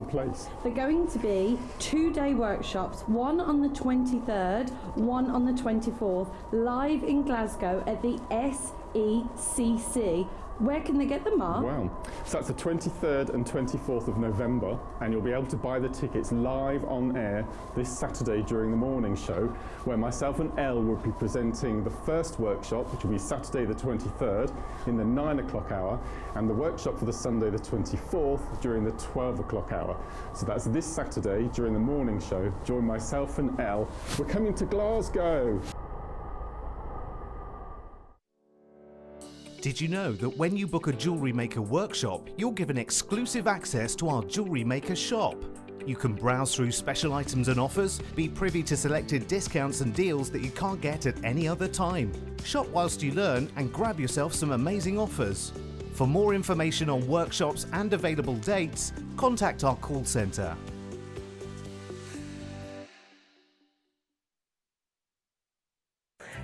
place? They're going to be 2-day workshops, one on the 23rd, one on the 24th, live in Glasgow at the SECC. Where can they get them, Mark? Wow. So that's the 23rd and 24th of November, and you'll be able to buy the tickets live on air this Saturday during the morning show, where myself and Elle will be presenting the first workshop, which will be Saturday the 23rd in the 9 o'clock hour, and the workshop for the Sunday the 24th during the 12 o'clock hour. So that's this Saturday during the morning show. Join myself and Elle. We're coming to Glasgow. Did you know that when you book a JewelleryMaker workshop, you're given exclusive access to our JewelleryMaker shop? You can browse through special items and offers, be privy to selected discounts and deals that you can't get at any other time. Shop whilst you learn and grab yourself some amazing offers. For more information on workshops and available dates, contact our call centre.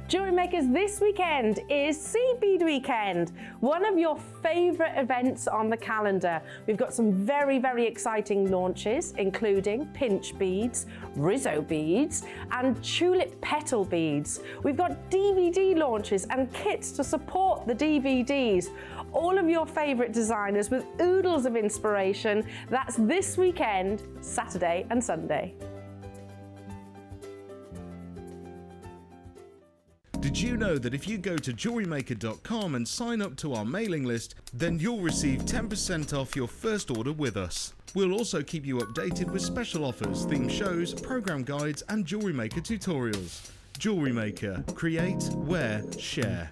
Jewellery Makers this weekend is Sea Bead Weekend, one of your favourite events on the calendar. We've got some very, very exciting launches, including pinch beads, Rizzo beads, and tulip petal beads. We've got DVD launches and kits to support the DVDs. All of your favourite designers with oodles of inspiration. That's this weekend, Saturday and Sunday. Did you know that if you go to JewelleryMaker.com and sign up to our mailing list, then you'll receive 10% off your first order with us. We'll also keep you updated with special offers, theme shows, program guides and Jewellery Maker tutorials. Jewellery Maker. Create, wear, share.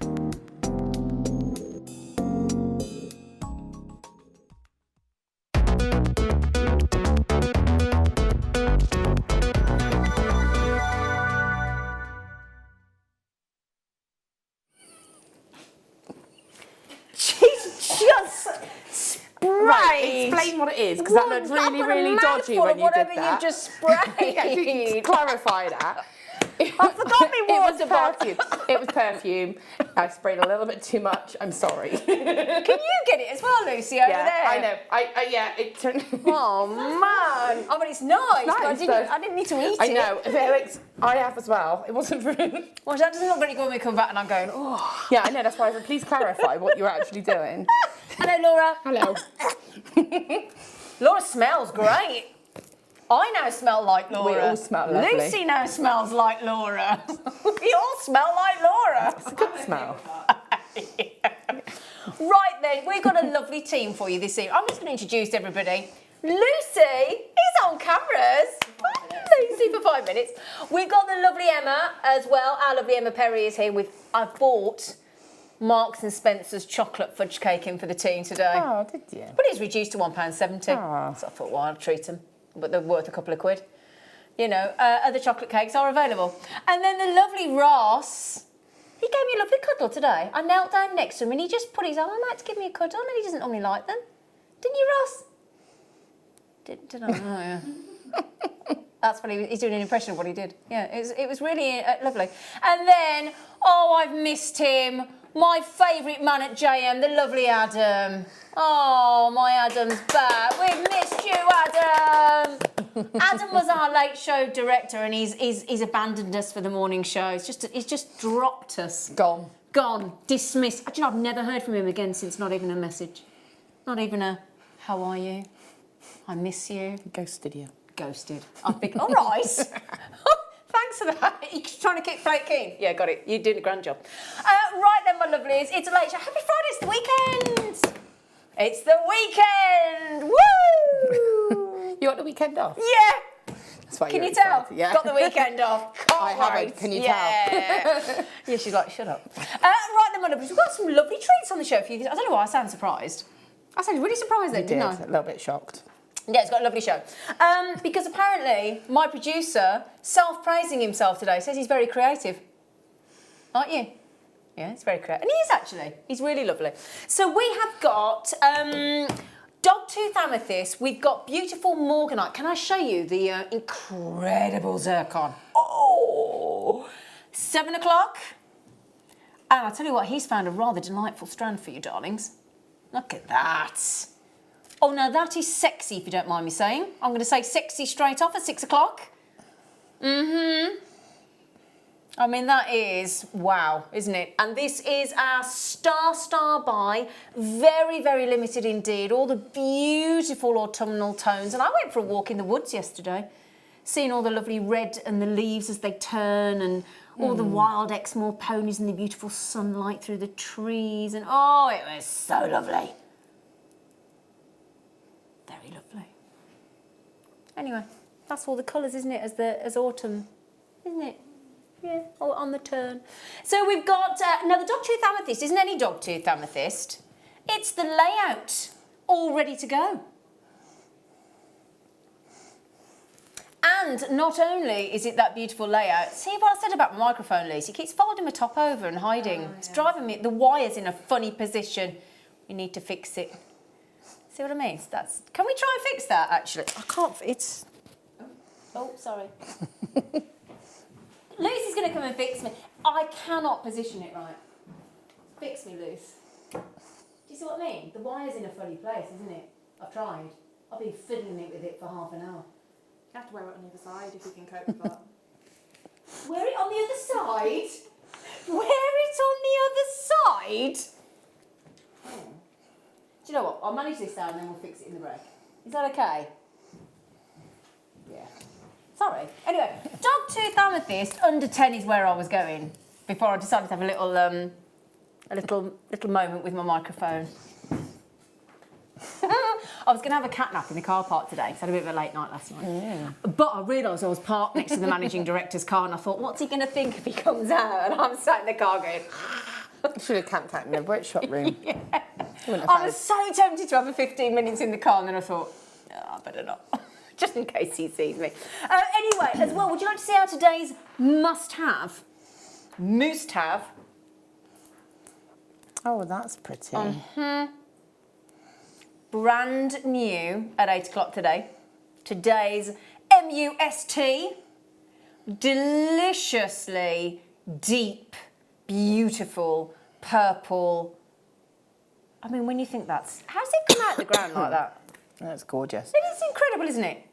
Right, explain what it is, because that looked really, really dodgy when you did that. Whatever you just sprayed. Yeah, clarify that. I forgot me It was water. a perfume. It was perfume. I sprayed a little bit too much. I'm sorry. Can you get it as well, Lucy, over there? I know. Yeah, it turned. Oh man! I mean, it's nice, but I didn't need to eat it. I know. Felix, I have as well. It wasn't for. Well, that doesn't look very good when we come back and I'm going, oh. Yeah, I know. That's why I said, please clarify what you're actually doing. Hello, Laura. Hello. Laura smells great. I now smell like Laura. We all smell lovely. Lucy now smells like Laura. We all smell like Laura. It's a good smell. Right then, we've got a lovely team for you this evening. I'm just going to introduce everybody. Lucy is on cameras. Lucy for 5 minutes. We've got the lovely Emma as well. Our lovely Emma Perry is here with, I've bought Marks and Spencer's chocolate fudge cake in for the team today. Oh, did you? But it's reduced to £1.70. Oh. So I thought, well, I'll treat them. But they're worth a couple of quid. You know, other chocolate cakes are available. And then the lovely Ross, he gave me a lovely cuddle today. I knelt down next to him and he just put his arm out to give me a cuddle, and he doesn't normally like them. Didn't you, Ross? Did I? Oh, yeah. That's what he's doing an impression of what he did. Yeah, it was really lovely. And then, oh, I've missed him. My favourite man at JM, the lovely Adam. Oh, my Adam's back. We've missed you, Adam. Adam was our late show director, and he's abandoned us for the morning show. He's just dropped us. Gone. Dismissed. Actually, I've never heard from him again since not even a message. Not even a, how are you? I miss you. Ghosted you. Ghosted. I've been, all right. Thanks for that. You're trying to play it keen. Yeah, got it. You're doing a grand job. Right then, my lovelies. It's a late show. Happy Friday. It's the weekend. It's the weekend. Woo! You got the weekend off? Yeah. That's why Can you're you tell? excited, yeah. Got the weekend off. I haven't. Can you tell? Yeah, she's like, shut up. Right then, my lovelies. We've got some lovely treats on the show for you. I don't know why I sound surprised. I sounded really surprised then, didn't I? A little bit shocked. Yeah, it's got a lovely show. Because apparently my producer, self-praising himself today, says he's very creative. Aren't you? Yeah, he's very creative. And he is actually. He's really lovely. So we have got Dogtooth Amethyst. We've got beautiful Morganite. Can I show you the incredible zircon? Oh! 7 o'clock. And I'll tell you what, he's found a rather delightful strand for you, darlings. Look at that. Oh, now that is sexy, if you don't mind me saying. I'm going to say sexy straight off at 6 o'clock. Mm-hmm. I mean, that is wow, isn't it? And this is our star buy. Very, very limited indeed. All the beautiful autumnal tones. And I went for a walk in the woods yesterday, seeing all the lovely red and the leaves as they turn and all the wild Exmoor ponies and the beautiful sunlight through the trees. And oh, it was so lovely. Very lovely. Anyway, that's all the colours, isn't it, as autumn, isn't it? Yeah, or on the turn. So we've got, now the dogtooth amethyst isn't any dogtooth amethyst. It's the layout, all ready to go. And not only is it that beautiful layout, see what I said about my microphone, Lucy? It keeps folding my top over and hiding. Oh, yeah. It's driving me, the wire's in a funny position. We need to fix it. See what I mean? Can we try and fix that, actually? I can't, it's... Oh, sorry. Lucy's going to come and fix me. I cannot position it right. Fix me, Luce. Do you see what I mean? The wire's in a funny place, isn't it? I've tried. I've been fiddling it with it for half an hour. You have to wear it on the other side if you can cope with that. Wear it on the other side? Wear it on the other side? Oh. Do you know what? I'll manage this down and then we'll fix it in the break. Is that okay? Yeah. Sorry. Anyway, dogtooth amethyst under 10 is where I was going before I decided to have a little moment with my microphone. I was going to have a cat nap in the car park today because I had a bit of a late night last night. Yeah. But I realised I was parked next to the managing director's car and I thought, what's he going to think if he comes out? And I'm sat in the car going... You should have camped out in the workshop room. Yeah. I was so tempted to have a 15 minutes in the car and then I thought, I better not. Just in case he sees me. Anyway, as well, would you like to see our today's must-have? Oh, that's pretty. Brand new at 8 o'clock today. Today's MUST. Deliciously deep, beautiful, purple. I mean, when you think how's it come out of the ground like that? That's gorgeous. It is incredible, isn't it?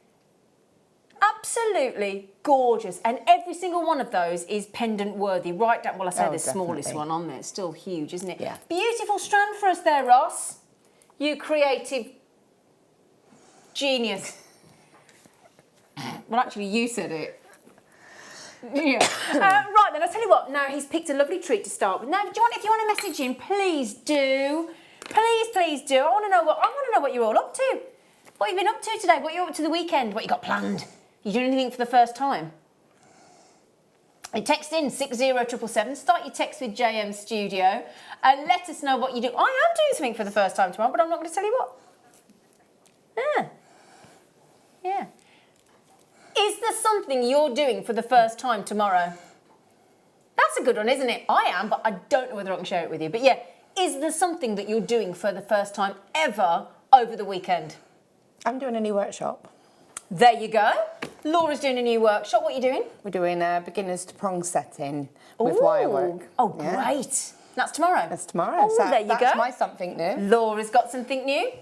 Absolutely gorgeous. And every single one of those is pendant worthy. Right down, well, I say the smallest one on there. It's still huge, isn't it? Yeah. Beautiful strand for us there, Ross. You creative genius. Well, actually, you said it. Yeah. Right then, I'll tell you what. Now he's picked a lovely treat to start with. Now, if you want to message in, please do. Please do. I want to know what you're all up to. What you've been up to today? What you're up to the weekend? What you got planned? You doing anything for the first time? You text in 60777. Start your text with JM Studio. Let us know what you do. I am doing something for the first time tomorrow, but I'm not going to tell you what. Yeah. Is there something you're doing for the first time tomorrow? That's a good one, isn't it? I am, but I don't know whether I can share it with you. But yeah, is there something that you're doing for the first time ever over the weekend? I'm doing a new workshop. There you go. Laura's doing a new workshop. What are you doing? We're doing a beginners to prong setting with wire work. Oh, yeah. Great. That's tomorrow. That's tomorrow. Oh, there you go. That's my something new. Laura's got something new.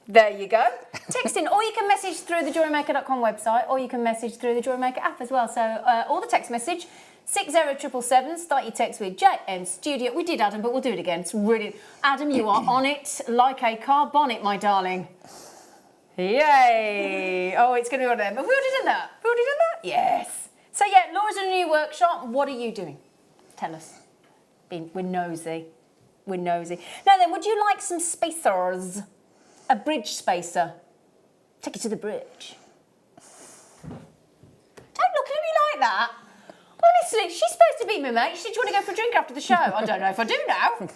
There you go. Text in, or you can message through the JewelleryMaker.com website, or you can message through the JewelleryMaker app as well. So, or the text message, 60777. Start your text with JM Studio. We did, Adam, but we'll do it again. It's really... Adam, you are on it like a car bonnet, my darling. Yay! Oh, it's going to be one of them. Have we already done that? Have we already done that? Yes. So, yeah, Laura's in a new workshop. What are you doing? Tell us. We're nosy. We're nosy. Now then, would you like some spacers? A bridge spacer. Take it to the bridge. Don't look at me like that. Honestly, she's supposed to be my mate. She said, do you want to go for a drink after the show? I don't know if I do now.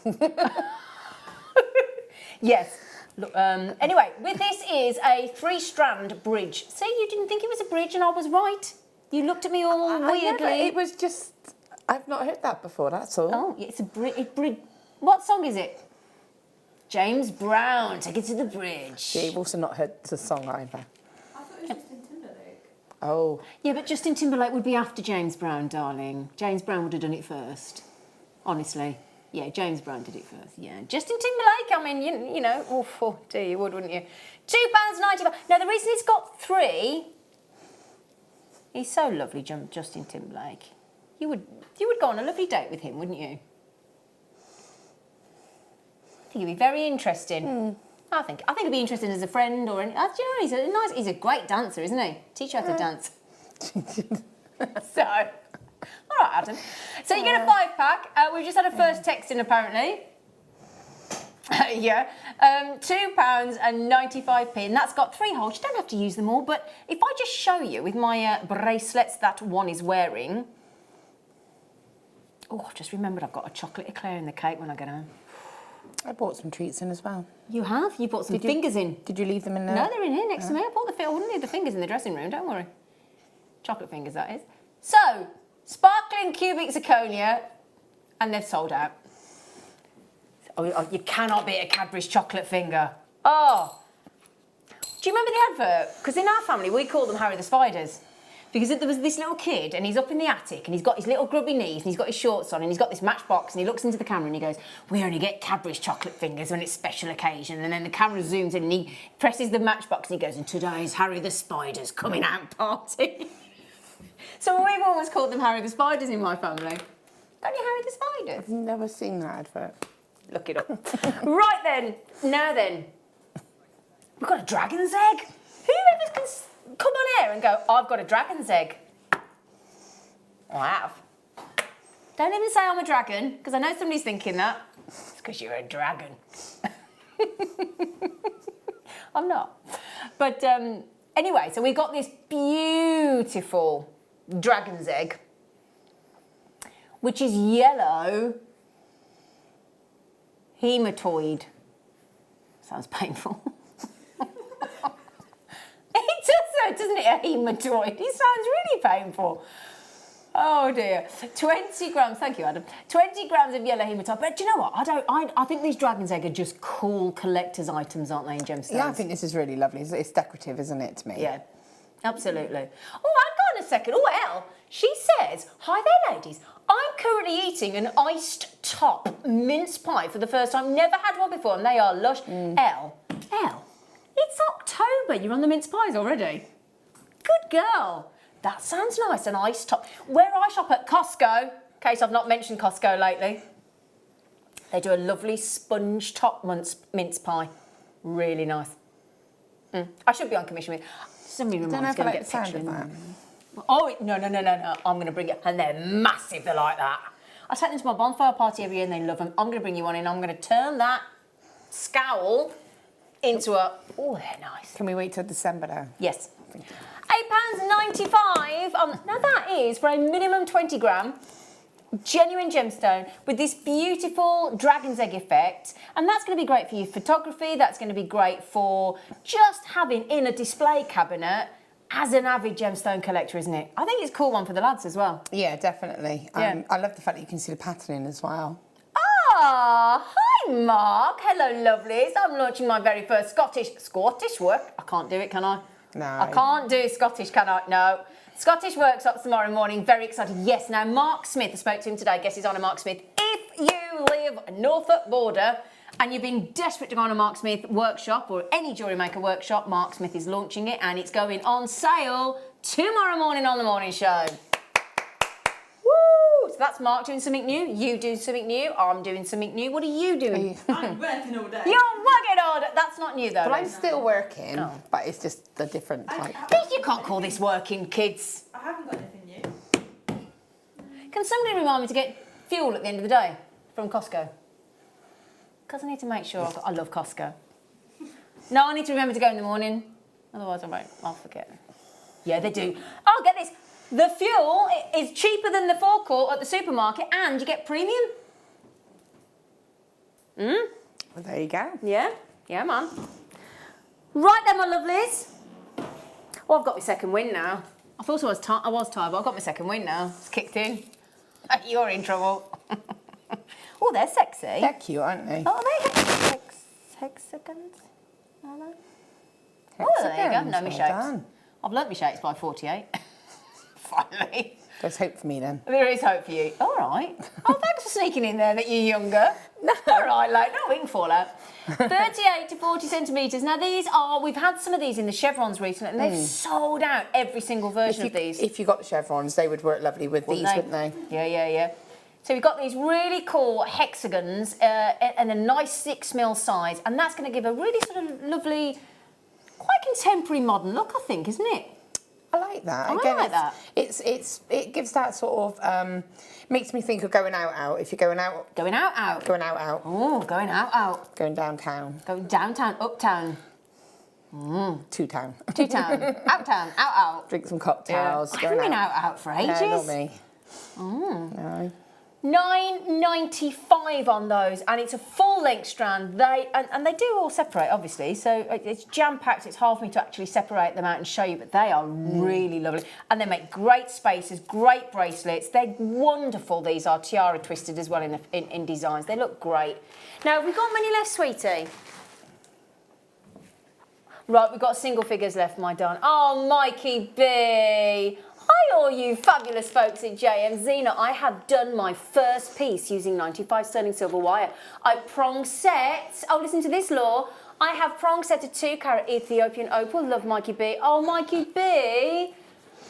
Yes. Look, anyway, this is a 3-strand bridge. See, you didn't think it was a bridge and I was right. You looked at me all weirdly. It was just... I've not heard that before, that's all. Oh, it's a bridge. What song is it? James Brown, Take It to the Bridge. Yeah, you've also not heard the song either. I thought it was Justin Timberlake. Oh. Yeah, but Justin Timberlake would be after James Brown, darling. James Brown would have done it first. Honestly. Yeah, James Brown did it first. Yeah, Justin Timberlake. I mean, you know, oh dear, you would, wouldn't you? £2.95. Now the reason he's got 3, he's so lovely, Justin Timberlake. You would go on a lovely date with him, wouldn't you? I think it'd be very interesting. I think it'd be interesting as a friend or you know, he's a great dancer, isn't he? Teach you how to dance. So, all right, Adam. So you get a 5-pack. We've just had a first text in apparently. Yeah, £2.95, and that's got 3 holes. You don't have to use them all, but if I just show you with my bracelets that one is wearing. Oh, I've just remembered I've got a chocolate eclair in the cake when I get home. I bought some treats in as well. You have? You bought some fingers in. Did you leave them in there? No, they're in here next to me. I wouldn't leave the fingers in the dressing room, don't worry. Chocolate fingers, that is. So, sparkling cubic zirconia, and they've sold out. Oh, you cannot beat a Cadbury's chocolate finger. Oh. Do you remember the advert? Because in our family, we call them Harry the Spiders. Because there was this little kid, and he's up in the attic, and he's got his little grubby knees, and he's got his shorts on, and he's got this matchbox, and he looks into the camera, and he goes, we only get Cadbury's chocolate fingers when it's special occasion. And then the camera zooms in, and he presses the matchbox, and he goes, and today's Harry the Spider's coming out party. So we've always called them Harry the Spiders in my family. Don't you Harry the Spiders? I've never seen that advert. Look it up. Right then, now then. We've got a dragon's egg. Whoever can come on air and go, I've got a dragon's egg. I have. Don't even say I'm a dragon, because I know somebody's thinking that. It's because you're a dragon. I'm not. But anyway, so we've got this beautiful dragon's egg, which is yellow hematoid. Sounds painful. It does, doesn't it? A hematoid. It sounds really painful. Oh dear. 20 grams. Thank you, Adam. 20 grams of yellow hematite. But do you know what? I think these dragon's egg are just cool collector's items, aren't they, in gemstones? Yeah, I think this is really lovely. It's decorative, isn't it, to me? Yeah, absolutely. Oh, hang on a second. Oh, Elle, she says, hi there, ladies. I'm currently eating an iced top mince pie for the first time. Never had one before, and they are lush. Elle, it's October. You're on the mince pies already. Good girl. That sounds nice, an iced top. Where I shop at Costco, in case I've not mentioned Costco lately, they do a lovely sponge top mince pie. Really nice. I should be on commission with. Somebody reminds me to go get a picture of that. Oh, no. I'm going to bring it. And they're massive, they're like that. I take them to my bonfire party every year and they love them. I'm going to bring you one in. I'm going to turn that scowl into a... Oh, they're nice. Can we wait till December now? Yes. £8.95. Now that is for a minimum 20 gram genuine gemstone with this beautiful dragon's egg effect, and that's going to be great for your photography. That's going to be great for just having in a display cabinet as an avid gemstone collector, isn't it? I think it's a cool one for the lads as well. Yeah, definitely. Yeah. I love the fact that you can see the patterning as well. Ah, hi Mark. Hello, lovelies. I'm launching my very first Scottish work. I can't do it, can I? No. I can't do Scottish, can I? No. Scottish workshops tomorrow morning. Very excited. Yes, now Mark Smith, I spoke to him today. Guess he's on a Mark Smith. If you live Norfolk border and you've been desperate to go on a Mark Smith workshop or any jewellery maker workshop, Mark Smith is launching it and it's going on sale tomorrow morning on the morning show. Woo! So that's Mark doing something new. You do something new. I'm doing something new. What are you doing? I'm working all day. You're working all day. That's not new though. Well, I'm still working, but it's just a different type. You can't call this working, kids. I haven't got anything new. Can somebody remind me to get fuel at the end of the day from Costco? Because I need to make sure. I love Costco. No, I need to remember to go in the morning. Otherwise, I'll forget. Yeah, they do. Oh, get this. The fuel is cheaper than the forecourt at the supermarket and you get premium. Well, there you go. Yeah, man. Right then, my lovelies. Oh, I've got my second win now. I thought I was tired, but I've got my second win now. It's kicked in. You're in trouble. Oh, they're sexy. They're cute, aren't they? Oh, are they hexagons? Are they? Oh, there you go. No, my shakes. Done. I've learnt my shakes by 48. Finally. There's hope for me then. There is hope for you. All right. Oh, thanks for sneaking in there that you're younger. No. All right, like, no, we can fall out. 38 to 40 centimetres. Now, these are, we've had some of these in the chevrons recently, and they've sold out every single version of these. If you got the chevrons, they would work lovely with these, wouldn't they? Yeah. So we've got these really cool hexagons and a nice 6mm size, and that's going to give a really sort of lovely, quite contemporary modern look, I think, isn't it? I like that. I Again, like that. It gives that sort of makes me think of going out. If you're going out. Going out. Oh, going out. Going downtown. Going downtown, uptown. Two town. Outtown, out. Drink some cocktails. I haven't been out for ages. Not me. No. $9.95 on those, and it's a full-length strand. They do all separate, obviously, so it's jam-packed. It's hard for me to actually separate them out and show you, but they are really lovely, and they make great spaces, great bracelets. They're wonderful. These are tiara twisted as well in designs. They look great. Now, have we got many left, sweetie? Right, we've got single figures left, my darling. Oh, Mikey B. Hi, all you fabulous folks at JM. Zena, I have done my first piece using 95 sterling silver wire. I prong set. Oh, listen to this, Law. I have prong set a 2-carat Ethiopian opal. Love Mikey B. Oh, Mikey B.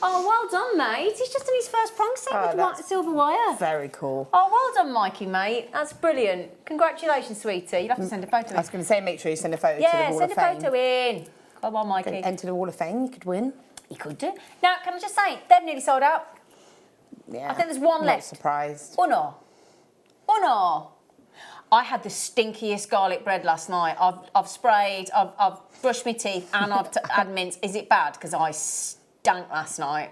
Oh, well done, mate. He's just done his first prong set with silver wire. Very cool. Oh, well done, Mikey, mate. That's brilliant. Congratulations, sweetie. You'll have to send a photo in. I was going to say, make sure you send a photo to the Wall of Fame. Yeah, send a photo in. Come on, Mikey. Enter the Wall of Fame, you could win. You could do. Now, can I just say, they've nearly sold out. Yeah. I think there's one left. Not surprised. Oh no. I had the stinkiest garlic bread last night. I've sprayed, I've brushed my teeth, and I've had mince. Is it bad? Because I stank last night.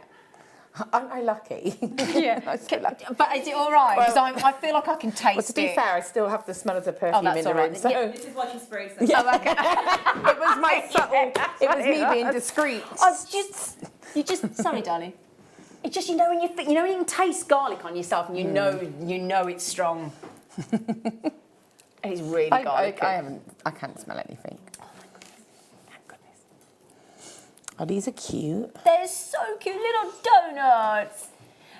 Aren't I lucky? Yeah. I'm so lucky. But is it all right? Because Well, I feel like I can taste it. Well, to be fair, I still have the smell of the perfume that's in the all right. room. So. Yeah. This is why she sprays them. Yeah. Oh, okay. It was my subtle. It was me being discreet. Sorry, darling. It's just, you know when you can taste garlic on yourself and you know it's strong. It's really garlic. I can't smell anything. Oh, these are cute. They're so cute, little donuts.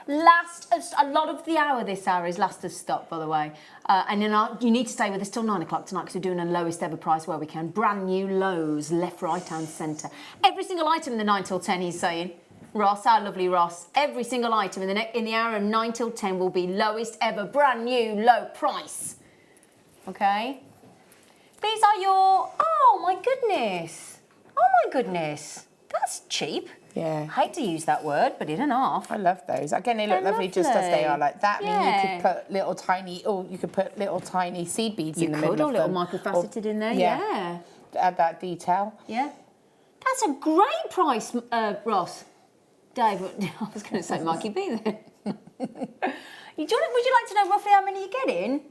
A lot of the hour this hour is last of stock, by the way. And then you need to stay with us till 9 o'clock tonight because we're doing a lowest ever price where we can. Brand new lows, left, right and centre. Every single item in the 9 till 10, he's saying. Ross, our lovely Ross. Every single item in the hour of 9 till 10 will be lowest ever, brand new, low price. Okay? These are your... Oh, my goodness. That's cheap. Yeah. I hate to use that word, but in and off. I love those. Again, they look lovely just as they are like that. Yeah. I mean, you could put little tiny seed beads in the middle of them. You could, or little microfaceted in there, yeah. Add that detail. Yeah. That's a great price, Ross. Dave, I was going to say Mikey B then. Would you like to know roughly how many you're getting?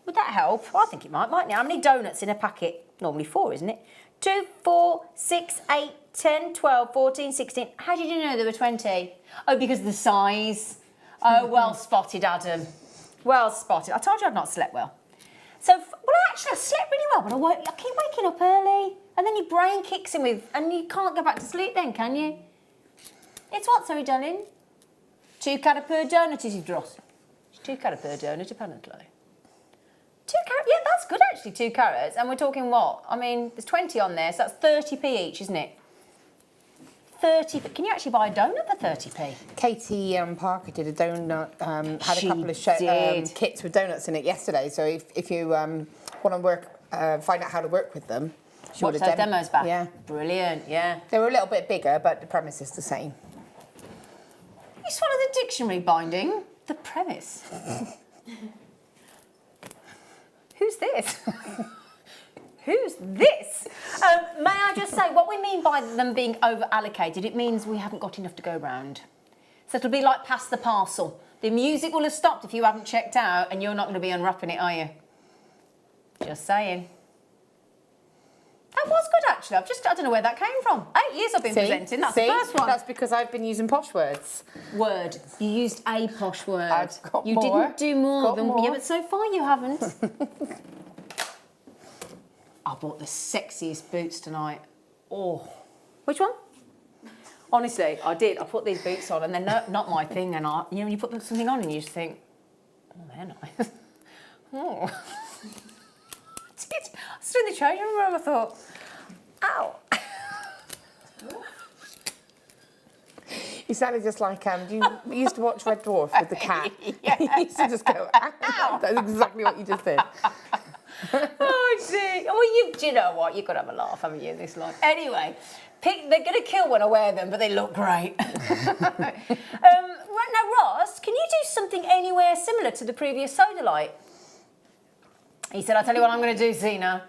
Would that help? I think it might, mightn't it? How many donuts in a packet? Normally 4, isn't it? 2, 4, 6, 8, 10, 12, 14, 16. How did you know there were 20? Oh, because of the size. Oh, well spotted, Adam. Well spotted. I told you I've not slept well. So, actually, I slept really well, but I keep waking up early. And then your brain kicks in with, and you can't go back to sleep then, can you? It's what, sorry, darling? 2 carat per donut, is it, Ross? It's 2 carat per donut, apparently. 2 carat, yeah, that's good actually, 2 carats. And we're talking what? I mean, there's 20 on there, so that's 30p each, isn't it? 30p. Can you actually buy a donut for 30p? Katie Parker did a donut, had a couple of kits with donuts in it yesterday. So if you want to find out how to work with them, she would have demos back. Yeah. Brilliant, yeah. They were a little bit bigger, but the premise is the same. You swallowed the dictionary binding. The premise. Who's this? Who's this? May I just say, what we mean by them being over-allocated, it means we haven't got enough to go round. So it'll be like pass the parcel. The music will have stopped if you haven't checked out, and you're not going to be unwrapping it, are you? Just saying. That was good, actually. I don't know where that came from. 8 years I've been presenting. That's the first one. That's because I've been using posh words. Word. You used a posh word. I've got you more. Didn't do more than... More. Yeah, but so far you haven't. I bought the sexiest boots tonight. Oh. Which one? Honestly, I did. I put these boots on and they're not my thing. And when you put something on and you just think, oh, they're nice. Oh. I stood in the changing room, I thought, ow. You sounded just like, you used to watch Red Dwarf with the cat. Yes. You used to just go, ow. That's exactly what you just did. Oh, gee. Well, do you know what? You've got to have a laugh, haven't you, this life? Anyway, they're going to kill when I wear them, but they look great. Right now, Ross, can you do something anywhere similar to the previous Sodalite? He said, I'll tell you what I'm going to do, Zena.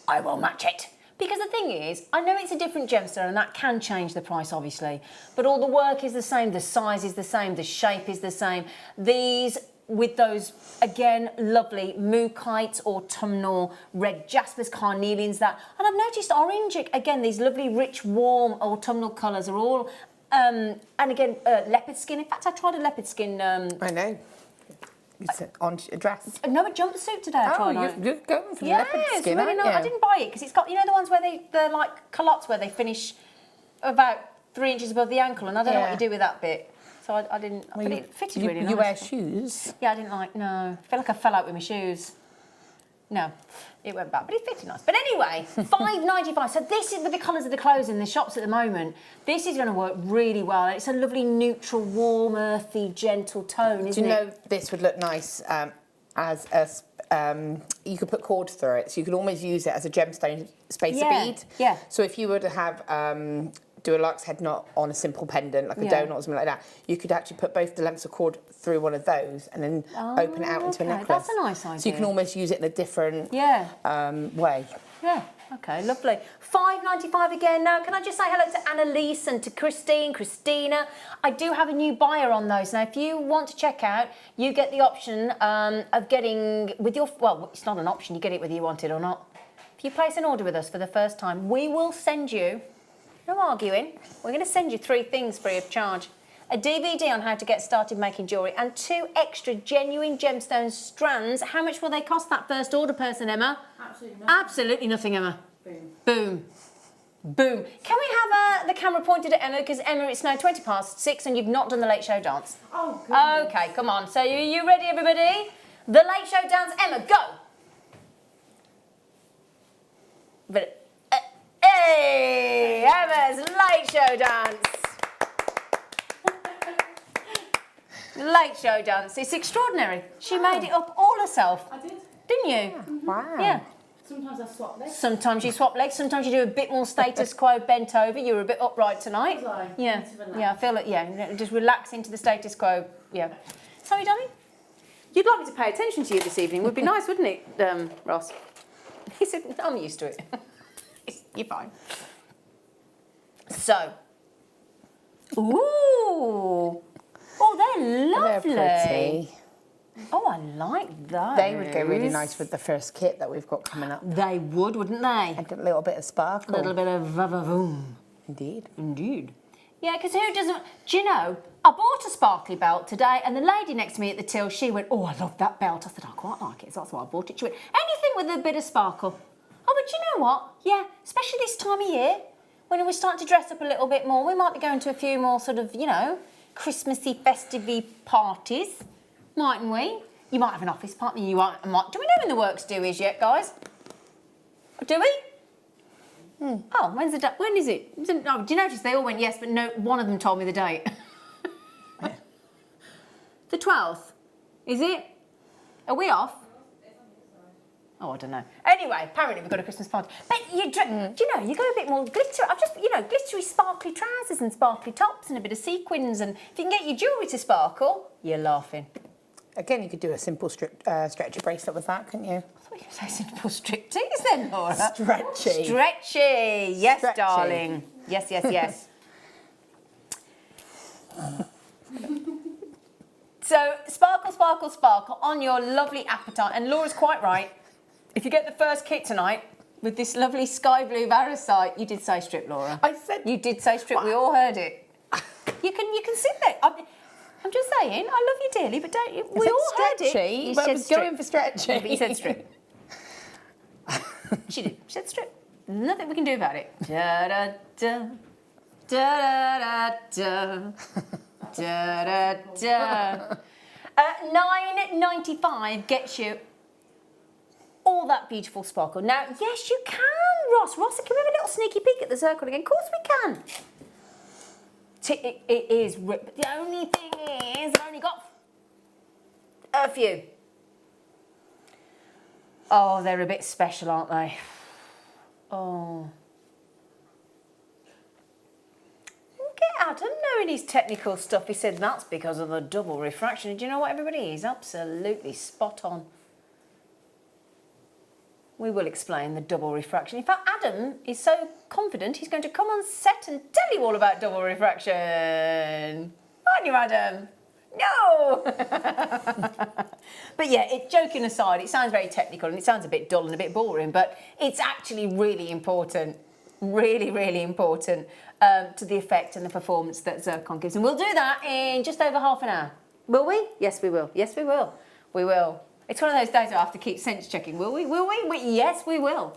I will match it. Because the thing is, I know it's a different gemstone and that can change the price, obviously. But all the work is the same, the size is the same, the shape is the same. These, with those, again, lovely mookites, autumnal, red jaspers, carnelians, that. And I've noticed orange, again, these lovely, rich, warm, autumnal colours are all, and again, leopard skin. In fact, I tried a leopard skin. I know. It's on a dress. No, a jumpsuit today. I tried you're going for the yeah, leopard it's skin, really aren't nice. you? I didn't buy it because it's got, you know, the ones where they're like culottes where they finish about 3 inches above the ankle, and I don't know what you do with that bit. So I didn't. But it fitted really nice. You wear shoes? Yeah, I didn't like. No, I feel like I fell out with my shoes. No, it went bad, but it fitted nice. But anyway, $5.95. So this is with the colours of the clothes in the shops at the moment. This is going to work really well. It's a lovely neutral, warm, earthy, gentle tone, isn't it? Do you know this would look nice as a, you could put cords through it, so you could almost use it as a gemstone spacer bead. Yeah. So if you were to have do a lark's head knot on a simple pendant, like a donut or something like that, you could actually put both the lengths of cord through one of those and then open it out into a necklace. That's a nice idea. So you can almost use it in a different way. Yeah. Okay, lovely. $5.95 again. Now, can I just say hello to Annalise and to Christine, Christina? I do have a new buyer on those. Now, if you want to check out, you get the option of getting with your, well, it's not an option, you get it whether you want it or not. If you place an order with us for the first time, we will send you, no arguing, we're going to send you 3 things free of charge. A DVD on how to get started making jewellery and 2 extra genuine gemstone strands. How much will they cost that first order person, Emma? Absolutely nothing. Absolutely nothing, Emma. Boom. Boom. Boom. Can we have the camera pointed at Emma? Because Emma, it's now 6:20 and you've not done the late show dance. Oh, goodness. Okay, come on. So you ready, everybody? The late show dance. Emma, go. But, hey, Emma's late show dance. Late show dance. It's extraordinary. She made it up all herself. I did. Didn't you? Wow. Yeah. Sometimes I swap legs. Sometimes you swap legs. Sometimes you do a bit more status quo, bent over. You were a bit upright tonight. Was I? Yeah. Need to relax. Yeah. I feel it. Yeah. Just relax into the status quo. Yeah. Sorry, darling. You'd like me to pay attention to you this evening? Would be nice, wouldn't it, Ross? He said, "I'm used to it. You're fine." So. Ooh. Oh, they're lovely. They're pretty. Oh, I like those. They would go really nice with the first kit that we've got coming up. They would, wouldn't they? And a little bit of sparkle. A little bit of va-va-voom. Indeed. Indeed. Yeah, because who doesn't... Do you know, I bought a sparkly belt today and the lady next to me at the till, she went, oh, I love that belt. I said, I quite like it, so that's why I bought it. She went, anything with a bit of sparkle. Oh, but you know what? Yeah, especially this time of year, when we're starting to dress up a little bit more, we might be going to a few more sort of, you know, Christmassy, festive parties, mightn't we? You might have an office party. You might. Do we know when the work's due is yet, guys? Do we? Oh, when's the date? When is it? Oh, do you notice they all went yes, but no, one of them told me the date. The 12th. Is it? Are we off? Oh, I don't know. Anyway, apparently we've got a Christmas party. But do you know, you go a bit more glitter. I've just, you know, glittery, sparkly trousers and sparkly tops and a bit of sequins. And if you can get your jewellery to sparkle, you're laughing. Again, you could do a simple stretchy bracelet with that, couldn't you? I thought you were saying simple striptease then, Laura. Stretchy. Stretchy. Yes, Stretchy. darling. Yes, yes, yes. So, sparkle, sparkle, sparkle on your lovely appetite. And Laura's quite right. If you get the first kit tonight with this lovely sky blue varicite, you did say strip, Laura. I said... You did say strip. We all heard it. You can sit there. I'm just saying, I love you dearly, but don't you? We all heard it. You but I said was strip. going for stretchy. But you said strip. She did. She said strip. Nothing we can do about it. Da da da da da da da da. £9.95 gets you all that beautiful sparkle. Now, yes, you can, Ross. Ross, can we have a little sneaky peek at the circle again? Of course we can. It is ripped. The only thing is, I've only got a few. Oh, they're a bit special, aren't they? Oh. Look at Adam knowing his technical stuff. He said that's because of the double refraction. And do you know what, everybody? He's absolutely spot on. We will explain the double refraction. In fact, Adam is so confident he's going to come on set and tell you all about double refraction. Aren't you, Adam? No! But yeah, joking aside, it sounds very technical and it sounds a bit dull and a bit boring, but it's actually really important, really, really important to the effect and the performance that zircon gives. And we'll do that in just over half an hour. Will we? Yes, we will. Yes, we will. We will. It's one of those days I have to keep sense checking. Will we? Will we? Yes, we will.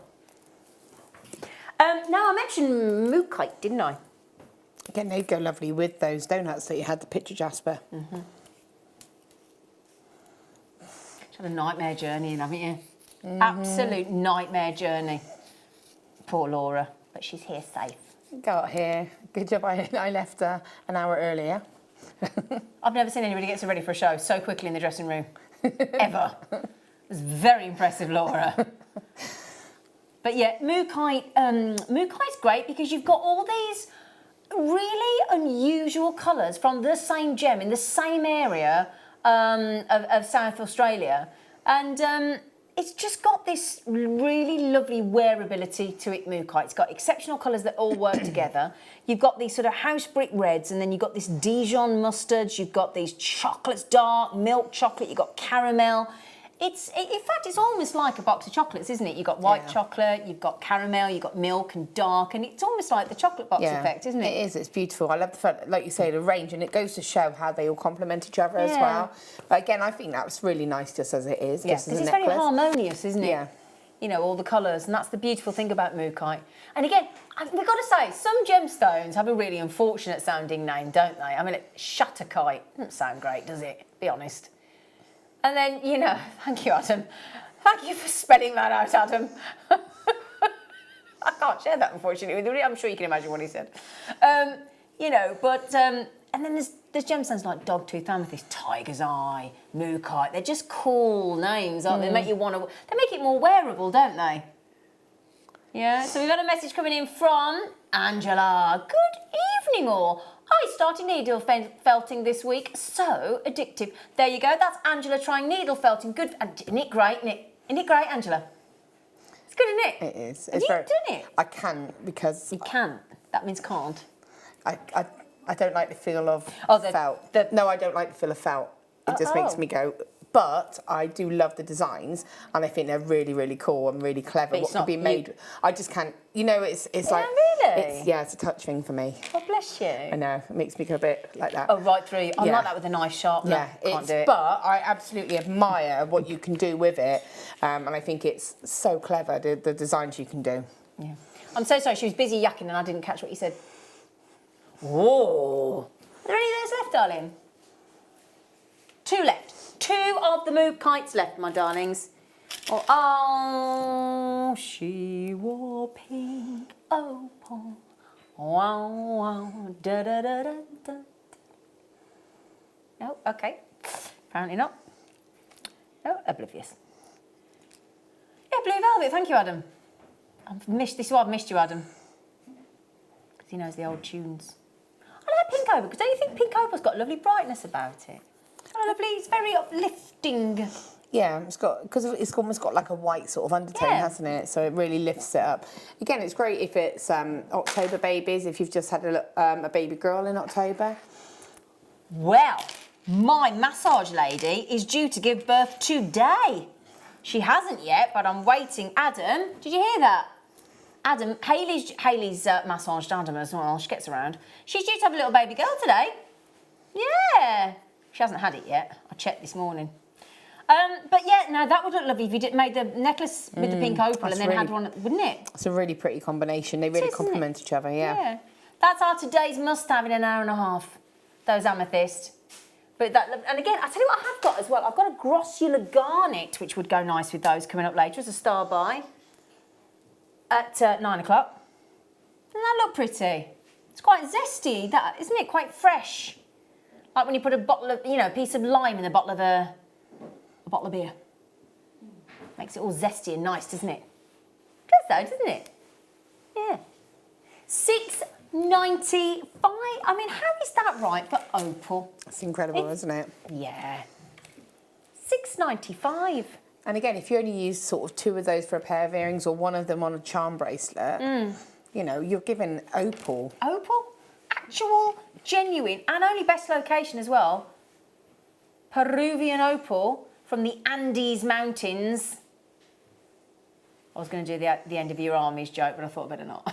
Now, I mentioned mookaite, didn't I? Again, they'd go lovely with those donuts that you had, the picture jasper. Mm-hmm. You've had a nightmare journey in, haven't you? Mm-hmm. Absolute nightmare journey. Poor Laura, but she's here safe. Got here. Good job I left an hour earlier. I've never seen anybody get so ready for a show so quickly in the dressing room. Ever. It was very impressive, Laura. But yeah, mookaite's great because you've got all these really unusual colours from the same gem in the same area of South Australia, and it's just got this really lovely wearability to it, mookaite. It's got exceptional colours that all work together. You've got these sort of house brick reds, and then you've got this Dijon mustards, you've got these chocolates, dark milk chocolate, you've got caramel. In fact, it's almost like a box of chocolates, isn't it? You've got white chocolate, you've got caramel, you've got milk and dark, and it's almost like the chocolate box effect, isn't it? It is, it's beautiful. I love the fact, like you say, the range, and it goes to show how they all complement each other as well. But again, I think that was really nice just as it is, just as a necklace. It's very harmonious, isn't it? Yeah. You know, all the colours, and that's the beautiful thing about mookaite. And again, we've got to say, some gemstones have a really unfortunate sounding name, don't they? I mean, shutterkite doesn't sound great, does it? Be honest. And then, you know, thank you, Adam. Thank you for spelling that out, Adam. I can't share that, unfortunately, with you. I'm sure you can imagine what he said. You know, but, and then there's gemstones like dogtooth amethyst, tiger's eye, mookaite. They're just cool names, aren't they? They make you want to, they make it more wearable, don't they? Yeah, so we've got a message coming in from Angela. Good evening, all. I started needle felting this week. So addictive. There you go. That's Angela trying needle felting. Good. And isn't it great? Isn't it great, Angela? It's good, isn't it? It is. Have you done it? I can, because... You can. That means can't. I don't like the feel of felt. No, I don't like the feel of felt. It just makes me go... But I do love the designs, and I think they're really, really cool and really clever. What could be made? I just can't. You know, it's like really. It's a touch thing for me. God bless you. I know, it makes me go a bit like that. Oh, right through. I'm like that with a knife sharp. Yeah, can't do it. But I absolutely admire what you can do with it, and I think it's so clever the designs you can do. Yeah. I'm so sorry. She was busy yakking, and I didn't catch what you said. Whoa. Are there any of those left, darling? 2 left. 2 of the mookites left, my darlings. Oh, she wore pink opal. Wow, wow, da da da da da. No, okay. Apparently not. No, oblivious. Yeah, blue velvet. Thank you, Adam. This is why I've missed you, Adam. Because he knows the old tunes. I like pink opal because don't you think pink opal's got lovely brightness about it? Lovely, it's very uplifting. Yeah, it's got, because it's almost got like a white sort of undertone, hasn't it? So it really lifts it up. Again, it's great if it's October babies, if you've just had a baby girl in October. Well, my massage lady is due to give birth today. She hasn't yet, but I'm waiting. Adam, did you hear that? Adam, Hayley's massaged Adam as well. She gets around. She's due to have a little baby girl today. Yeah. She hasn't had it yet. I checked this morning. But yeah, no, that would look lovely if you made the necklace with the pink opal and then had one, wouldn't it? It's a really pretty combination. They really complement each other, yeah. That's our today's must-have in an hour and a half. Those amethyst. But that, and again, I tell you what I have got as well. I've got a grossular garnet, which would go nice with those coming up later as a star buy at 9 o'clock. Doesn't that look pretty? It's quite zesty, that, isn't it? Quite fresh. Like when you put a bottle of, you know, a piece of lime in the bottle of a bottle of beer. Makes it all zesty and nice, doesn't it? Does though, doesn't it? Yeah. £6.95. I mean, how is that right for opal? It's incredible, isn't it? Yeah. £6.95. And again, if you only use sort of 2 of those for a pair of earrings or one of them on a charm bracelet, you know, you're given opal. Opal? Actual, genuine, and only best location as well. Peruvian opal from the Andes Mountains. I was going to do the end of your armies joke, but I thought better not.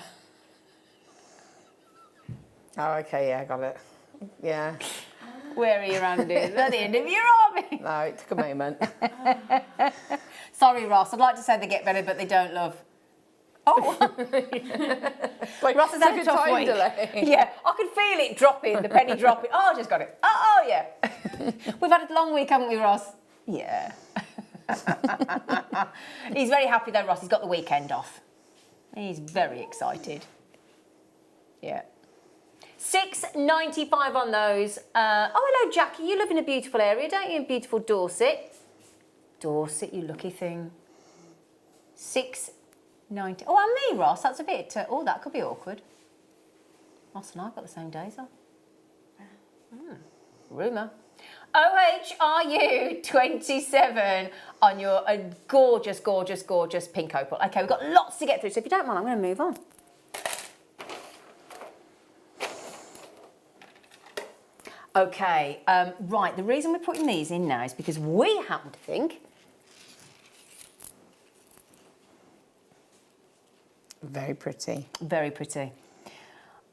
Oh, okay, yeah, got it. Yeah. Where are your Andes? At the end of your army. No, it took a moment. Sorry, Ross. I'd like to say they get better, but they don't, love. Oh. Like, Ross has had a tough week. delay. Yeah, I could feel it dropping, the penny dropping. Oh, I just got it. Oh, yeah. We've had a long week, haven't we, Ross? Yeah. He's very happy though, Ross. He's got the weekend off. He's very excited. Yeah. £6.95 on those. Oh, hello, Jackie. You live in a beautiful area, don't you? In beautiful Dorset. Dorset, you lucky thing. £6.90. Oh, and me, Ross. That's a bit... oh, that could be awkward. Ross and I have got the same days on. Rumour. OHRU 27 on your gorgeous, gorgeous, gorgeous pink opal. Okay, we've got lots to get through, so if you don't mind, I'm going to move on. Okay, right, the reason we're putting these in now is because we happen to think... Very pretty. Very pretty.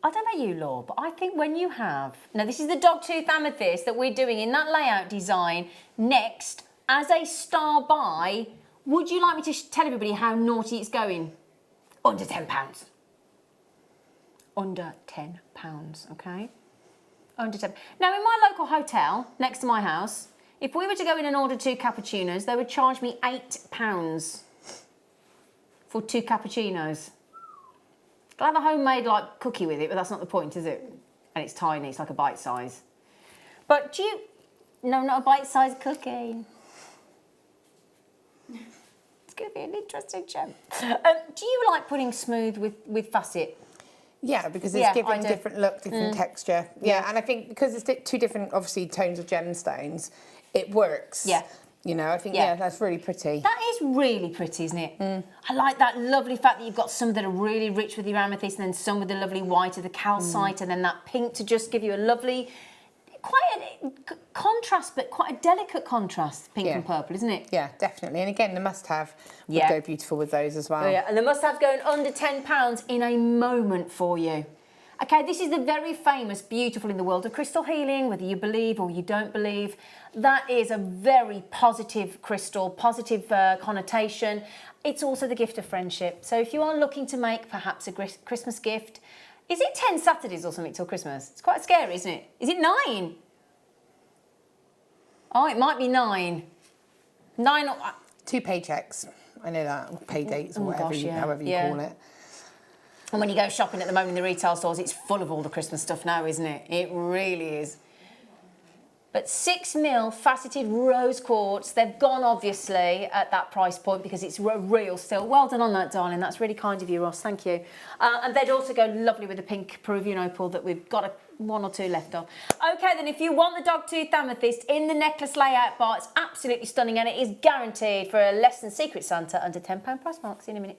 I don't know about you, Laura, but I think when you have... Now, this is the dogtooth amethyst that we're doing in that layout design next as a star buy. Would you like me to tell everybody how naughty it's going? Under £10. Under £10, okay? Under 10. Now, in my local hotel next to my house, if we were to go in and order 2 cappuccinos, they would charge me £8 for 2 cappuccinos. I'll have a homemade like cookie with it, but that's not the point, is it? And it's tiny, it's like a bite size. But do you... No, not a bite-sized cookie. It's going to be an interesting show. Do you like putting smooth with facet? Yeah, because it's giving different look, different texture. Yeah, and I think because it's 2 different, obviously, tones of gemstones, it works. Yeah. You know, I think, yeah, that's really pretty. That is really pretty, isn't it? I like that lovely fact that you've got some that are really rich with your amethyst and then some with the lovely white of the calcite and then that pink to just give you a lovely, quite a contrast, but quite a delicate contrast, pink and purple, isn't it? Yeah, definitely. And again, the must-have would go beautiful with those as well. Oh, yeah, and the must-have's going under £10 in a moment for you. Okay, this is the very famous, beautiful in the world of crystal healing, whether you believe or you don't believe. That is a very positive crystal, positive connotation. It's also the gift of friendship. So if you are looking to make perhaps a Christmas gift, is it 10 Saturdays or something till Christmas? It's quite scary, isn't it? Is it 9? Oh, it might be 9. 9 or... 2 paychecks. I know that, or pay dates or whatever, however you call it. And when you go shopping at the moment in the retail stores, it's full of all the Christmas stuff now, isn't it? It really is. But 6mm faceted rose quartz, they've gone obviously at that price point because it's real still. Well done on that, darling. That's really kind of you, Ross. Thank you. And they'd also go lovely with the pink Peruvian opal that we've got 1 or 2 left of. Okay, then if you want the dogtooth amethyst in the necklace layout bar, it's absolutely stunning and it is guaranteed for a less than Secret Santa under £10 price mark. See you in a minute.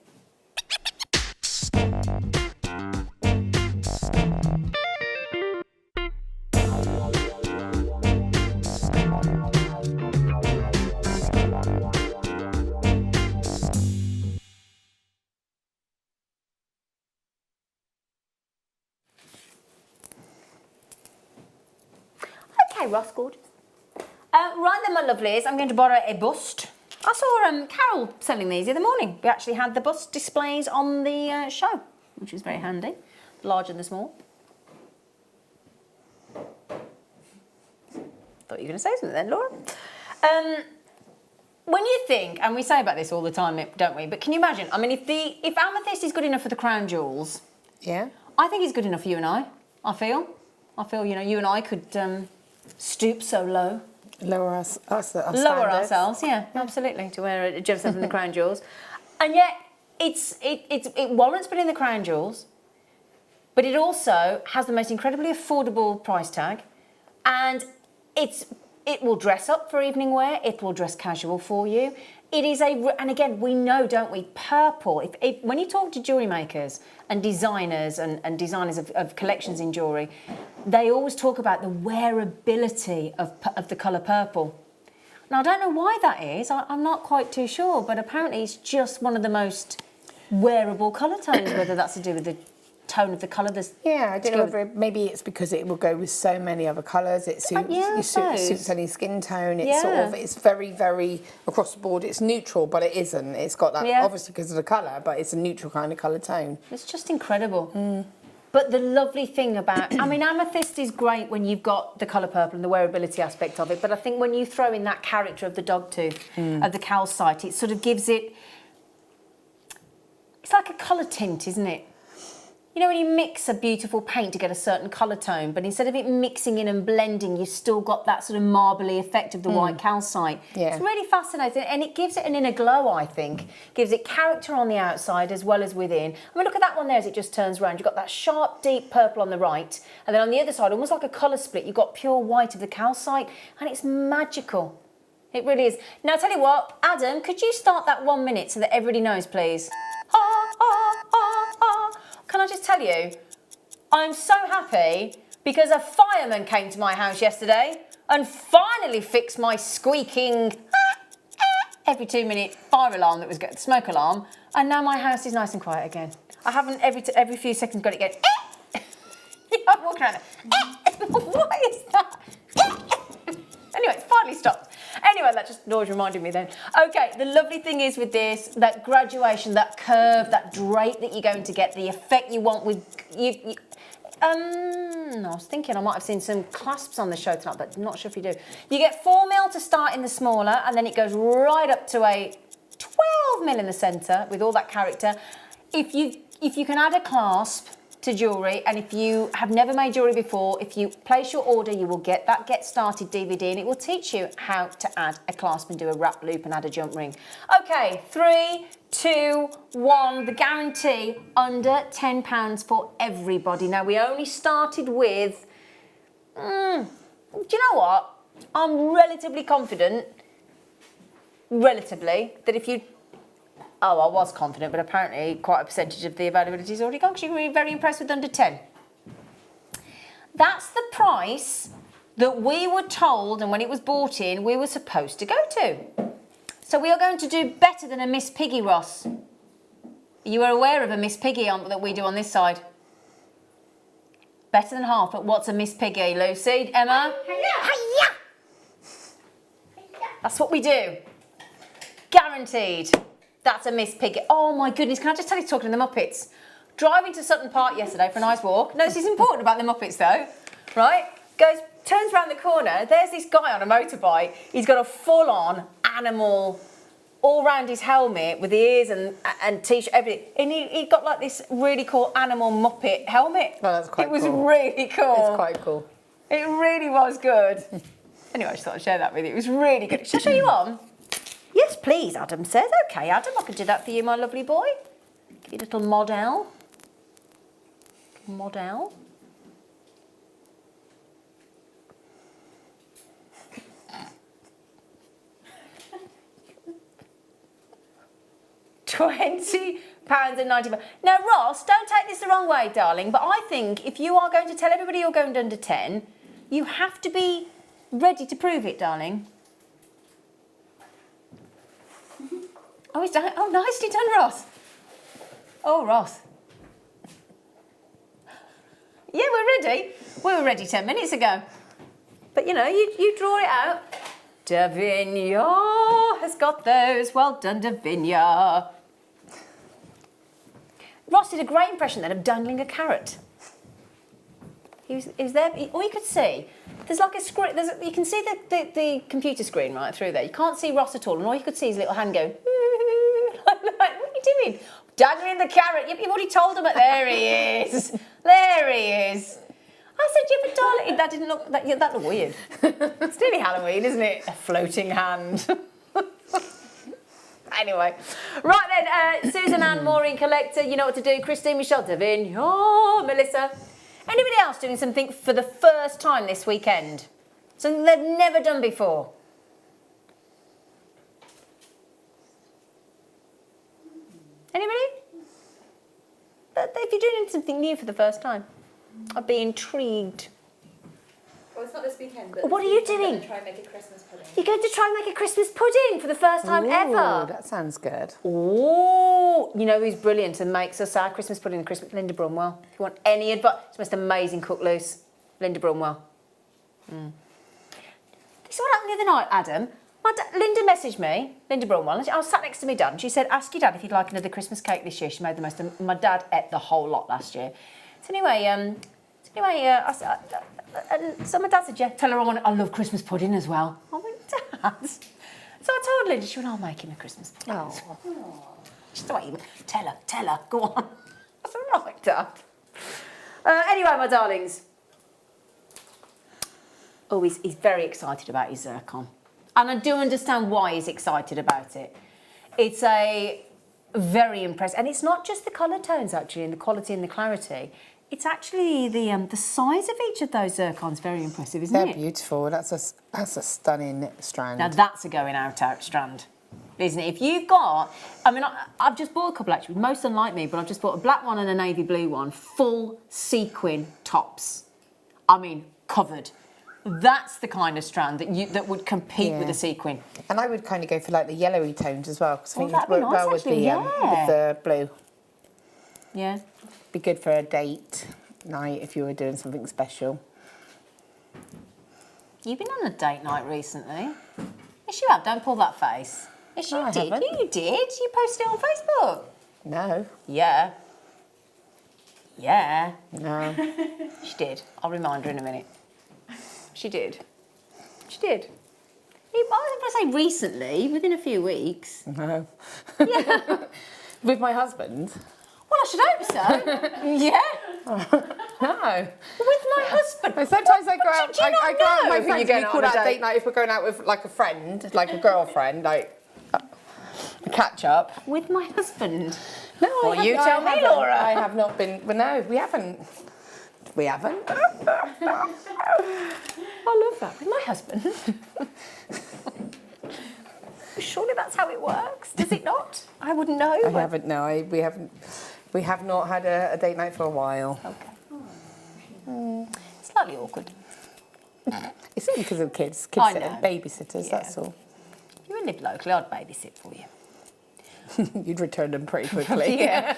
Okay, Ross, gorgeous. Right then, my lovelies, I'm going to borrow a bust. I saw Carol selling these the other morning. We actually had the bust displays on the show, which was very handy. Large and the small. thought you were going to say something then, Laura. When you think, and we say about this all the time, don't we? But can you imagine? I mean, if amethyst is good enough for the crown jewels, Yeah. I think it's good enough for you and I. I feel, you know, you and I could stoop so low. Lower our standards. Lower ourselves, yeah, absolutely, to wear a gemstone from the crown jewels. And yet, it warrants putting in the crown jewels, but it also has the most incredibly affordable price tag, and it will dress up for evening wear, it will dress casual for you. It is and again, we know, don't we, purple, when you talk to jewellery makers and designers and designers of collections in jewellery, they always talk about the wearability of the colour purple. Now, I don't know why that is, I'm not quite too sure, but apparently it's just one of the most wearable colour tones, whether that's to do with the tone of the colour. Yeah, I don't know whether maybe it's because it will go with so many other colours. It suits any skin tone. It's it's very, very across the board. It's neutral, but it isn't. It's got that obviously because of the colour, but it's a neutral kind of colour tone. It's just incredible. But the lovely thing about, I mean, amethyst is great when you've got the colour purple and the wearability aspect of it, but I think when you throw in that character of the dog tooth, of the calcite, it sort of gives it, it's like a colour tint, isn't it? You know, when you mix a beautiful paint to get a certain colour tone, but instead of it mixing in and blending, you've still got that sort of marbly effect of the white calcite. Yeah. It's really fascinating, and it gives it an inner glow, I think. Gives it character on the outside as well as within. I mean, look at that one there as it just turns around. You've got that sharp, deep purple on the right, and then on the other side, almost like a colour split, you've got pure white of the calcite, and it's magical. It really is. Now, I'll tell you what, Adam, could you start that 1 minute so that everybody knows, please? Can I just tell you, I'm so happy because a fireman came to my house yesterday and finally fixed my squeaking every 2 minute fire alarm that was the smoke alarm, and now my house is nice and quiet again. I haven't every few seconds got it going. I walk around. What is that? Anyway, it finally stopped. Anyway, that just always reminded me then. Okay, the lovely thing is with this, that graduation, that curve, that drape that you're going to get, the effect you want with I was thinking I might have seen some clasps on the show tonight, but I'm not sure if you do. You get 4mm to start in the smaller, and then it goes right up to a 12mm in the centre with all that character. If you can add a clasp to jewellery, and if you have never made jewellery before, if you place your order, you will get that Get Started DVD, and it will teach you how to add a clasp and do a wrap loop and add a jump ring. Okay, 3, 2, 1, the guarantee, under £10 for everybody. Now, we only started with, do you know what? I'm relatively confident, that if you, I was confident, but apparently quite a percentage of the availability is already gone because you were very impressed with under 10. That's the price that we were told, and when it was bought in, we were supposed to go to. So we are going to do better than a Miss Piggy, Ross. You are aware of a Miss Piggy that we do on this side? Better than half, but what's a Miss Piggy, Lucy? Emma? Hiya! That's what we do. Guaranteed. That's a Miss Piggy. Oh my goodness, can I just tell you, talking to the Muppets? Driving to Sutton Park yesterday for a nice walk. No, this is important about the Muppets though, right? Turns around the corner, there's this guy on a motorbike. He's got a full-on animal all round his helmet with the ears and t-shirt, everything. And he got like this really cool animal Muppet helmet. Oh, that's quite cool. It was really cool. It's quite cool. It really was good. Anyway, I just thought I'd share that with you. It was really good. Shall I show you on? Yes, please, Adam says. Okay, Adam, I can do that for you, my lovely boy. Give you a little model. Model. £20.90. Now, Ross, don't take this the wrong way, darling, but I think if you are going to tell everybody you're going under 10, you have to be ready to prove it, darling. Oh, he's done. Oh, nicely done, Ross. Oh, Ross. Yeah, we're ready. We were ready 10 minutes ago. But, you know, you draw it out. Davinia has got those. Well done, Davinia. Ross did a great impression then of dangling a carrot. He was there. All you could see There's like a screen. You can see the computer screen right through there. You can't see Ross at all, and all you could see is his little hand going. Like, what are you doing? Dangling the carrot. You've already told him, but there he is. There he is. I said, yeah, but darling, that didn't look. That looked weird. It's nearly Halloween, isn't it? A floating hand. Anyway, right then, Susan Ann, Maureen Collector, you know what to do. Christine, Michelle, Devin, oh, Melissa. Anybody else doing something for the first time this weekend? Something they've never done before? Anybody? But if you're doing something new for the first time, I'd be intrigued. Well, it's not this weekend, but what are you doing? I'm going to try and make a Christmas pudding. You're going to try and make a Christmas pudding for the first time ever. That sounds good. Oh, you know who's brilliant and makes us our Christmas pudding? Linda Brunwell. If you want any advice, she's the most amazing cook, Luce. Linda Brunwell. This is what happened the other night, Adam. Linda messaged me, Linda Brunwell. I was sat next to my dad, and she said, "Ask your dad if he'd like another Christmas cake this year." She made the most. My dad ate the whole lot last year. So anyway, so my dad said, "Yeah, tell her I love Christmas pudding as well." I went, "Dad." So I told Linda, she went, "I'll make him a Christmas pudding." Oh. She said, "Wait, tell her, go on." I said, "Right, Dad." Anyway, my darlings. Oh, he's very excited about his zircon. And I do understand why he's excited about it. It's a very impressive, and it's not just the colour tones actually, and the quality and the clarity. It's actually the size of each of those zircons very impressive, isn't it? They're beautiful. That's a stunning strand. Now that's a going out strand, isn't it? If you've got, I mean, I've just bought a couple actually. Most unlike me, but I've just bought a black one and a navy blue one, full sequin tops. I mean, covered. That's the kind of strand that would compete with a sequin. And I would kind of go for like the yellowy tones as well, because I think that'd it'd be work nice, well with the blue. Yeah. Be good for a date night if you were doing something special. You've been on a date night recently. Yes, you have. Don't pull that face. Yes, you No, I did. haven't. You did. You posted it on Facebook. No. Yeah. Yeah. No. She did. I'll remind her in a minute. She did. She did. I was going to say recently, within a few weeks. No. Yeah. With my husband? Well, I should hope so. Yeah. No. With my husband. But sometimes I go out. Do you not I go out with know my who friends. you're We going call on a that a date? date night if we're going out with like a friend, like a girlfriend, like a catch up. With my husband. No, Well, I you haven't- tell I me, haven't. Laura. I have not been. Well, no, we haven't. We haven't. I love that. With my husband. Surely that's how it works, does it not? I wouldn't know. I haven't. No, we haven't. We have not had a date night for a while. Okay. Slightly awkward. It's only because of kids. I Kids know. babysitters. Yeah. That's all. If you lived locally, I'd babysit for you. You'd return them pretty quickly. Yeah.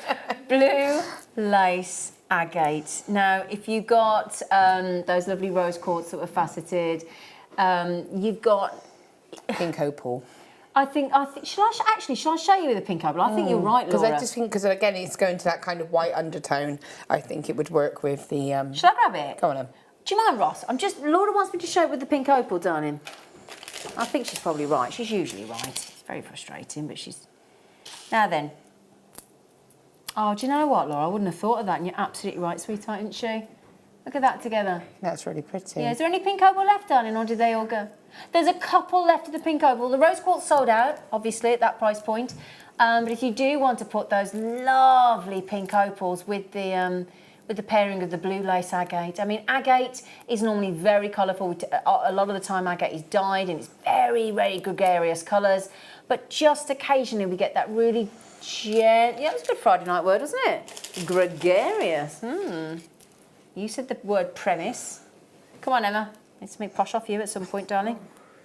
Blue lace agate. Now, if you got those lovely rose quartz that were faceted, you've got Pink opal. I think. Shall I show you with a pink opal? I think you're right, Because Laura. I just think, because again, it's going to that kind of white undertone. I think it would work with the. Shall I grab it? Go on, then. Do you mind, Ross? Laura wants me to show it with the pink opal, darling. I think she's probably right. She's usually right. It's very frustrating, but she's. Now then. Oh, do you know what, Laura? I wouldn't have thought of that, and you're absolutely right, sweetheart, isn't she? Look at that together. That's really pretty. Yeah, is there any pink opal left, darling, or did they all go? There's a couple left of the pink opal. The rose quartz sold out, obviously, at that price point. But if you do want to put those lovely pink opals with the pairing of the blue lace agate. I mean, agate is normally very colourful. A lot of the time, agate is dyed and it's very, very gregarious colours. But just occasionally, we get that really yeah, it was a good Friday night word, wasn't it? Gregarious. You said the word premise. Come on, Emma. It's me posh off you at some point, darling.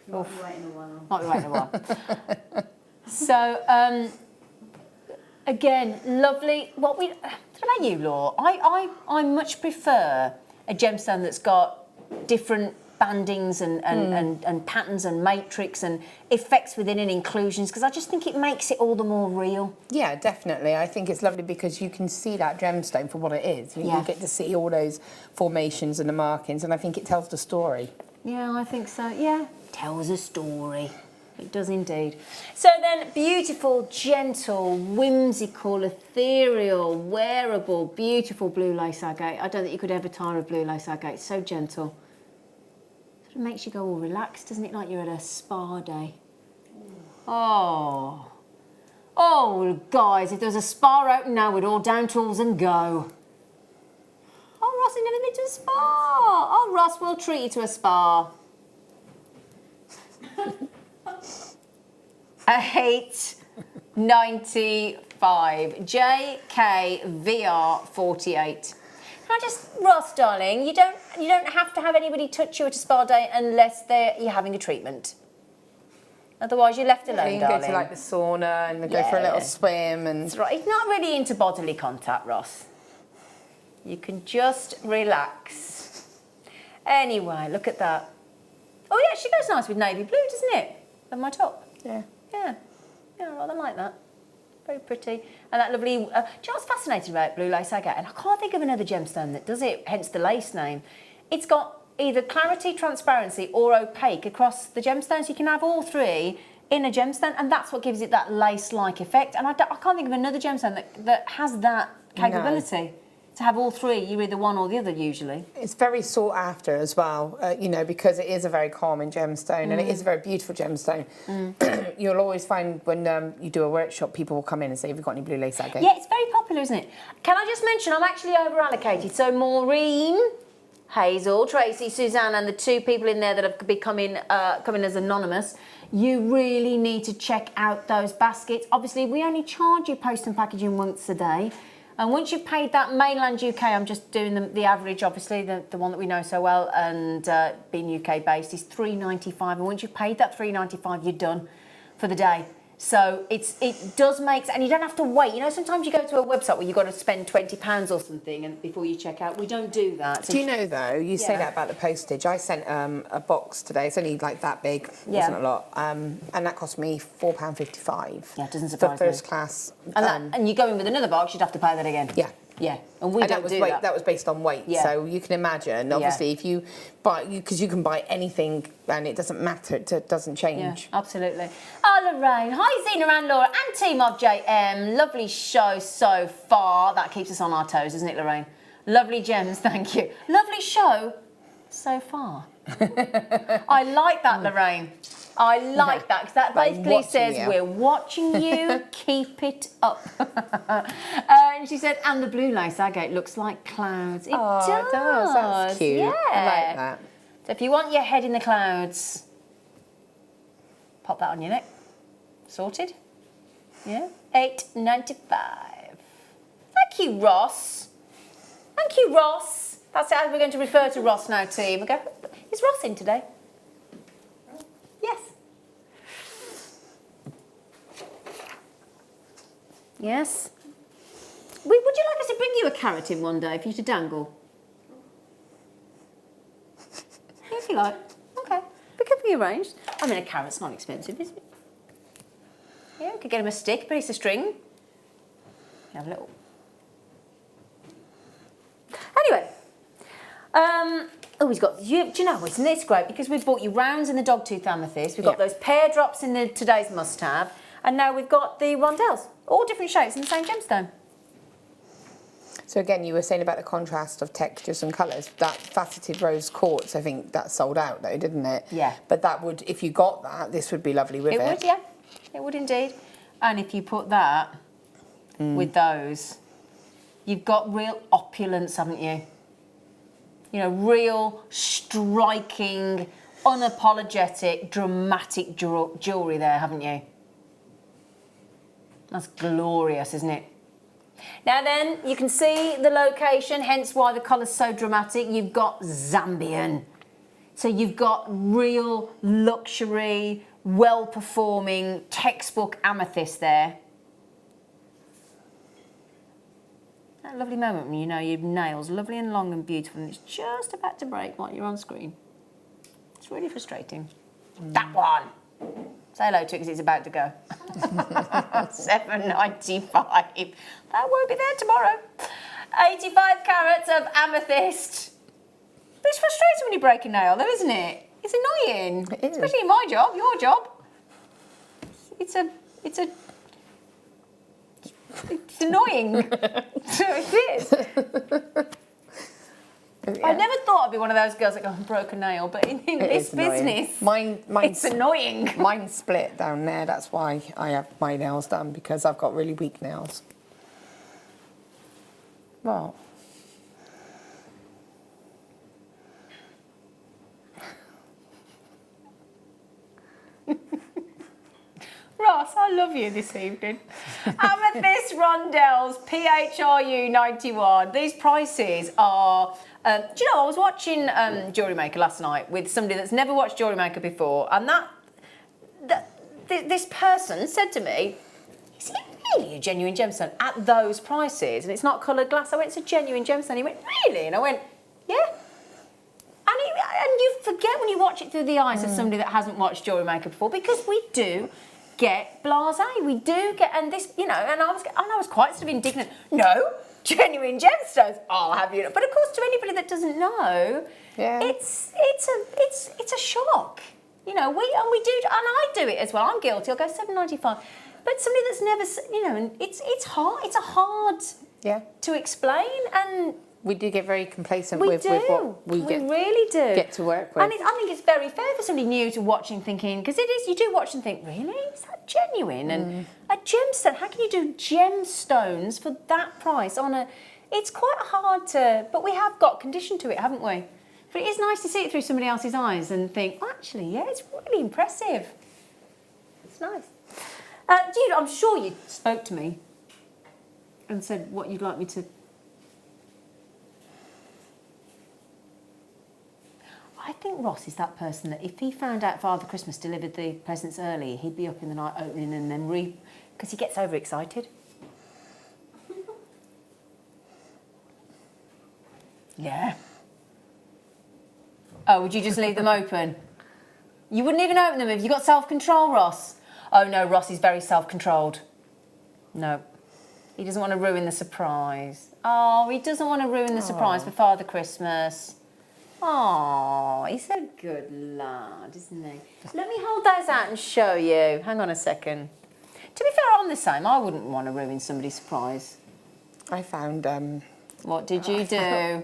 Might be waiting a while. Might be waiting a while. So, again, lovely. What about you, Laura? I much prefer a gemstone that's got different bandings and patterns and matrix and effects within and inclusions, because I just think it makes it all the more real. Yeah, definitely. I think it's lovely because you can see that gemstone for what it is. You get to see all those formations and the markings, and I think it tells the story. Yeah, I think so. Yeah, tells a story. It does indeed. So then, beautiful, gentle, whimsical, ethereal, wearable, beautiful blue lace agate. I don't think you could ever tire of blue lace agate. It's so gentle. Sort of makes you go all relaxed, doesn't it? Like you're at a spa day. Oh. Oh, guys, if there was a spa open now, we'd all down tools and go. Oh, Ross, you've never been to a spa. Oh, Ross, we'll treat you to a spa. 8.95. JKVR48. Can I just, Ross, darling, you don't have to have anybody touch you at a spa day unless you're having a treatment. Otherwise, you're left alone, you can darling. go to like the sauna and go for a little swim and. That's right. He's not really into bodily contact, Ross. You can just relax. Anyway, look at that. Oh yeah, she goes nice with navy blue, doesn't it? And my top. Yeah. Yeah. Yeah, I rather like that. Very pretty. And that lovely, do you know what's fascinating about blue lace agate? And I can't think of another gemstone that does it, hence the lace name. It's got either clarity, transparency or opaque across the gemstones. You can have all three in a gemstone and that's what gives it that lace-like effect. And I can't think of another gemstone that has that capability. No. To have all three, you're either one or the other usually. It's very sought after as well, you know, because it is a very calming gemstone and it is a very beautiful gemstone. You'll always find when you do a workshop, people will come in and say, have you got any blue lace agate? Yeah, it's very popular, isn't it? Can I just mention, I'm actually over-allocated. So Maureen, Hazel, Tracy, Suzanne and the two people in there that have become coming as anonymous, you really need to check out those baskets. Obviously, we only charge you post and packaging once a day. And once you've paid that, mainland UK, I'm just doing the average, obviously, the one that we know so well, and being UK based is £3.95. And once you've paid that £3.95, you're done for the day. So it does make, and you don't have to wait. You know, sometimes you go to a website where you've got to spend £20 or something and before you check out. We don't do that. So do you know, though, you say that about the postage. I sent a box today. It's only like that big. Wasn't a lot. And that cost me £4.55. Yeah, it doesn't surprise me. For first class. And you go in with another box, you'd have to pay that again. Yeah. Yeah, and we don't do that. That was based on weight, so you can imagine, obviously, if you buy, because you can buy anything and it doesn't matter, it doesn't change. Yeah, absolutely. Oh, Lorraine. Hi, Zena and Laura and team of JM. Lovely show so far. That keeps us on our toes, doesn't it, Lorraine? Lovely gems, thank you. Lovely show so far. I like that, Lorraine. I like that, because that basically says we're watching you, keep it up. And she said, and the blue lace agate looks like clouds. It does. It does. That's cute. Yeah. I like that. So if you want your head in the clouds, pop that on your neck. Sorted? Yeah. £8.95. Thank you, Ross. Thank you, Ross. That's how we're going to refer to Ross now, team. Okay. Is Ross in today? Yes. Yes. Would you like us to bring you a carrot in one day for you to dangle? If you like. Okay. We could be arranged. I mean, a carrot's not expensive, is it? Yeah, we could get him a stick, a piece of string. Have a little. Anyway. Oh, he's got, do you know, isn't this great? Because we've bought you rounds in the dogtooth amethyst. We've got those pear drops in the today's must-have. And now we've got the rondelles. All different shapes in the same gemstone. So again, you were saying about the contrast of textures and colours. That faceted rose quartz, I think that sold out though, didn't it? Yeah. But that would, if you got that, this would be lovely with it. It would, yeah. It would indeed. And if you put that with those, you've got real opulence, haven't you? You know, real striking, unapologetic, dramatic jewellery there, haven't you? That's glorious, isn't it? Now then, you can see the location, hence why the colour's so dramatic. You've got Zambian. So you've got real luxury, well-performing textbook amethyst there. That lovely moment when you know your nail's lovely and long and beautiful and it's just about to break while you're on screen. It's really frustrating. That one. Say hello to it because it's about to go. £7.95. That won't be there tomorrow. 85 carats of amethyst. But it's frustrating when you break a nail though, isn't it? It's annoying. It is. Especially in my job, your job. It's annoying. So it is. Yeah. I never thought I'd be one of those girls that go, broke a nail, but in this business, it's annoying. Mine's split down there. That's why I have my nails done, because I've got really weak nails. Well. Ross, I love you this evening. Amethyst Rondelles, PHRU 91. These prices are... do you know, I was watching JewelleryMaker last night with somebody that's never watched JewelleryMaker before, and this person said to me, is it really a genuine gemstone at those prices? And it's not coloured glass. I went, it's a genuine gemstone. He went, really? And I went, yeah. And you forget when you watch it through the eyes of somebody that hasn't watched JewelleryMaker before, because we do get blasé. We do get, and this, you know, and I was quite sort of indignant. No, genuine gemstones. I'll have you. But of course, to anybody that doesn't know, it's a shock. You know, we do, and I do it as well. I'm guilty. I'll go $7.95. But somebody that's never, you know, and it's hard. It's a hard to explain, and we do get very complacent with what we really do get to work with. And I think it's very fair for somebody new to watching, thinking, because it is, you do watch and think, really? Is that genuine? And a gemstone, how can you do gemstones for that price on a... It's quite hard to... But we have got conditioned to it, haven't we? But it is nice to see it through somebody else's eyes and think, oh, actually, yeah, it's really impressive. It's nice. I'm sure you spoke to me and said what you'd like me to... I think Ross is that person that if he found out Father Christmas delivered the presents early, he'd be up in the night opening and then because he gets overexcited. Yeah. Oh, would you just leave them open? You wouldn't even open them if you got self-control, Ross. Oh no, Ross is very self-controlled. No. He doesn't want to ruin the surprise. Oh, he doesn't want to ruin the surprise for Father Christmas. Oh, he's a good lad, isn't he? Let me hold those out and show you. Hang on a second. To be fair, I'm the same. I wouldn't want to ruin somebody's surprise. I found... What did you do?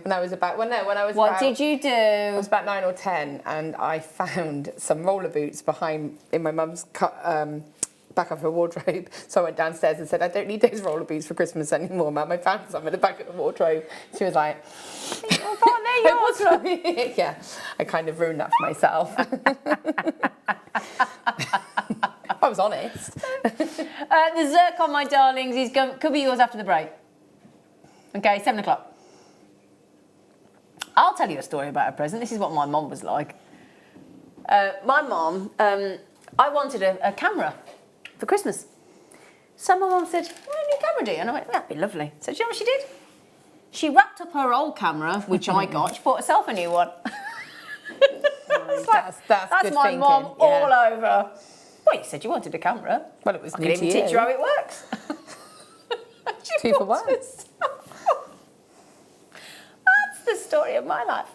What did you do? I was about 9 or 10, and I found some roller boots in my mum's back of her wardrobe. So I went downstairs and said, I don't need those roller boots for Christmas anymore, Mum. I found some in the back of the wardrobe. She was like, oh, they're yours. Yeah, I kind of ruined that for myself. I was honest. The zircon, my darlings, could be yours after the break. Okay, 7 o'clock. I'll tell you a story about a present. This is what my mum was like. My mum, I wanted a camera for Christmas. So my mum said, what a new camera do you? And I went, that'd be lovely. So do you know what she did? She wrapped up her old camera, which I got. She bought herself a new one. That's my thinking. mum all over. Well, you said you wanted a camera. Well, it was I can even teach you how it works. 2 for 1. That's the story of my life.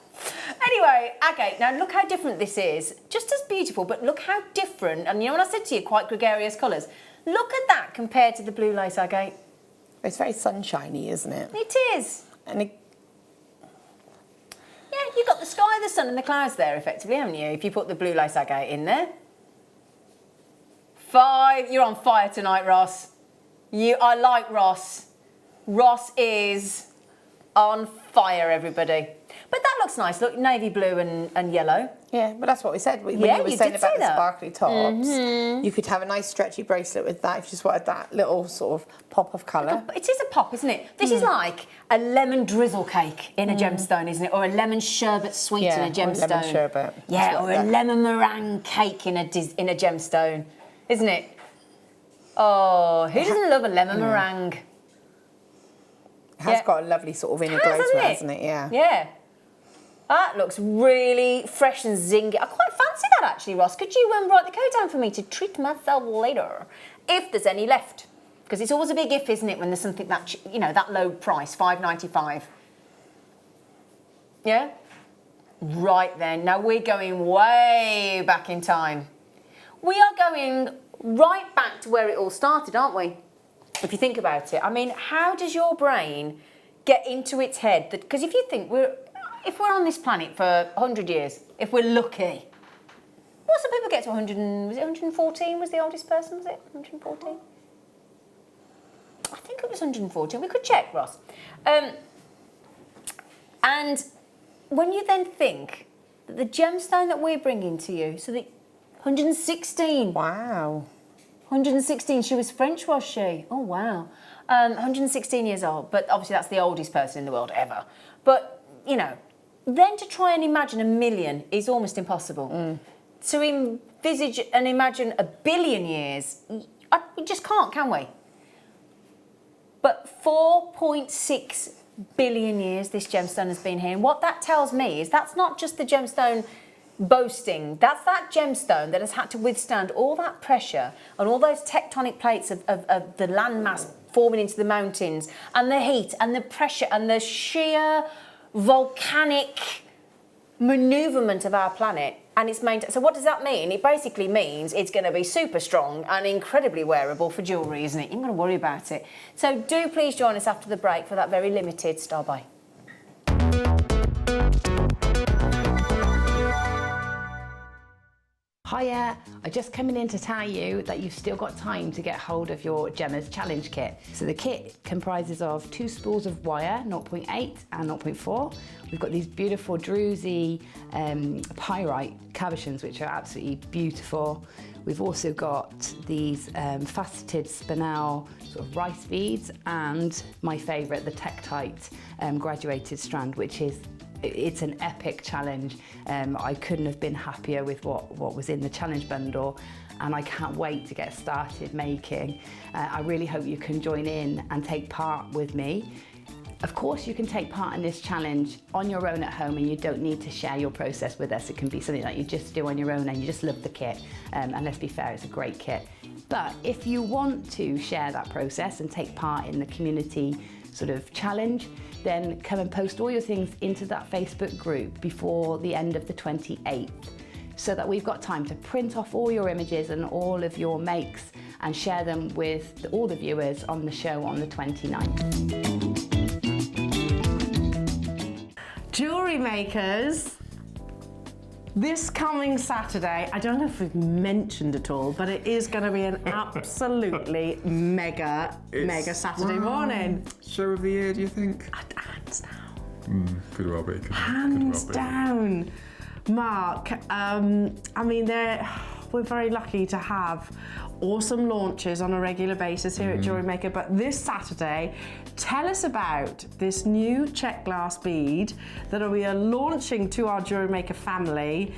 Anyway, okay, now look how different this is. Just as beautiful, but look how different. And you know what I said to you, quite gregarious colours. Look at that compared to the blue lace agate. It's very sunshiny, isn't it? It is. And yeah, you've got the sky, the sun and the clouds there, effectively, haven't you? If you put the blue lace agate in there. You're on fire tonight, Ross. I like Ross. Ross is on fire, everybody. But that looks nice. Look, navy blue and yellow. Yeah, but that's what we said. When you were saying about the sparkly tops, you could have a nice stretchy bracelet with that if you just wanted that little sort of pop of colour. It is a pop, isn't it? This is like a lemon drizzle cake in a gemstone, isn't it? Or a lemon sherbet sweet in a gemstone. Or lemon sherbet. Yeah, or a lemon meringue cake in a gemstone, isn't it? Oh, who doesn't love a lemon meringue? It has got a lovely sort of inner glow to it, hasn't it? Yeah. Yeah. That looks really fresh and zingy. I quite fancy that actually, Ross. Could you write the code down for me to treat myself later, if there's any left? Because it's always a big if, isn't it, when there's something that, you know, that low price, $5.95. Yeah? Right then, now we're going way back in time. We are going right back to where it all started, aren't we? If you think about it. I mean, how does your brain get into its head that, because if you think if we're on this planet for 100 years, if we're lucky, well, some people get to 100, was it 114 was the oldest person, was it? 114? I think it was 114. We could check, Ross. And when you then think that the gemstone that we're bringing to you, so the 116. Wow. 116. She was French, was she? Oh, wow. 116 years old. But obviously that's the oldest person in the world ever. But, you know, then to try and imagine 1 million is almost impossible. To envisage and imagine 1 billion years, we just can't, can we? But 4.6 billion years this gemstone has been here. And what that tells me is that's not just the gemstone boasting, that's that gemstone that has had to withstand all that pressure and all those tectonic plates of the landmass forming into the mountains and the heat and the pressure and the sheer volcanic manoeuvrement of our planet. And it's maintained. So what does that mean? It basically means it's going to be super strong and incredibly wearable for jewellery, isn't it? You're not going to worry about it. So do please join us after the break for that very limited Star Buy. Hiya, I'm just coming in to tell you that you've still got time to get hold of your Gemma's Challenge Kit. So the kit comprises of 2 spools of wire, 0.8 and 0.4. We've got these beautiful druzy pyrite cabochons, which are absolutely beautiful. We've also got these faceted spinel sort of rice beads, and my favourite, the Tektite graduated strand, which is it's an epic challenge. I couldn't have been happier with what was in the challenge bundle, and I can't wait to get started making. I really hope you can join in and take part with me. Of course, you can take part in this challenge on your own at home, and you don't need to share your process with us. It can be something that you just do on your own and you just love the kit. And let's be fair, it's a great kit. But if you want to share that process and take part in the community sort of challenge, then come and post all your things into that Facebook group before the end of the 28th, so that we've got time to print off all your images and all of your makes and share them with all the viewers on the show on the 29th. Jewellery makers, this coming Saturday, I don't know if we've mentioned it all, but it is going to be an absolutely mega Saturday morning. Show of the year, do you think? Hands down. Could well be. Hands down. Mark, I mean, we're very lucky to have awesome launches on a regular basis here at JewelleryMaker, but this Saturday, tell us about this new check glass bead that we are launching to our JewelleryMaker family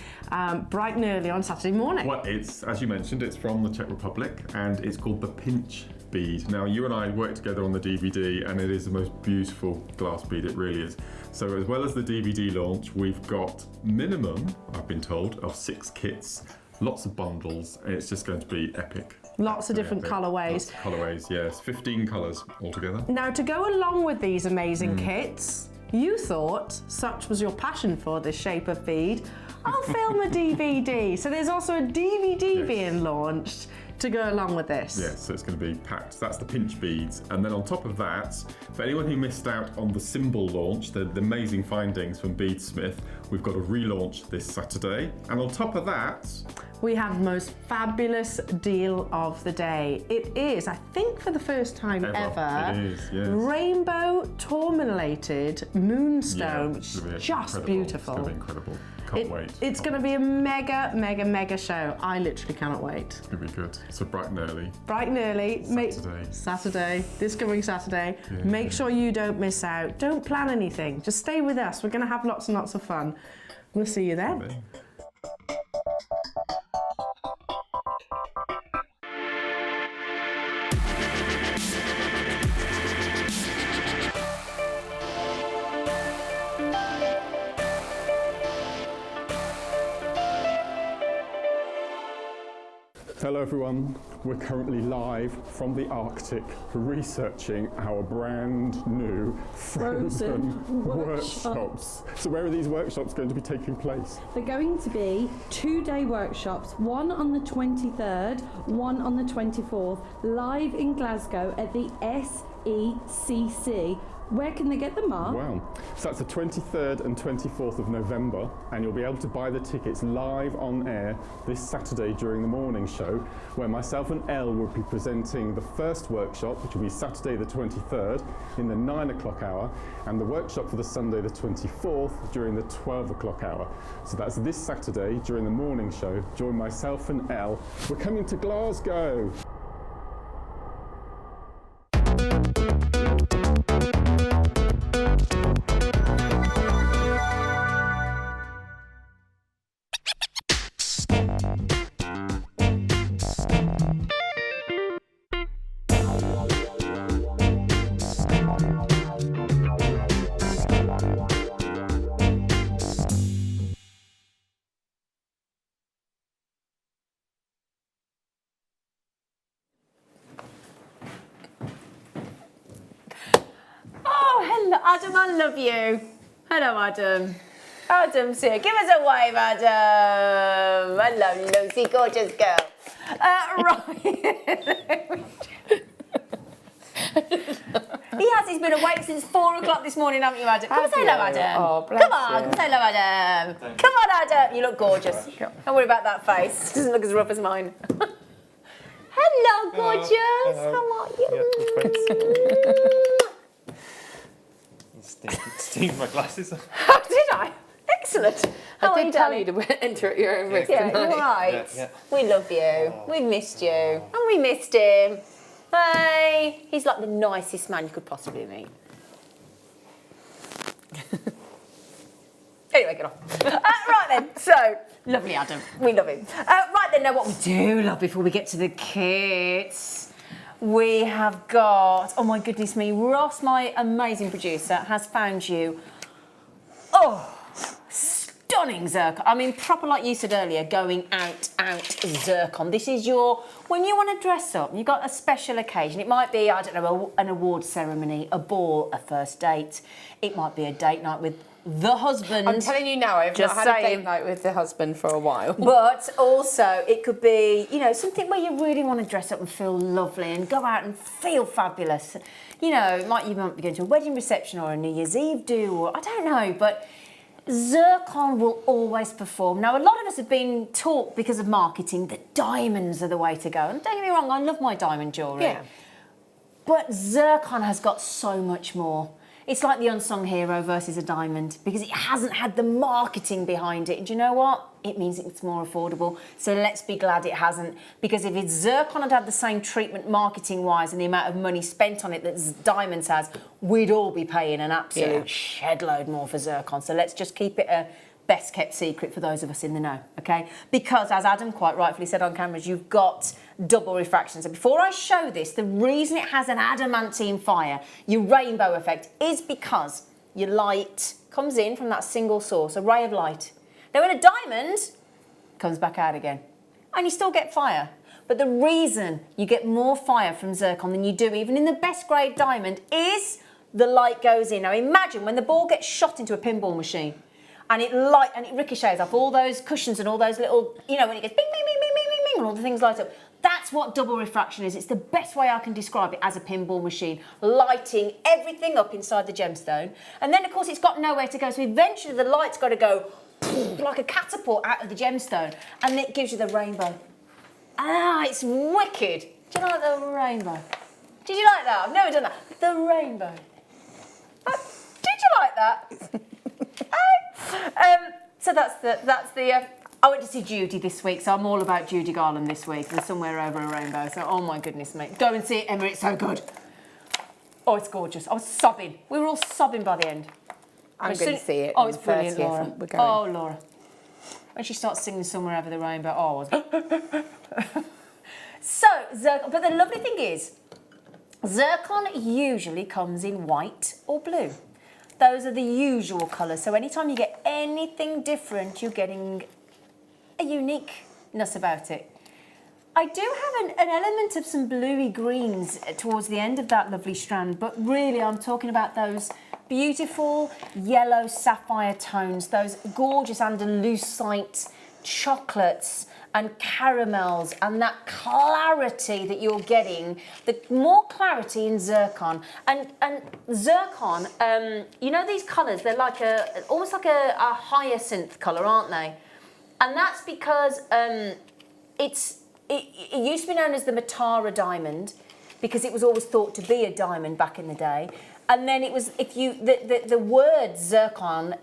bright and early on Saturday morning. Well, it's, as you mentioned, it's from the Czech Republic, and it's called the Pinch bead. Now, you and I worked together on the DVD, and it is the most beautiful glass bead, it really is. So as well as the DVD launch, we've got minimum, I've been told, of 6 kits, lots of bundles, and it's just going to be epic. Lots of different colourways. Lots of colourways, yes. 15 colours altogether. Now, to go along with these amazing kits, you thought, such was your passion for this shape of bead, I'll film a DVD. So there's also a DVD being launched to go along with this. Yes, so it's going to be packed. That's the pinch beads. And then on top of that, for anyone who missed out on the symbol launch, the amazing findings from Beadsmith, we've got a relaunch this Saturday. And on top of that, we have the most fabulous deal of the day. It is, I think for the first time ever, it is, yes. rainbow tourmalated moonstone, which is just incredible. beautiful. It's going to be incredible. Can't wait. It's going to be a mega show. I literally cannot wait. It's going to be good. So bright and early. Bright and early. Saturday. This coming Saturday. Yeah. Make sure you don't miss out. Don't plan anything. Just stay with us. We're going to have lots and lots of fun. We'll see you then. Hello everyone, we're currently live from the Arctic researching our brand new frozen workshops. So where are these workshops going to be taking place? They're going to be 2-day workshops, one on the 23rd, one on the 24th, live in Glasgow at the SECC. Where can they get them, Mark? Wow. So that's the 23rd and 24th of November, and you'll be able to buy the tickets live on air this Saturday during the morning show, where myself and Elle will be presenting the first workshop, which will be Saturday the 23rd in the 9 o'clock hour, and the workshop for the Sunday the 24th during the 12 o'clock hour. So that's this Saturday during the morning show. Join myself and Elle. We're coming to Glasgow. Adam, I love you. Hello, Adam. Adam's here. Give us a wave, Adam. Hello, Lucy, gorgeous girl. Right. He's been awake since 4 o'clock this morning, haven't you, Adam? Come and say hello, Adam. Oh, bless Come on, come say hello, Adam. Come on, Adam. You look gorgeous. Don't worry about that face. It doesn't look as rough as mine. Hello, gorgeous. How are you? Steamed my glasses. Oh, did I? Excellent. How I did tell you to enter at your own risk. Yeah, you're right. Yeah. We love you. We missed you. And we missed him. Hey, he's like the nicest man you could possibly meet. Anyway, get on. Right then, so, lovely Adam. We love him. Right then, now what we do love before we get to the kits. We have got, oh my goodness me, Ross, my amazing producer, has found you, stunning zircon. I mean, proper like you said earlier, going out zircon. This is your, when you want to dress up, you've got a special occasion. It might be, I don't know, an award ceremony, a ball, a first date. It might be a date night with the husband. I'm telling you now, I've not had a date night with the husband for a while. But also, it could be, you know, something where you really want to dress up and feel lovely and go out and feel fabulous. You know, you might be going to a wedding reception or a New Year's Eve do, or I don't know, but zircon will always perform. Now, a lot of us have been taught because of marketing that diamonds are the way to go. And don't get me wrong, I love my diamond jewellery. Yeah. But zircon has got so much more. It's like the unsung hero versus a diamond because it hasn't had the marketing behind it. And do you know what? It means it's more affordable. So let's be glad it hasn't, because if it's zircon had the same treatment marketing-wise and the amount of money spent on it that diamonds has, we'd all be paying an absolute shed load more for zircon. So let's just keep it a best kept secret for those of us in the know, okay? Because as Adam quite rightfully said on cameras, you've got double refraction. So before I show this, the reason it has an adamantine fire, your rainbow effect, is because your light comes in from that single source, a ray of light. Now in a diamond, comes back out again. And you still get fire. But the reason you get more fire from zircon than you do even in the best grade diamond is the light goes in. Now imagine when the ball gets shot into a pinball machine and it ricochets off all those cushions and all those little, you know, when it goes bing, bing, bing, bing, bing, bing, bing, and all the things light up. That's what double refraction is. It's the best way I can describe it as a pinball machine, lighting everything up inside the gemstone. And then, of course, it's got nowhere to go. So eventually the light's got to go like a catapult out of the gemstone, and it gives you the rainbow. Ah, it's wicked. Do you like the rainbow? Did you like that? I've never done that. The rainbow. Did you like that? So that's the. I went to see Judy this week, so I'm all about Judy Garland this week. There's Somewhere Over a Rainbow. So, oh my goodness, mate, go and see it, Emma. It's so good. Oh, it's gorgeous. I was sobbing. We were all sobbing by the end. I'm going to see it. Oh, it's brilliant, Laura. We're going. Oh, Laura. When she starts singing Somewhere Over the Rainbow, oh, I was. So, zircon. But the lovely thing is, zircon usually comes in white or blue. Those are the usual colours. So anytime you get anything different, you're getting a uniqueness about it. I do have an element of some bluey greens towards the end of that lovely strand, but really I'm talking about those beautiful yellow sapphire tones, those gorgeous Andalusite chocolates and caramels, and that clarity that you're getting, the more clarity in zircon. And zircon, you know these colours, they're like almost like a hyacinth colour, aren't they? And that's because it used to be known as the Matara diamond, because it was always thought to be a diamond back in the day. And then it was, the word zircon,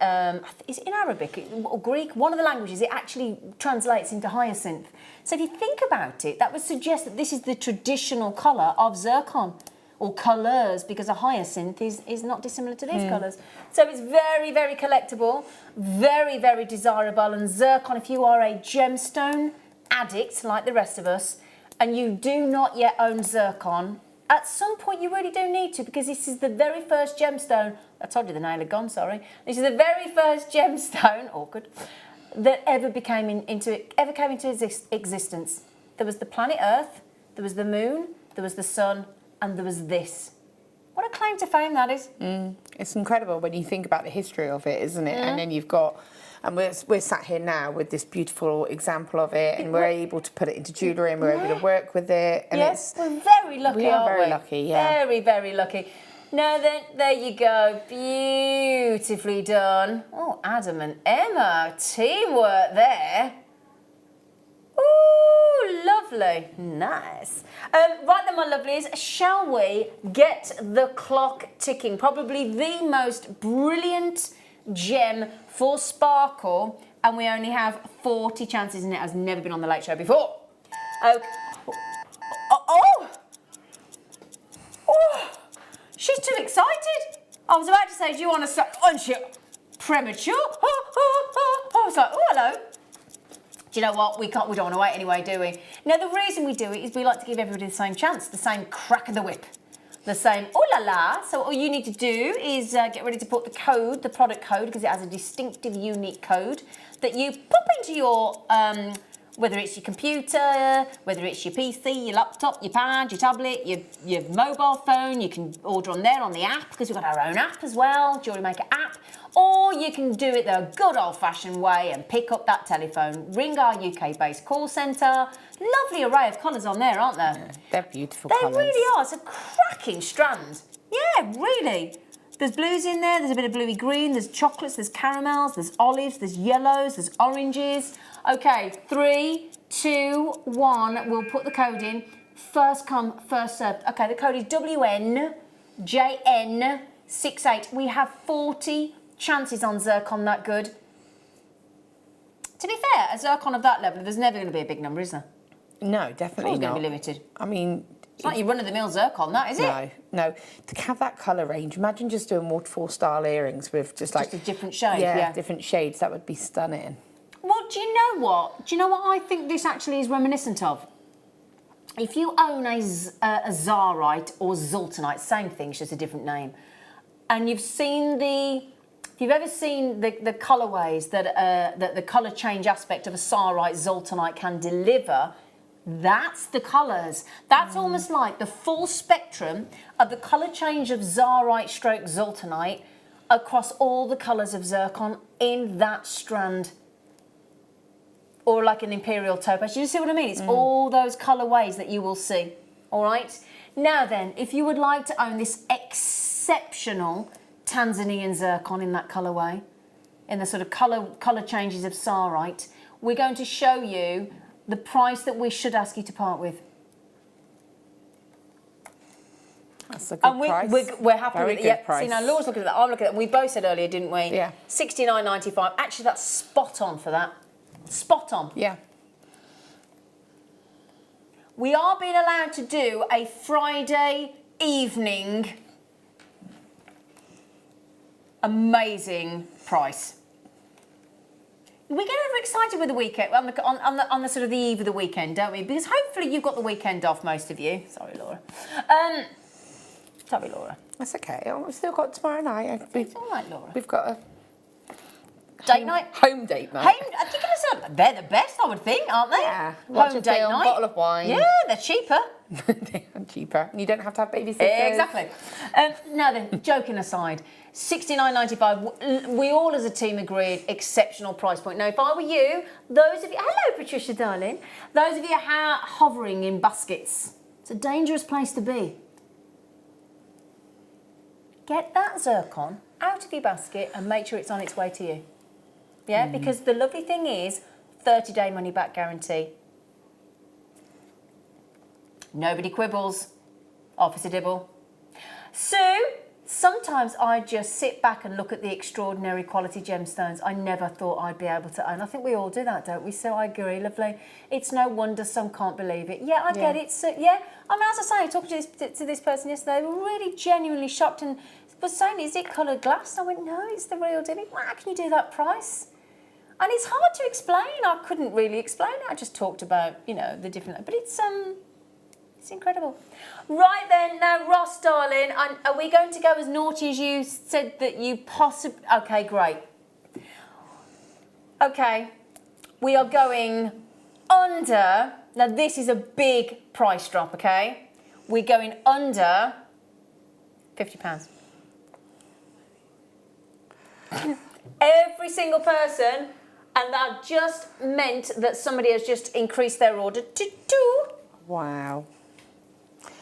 is it in Arabic or Greek? One of the languages, it actually translates into hyacinth. So if you think about it, that would suggest that this is the traditional colour of zircon, or colours, because a hyacinth is not dissimilar to these colours. So it's very, very collectible, very, very desirable. And zircon, if you are a gemstone addict like the rest of us, and you do not yet own zircon, at some point you really do need to, because this is the very first gemstone, I told you the nail had gone, sorry. This is the very first gemstone, awkward, that ever came into existence. There was the planet Earth, there was the moon, there was the sun, and there was this. What a claim to fame that is. It's incredible when you think about the history of it, isn't it? And then you've got, and we're sat here now with this beautiful example of it, and we're able to put it into jewellery, and we're able to work with it. And yes, we're very lucky, we are aren't we? very lucky, yeah. Very, very lucky. Now then, there you go, beautifully done. Oh, Adam and Emma, teamwork there. Ooh, lovely, nice. Right then, my lovelies, shall we get the clock ticking? Probably the most brilliant gem for sparkle, and we only have 40 chances, and it has never been on the Late Show before. Okay. Oh! She's too excited. I was about to say, do you want to start? Aren't you premature? I was like, oh, hello. Do you know what? We don't want to wait anyway, do we? Now, the reason we do it is we like to give everybody the same chance, the same crack of the whip, the same ooh la la. So all you need to do is get ready to put the code, the product code, because it has a distinctive, unique code that you pop into your, whether it's your computer, whether it's your PC, your laptop, your pad, your tablet, your mobile phone. You can order on there on the app, because we've got our own app as well, JewelleryMaker app. Or you can do it the good old-fashioned way and pick up that telephone, ring our UK-based call centre. Lovely array of colours on there, aren't there? Yeah, they're beautiful They colours. really are. It's a cracking strand. Yeah, really. There's blues in there, there's a bit of bluey green, there's chocolates, there's caramels, there's olives, there's yellows, there's oranges. Okay, 3, 2, 1, we'll put the code in. First come, first served. Okay, the code is WNJN68. We have 40 chances on zircon that good. To be fair, a zircon of that level, there's never going to be a big number, is there? No, definitely It's always not. going to be limited. I mean, It's not your run-of-the-mill zircon, that, is it? no, no. To have that colour range, imagine just doing waterfall style earrings with just like a different shade, yeah, yeah. different shades. That would be stunning. Well, do you know what? Do you know what I think this actually is reminiscent of? If you own a Zarite or Zoltanite, same thing, it's just a different name, and you've seen if you've ever seen the colourways that the colour change aspect of a Zarite Zoltanite can deliver, that's the colours. That's almost like the full spectrum of the colour change of Zarite stroke Zoltanite across all the colours of zircon in that strand. Or like an imperial topaz. You see what I mean? It's all those colourways that you will see. All right? Now then, if you would like to own this exceptional Tanzanian zircon in that colourway, in the sort of colour changes of Zarite, we're going to show you the price that we should ask you to part with. That's a good price. We're happy Very with it. good price. See, now Laura's looking at that. I'm looking at that. We both said earlier, didn't we? Yeah. $69.95. Actually, that's spot on for that. Spot on. Yeah. We are being allowed to do a Friday evening amazing price. We get overexcited with the weekend on the sort of the eve of the weekend, don't we? Because hopefully you've got the weekend off, most of you. Sorry, Laura. Sorry, Laura. That's okay. We've still got tomorrow night. It's all right, Laura. We've got a date night. Home date night. Are you going to they're the best, I would think, aren't they? Yeah. Watch Home a date film, night. bottle of wine. Yeah, they're cheaper. They are cheaper. And you don't have to have babysitters. Exactly. Now then, joking aside, $69.95. We all as a team agreed exceptional price point. Now, if I were you, those of you, hello Patricia, darling. Those of you hovering in baskets, it's a dangerous place to be. Get that zircon out of your basket and make sure it's on its way to you. Yeah, because the lovely thing is 30-day money back guarantee. Nobody quibbles. Officer Dibble. Sue, sometimes I just sit back and look at the extraordinary quality gemstones I never thought I'd be able to own. I think we all do that, don't we? So I agree, lovely. It's no wonder some can't believe it. Yeah, I get it. So, yeah, I mean, as I say, talking to this person yesterday, they were really genuinely shocked and was saying, is it coloured glass? I went, no, it's the real deal. Wow, how can you do that price? And it's hard to explain. I couldn't really explain it. I just talked about, you know, the different... But it's incredible. Right then, now, Ross, darling, are we going to go as naughty as you said that you possibly... Okay, great. Okay, we are going under... Now, this is a big price drop, okay? We're going under £50. Every single person, and that just meant that somebody has just increased their order to 2. Wow.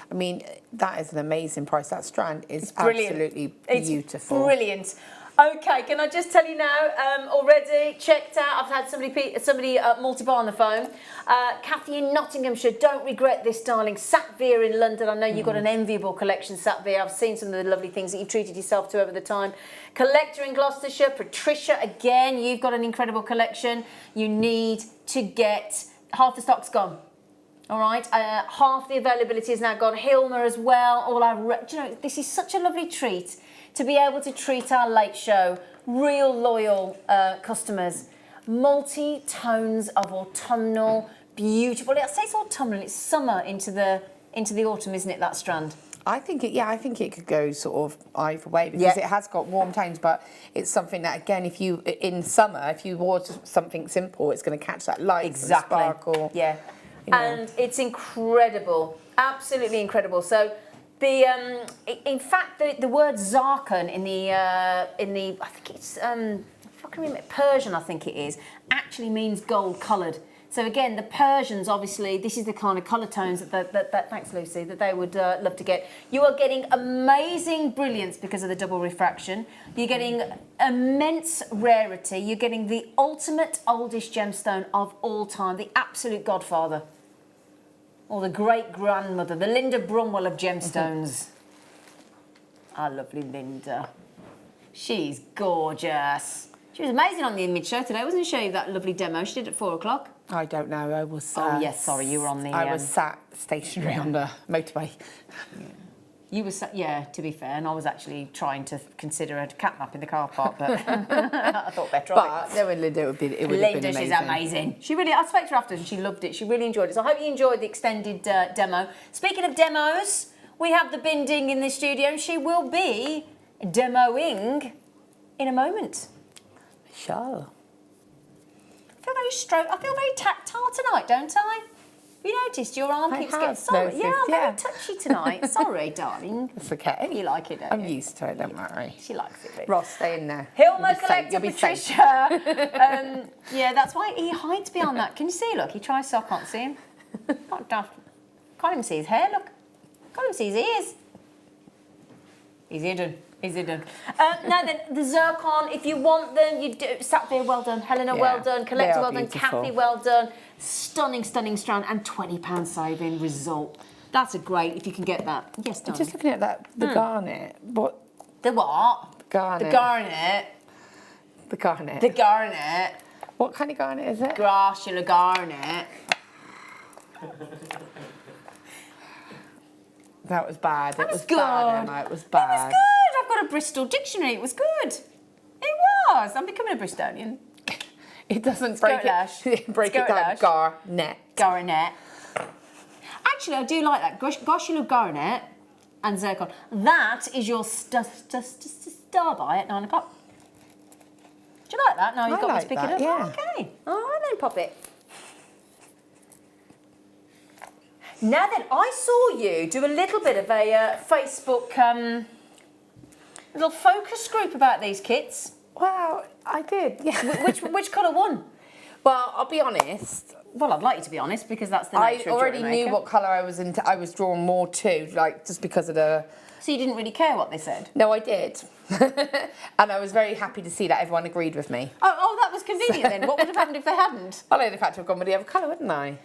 I mean, that is an amazing price. That strand is absolutely beautiful. It's brilliant. Okay, can I just tell you now, already checked out, I've had somebody multi-bar on the phone. Kathy in Nottinghamshire, don't regret this, darling. Satvir in London, I know you've got an enviable collection, Satvir. I've seen some of the lovely things that you've treated yourself to over the time. Collector in Gloucestershire, Patricia, again, you've got an incredible collection. You need to get, half the stock's gone. All right, half the availability is now gone. Hilma as well. All our, do you know, this is such a lovely treat to be able to treat our late show real loyal customers. Multi-tones of autumnal, beautiful. I say it's autumnal. It's summer into the autumn, isn't it? That strand. I think it could go sort of either way because it has got warm tones, but it's something that again, if you in summer, if you wore something simple, it's going to catch that light and sparkle. Yeah. And it's incredible, absolutely incredible. So, in fact, the word zircon in the I think it's Persian, I think it is, actually means gold coloured. So again, the Persians, obviously, this is the kind of colour tones that thanks Lucy, that they would love to get. You are getting amazing brilliance because of the double refraction. You're getting immense rarity. You're getting the ultimate oldest gemstone of all time, the absolute godfather. Or the great-grandmother, the Linda Brumwell of gemstones. Our lovely Linda. She's gorgeous. She was amazing on the image show today, wasn't she? That lovely demo she did at 4 o'clock. I don't know, I was... oh, yes, sorry, you were on the... I was sat stationary on the motorway. Yeah. You were, yeah, to be fair, and I was actually trying to consider a catnap in the car park, but I thought better of it. But there with Linda, it would have been amazing. She's amazing. She really, I spoke to her after and she loved it. She really enjoyed it. So I hope you enjoyed the extended demo. Speaking of demos, we have the Binding in the studio and she will be demoing in a moment. Sure. I feel very tactile tonight, don't I? Have you noticed your arm keeps getting... Sorry, yeah, I'm very touchy tonight. Sorry, darling. It's okay. You like it, don't I'm you? used to it, don't worry. She likes it, really. Ross, stay in there. Hilma Collector Patricia. Yeah, that's why he hides behind that. Can you see? Look, he tries so I can't see him. Can't even see his hair, look. Can't even see his ears. He's hidden. He's hidden. Now then, the zircon, if you want them, you do. Satvir, well done. Helena, well done. Collector, well done. Kathy, well done. Stunning, stunning strand and £20 saving result. That's a great, if you can get that. Yes, darling. Just looking at that, the garnet. What? The what? The garnet. The garnet. The garnet. The garnet. What kind of garnet is it? Gracula garnet. That was bad. That was good. Bad, Emma. It was bad. It was good. I've got a Bristol dictionary. It was good. It was. I'm becoming a Bristolian. It doesn't break it. Break it down. Garnet. Garnet. Actually, I do like that. Gracula garnet and zircon. That is your star buy at 9 o'clock. Do you like that? Now you've got me to pick it up. Yeah. Okay. All right then, pop it. Now then, I saw you do a little bit of a Facebook little focus group about these kits. Well, I did, yeah. Which colour won? Well, I'll be honest. Well, I'd like you to be honest because that's the nature I of already JewelleryMaker. knew what colour I was into. I was drawn more to, like, just because of the... So you didn't really care what they said? No, I did. And I was very happy to see that everyone agreed with me. Oh, that was convenient then. What would have happened if they hadn't? Well, I'd have had to have gone with the other colour, wouldn't I?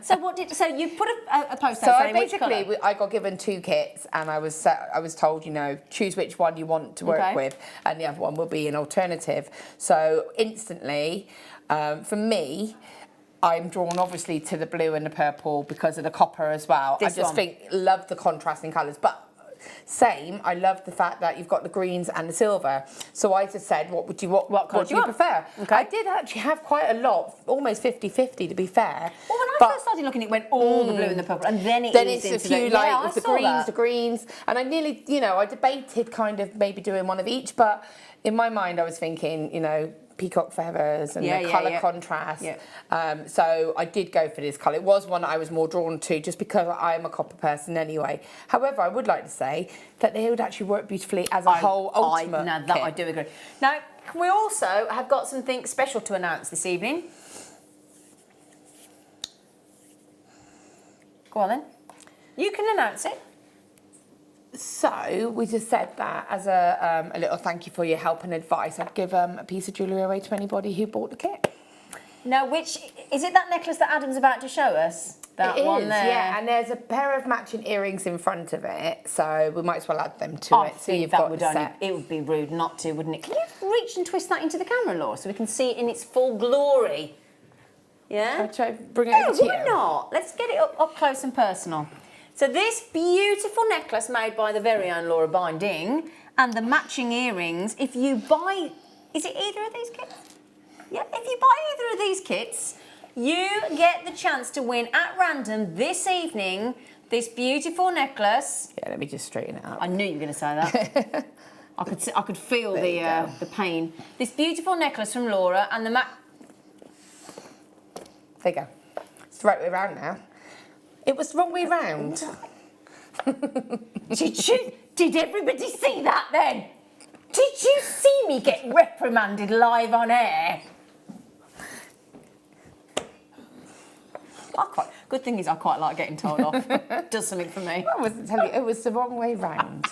So you put a post So out I saying which basically, colour? I got given 2 kits, and I was told, you know, choose which one you want to work with, and the other one will be an alternative. So instantly, for me, I'm drawn obviously to the blue and the purple because of the copper as well. I just love the contrasting colours, but same, I love the fact that you've got the greens and the silver. So I just said, what do you prefer? Okay. I did actually have quite a lot, almost 50-50 to be fair. Well, when I first started looking, it went all the blue and the purple, and then it's a few like the greens, and I nearly, you know, I debated kind of maybe doing one of each, but in my mind I was thinking, you know, peacock feathers and the colour contrast. Yeah. So I did go for this colour. It was one I was more drawn to just because I am a copper person anyway. However, I would like to say that they would actually work beautifully as a whole ultimate Now that I do agree. Now, we also have got something special to announce this evening. Go on then. You can announce it. So we just said that as a little thank you for your help and advice, I'd give a piece of jewellery away to anybody who bought the kit. Now, which is it? That necklace that Adam's about to show us? That one there. Yeah, and there's a pair of matching earrings in front of it, so we might as well add them to it. So you've got the set. It would be rude not to, wouldn't it? Can you reach and twist that into the camera, Laura, so we can see it in its full glory? Yeah. I'll try to bring it over to you. Why not? Let's get it up close and personal. So this beautiful necklace made by the very own Laura Binding and the matching earrings, if you buy... Is it either of these kits? Yeah, if you buy either of these kits, you get the chance to win at random this evening this beautiful necklace. Yeah, let me just straighten it up. I knew you were going to say that. I could feel the pain. This beautiful necklace from Laura and the There you go. It's the right way around now. It was the wrong way round. Did everybody see that then? Did you see me get reprimanded live on air? Good thing is I quite like getting told off. Does something for me. I wasn't telling you, it was the wrong way round.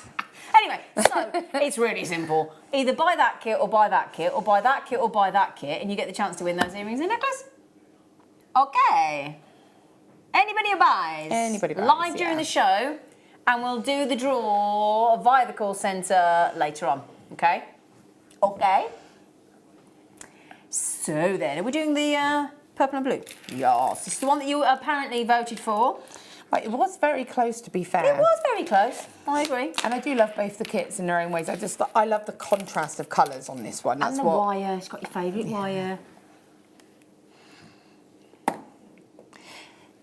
Anyway, so it's really simple. Either buy that kit or buy that kit or buy that kit or buy that kit and you get the chance to win those earrings and necklace. Okay. Anybody who buys. Anybody buys, live during the show, and we'll do the draw via the call centre later on. Okay? Okay. So then, are we doing the purple and blue? Yes. It's the one that you apparently voted for. Right, it was very close, to be fair. It was very close. I agree. And I do love both the kits in their own ways. I love the contrast of colours on this one. That's and the wire. It's got your favourite wire.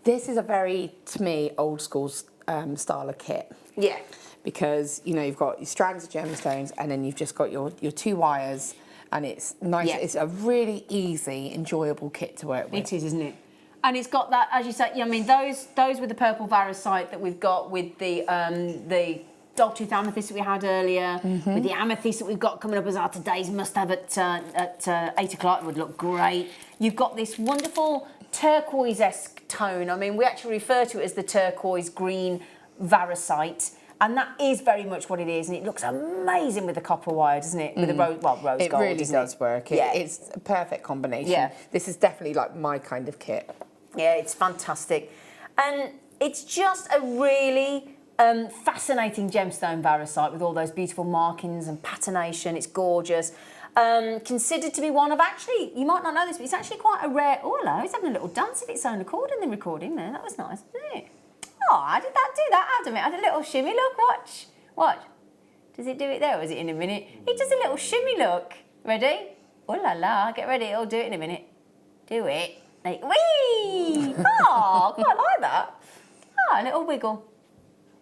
This is a very, to me, old school style of kit. Yeah. Because, you know, you've got your strands of gemstones and then you've just got your 2 wires and it's nice. Yeah. It's a really easy, enjoyable kit to work with. It is, isn't it? And it's got that, as you say, I mean, those with the purple varisite that we've got with the dogtooth amethyst that we had earlier, with the amethyst that we've got coming up as our today's must-have at 8 o'clock, it would look great. You've got this wonderful turquoise-esque tone. I mean, we actually refer to it as the turquoise green varisite, and that is very much what it is, and it looks amazing with the copper wire, doesn't it? With the rose gold. It really does work. It's a perfect combination. Yeah. This is definitely like my kind of kit. Yeah, it's fantastic. And it's just a really fascinating gemstone varisite with all those beautiful markings and patination. It's gorgeous. Considered to be one of, actually, you might not know this, but it's actually quite a rare... Oh, hello, it's having a little dance of its own accord in the recording there. That was nice, wasn't it? Oh, how did that do that, Adam? It had a little shimmy look. Watch. Watch. Does it do it there or is it in a minute? It does a little shimmy look. Ready? Oh, la la. Get ready. I'll do it in a minute. Do it. Like, whee! Oh, quite like that. Oh, a little wiggle.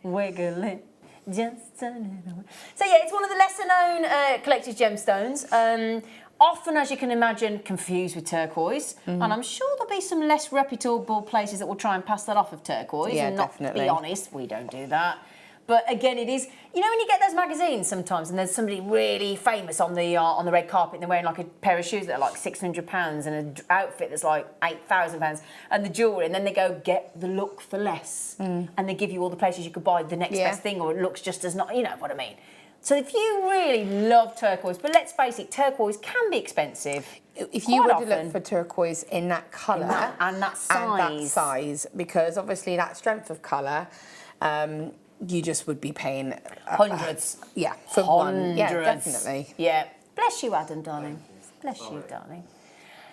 Wiggle it. just a little way. So yeah, it's one of the lesser known collector's gemstones. Often, as you can imagine, confused with turquoise. And I'm sure there'll be some less reputable places that will try and pass that off of turquoise. Yeah, and not definitely. be honest, we don't do that. But again, it is, you know, when you get those magazines sometimes and there's somebody really famous on the red carpet and they're wearing like a pair of shoes that are like £600 and an outfit that's like £8,000 and the jewellery, and then they go get the look for less and they give you all the places you could buy the next best thing, or it looks just as not, you know what I mean. So if you really love turquoise, but let's face it, turquoise can be expensive. If you were to look for turquoise in that colour and that size, because obviously that strength of colour, you just would be paying hundreds. For hundreds. one. Yeah, definitely. Yeah. Bless you, Adam, darling. Bless you, darling.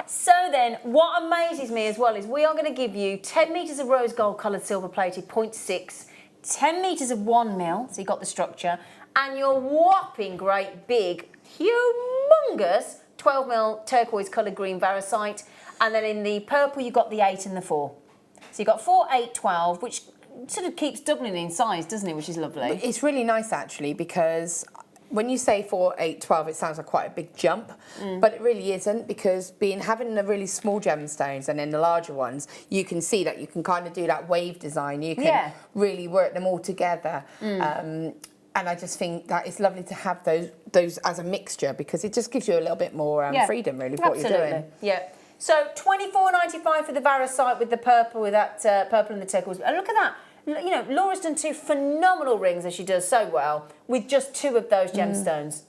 So then, what amazes me as well is we are going to give you 10 metres of rose gold coloured silver plated 0.6, 10 metres of 1 mil, so you got the structure, and your whopping great big, humongous 12 mil turquoise coloured green varisite, and then in the purple you got the 8 and the 4. So you got 4, 8, 12, which sort of keeps doubling in size, doesn't it, which is lovely. It's really nice actually, because when you say 4, 8, 12, it sounds like quite a big jump, but it really isn't, because having the really small gemstones and then the larger ones, you can see that you can kind of do that wave design. You can really work them all together. And I just think that it's lovely to have those as a mixture, because it just gives you a little bit more freedom, really, for what you're doing. Yeah. So $24.95 for the varisite with the purple, with that purple and the turquoise. And look at that. You know, Laura's done 2 phenomenal rings, as she does so well, with just 2 of those gemstones.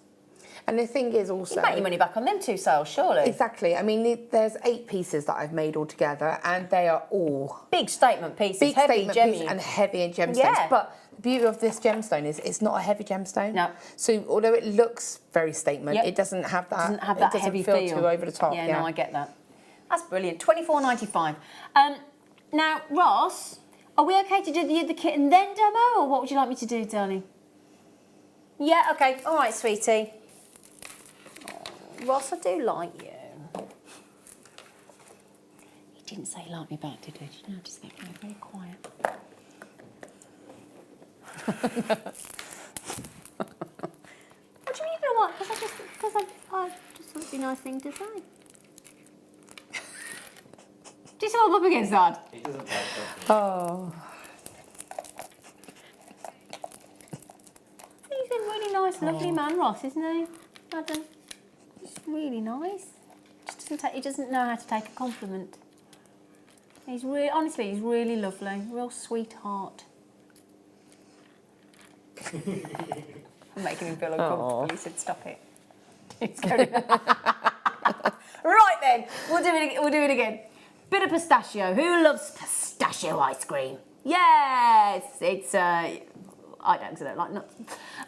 And the thing is also... You make your money back on them 2 sales, surely. Exactly. I mean, there's 8 pieces that I've made all together, and they are all... big statement pieces, big heavy statement pieces and heavy in gemstones. Yeah. But the beauty of this gemstone is it's not a heavy gemstone. No. So although it looks very statement, it doesn't have that, it doesn't heavy feel feel too over the top. Yeah, no, I get that. That's brilliant. $24.95. Now, Ross, are we okay to do the other kit and then demo, or what would you like me to do, darling? Yeah, okay. All right, sweetie. Oh, Ross, I do like you. He didn't say he liked me back, did he? You know, I just think you're very quiet. What do you mean you don't want? Because I just thought it'd be a nice thing to say. Do you hold up against that? He doesn't like that. Oh. He's a really nice, lovely man, Ross, isn't he? Adam? He's really nice. He doesn't know how to take a compliment. He's really, honestly, he's really lovely. Real sweetheart. I'm making him feel uncomfortable. You said stop it. Right then, we'll do it again. Bit of pistachio. Who loves pistachio ice cream? Yes, it's I don't, because I don't like nuts.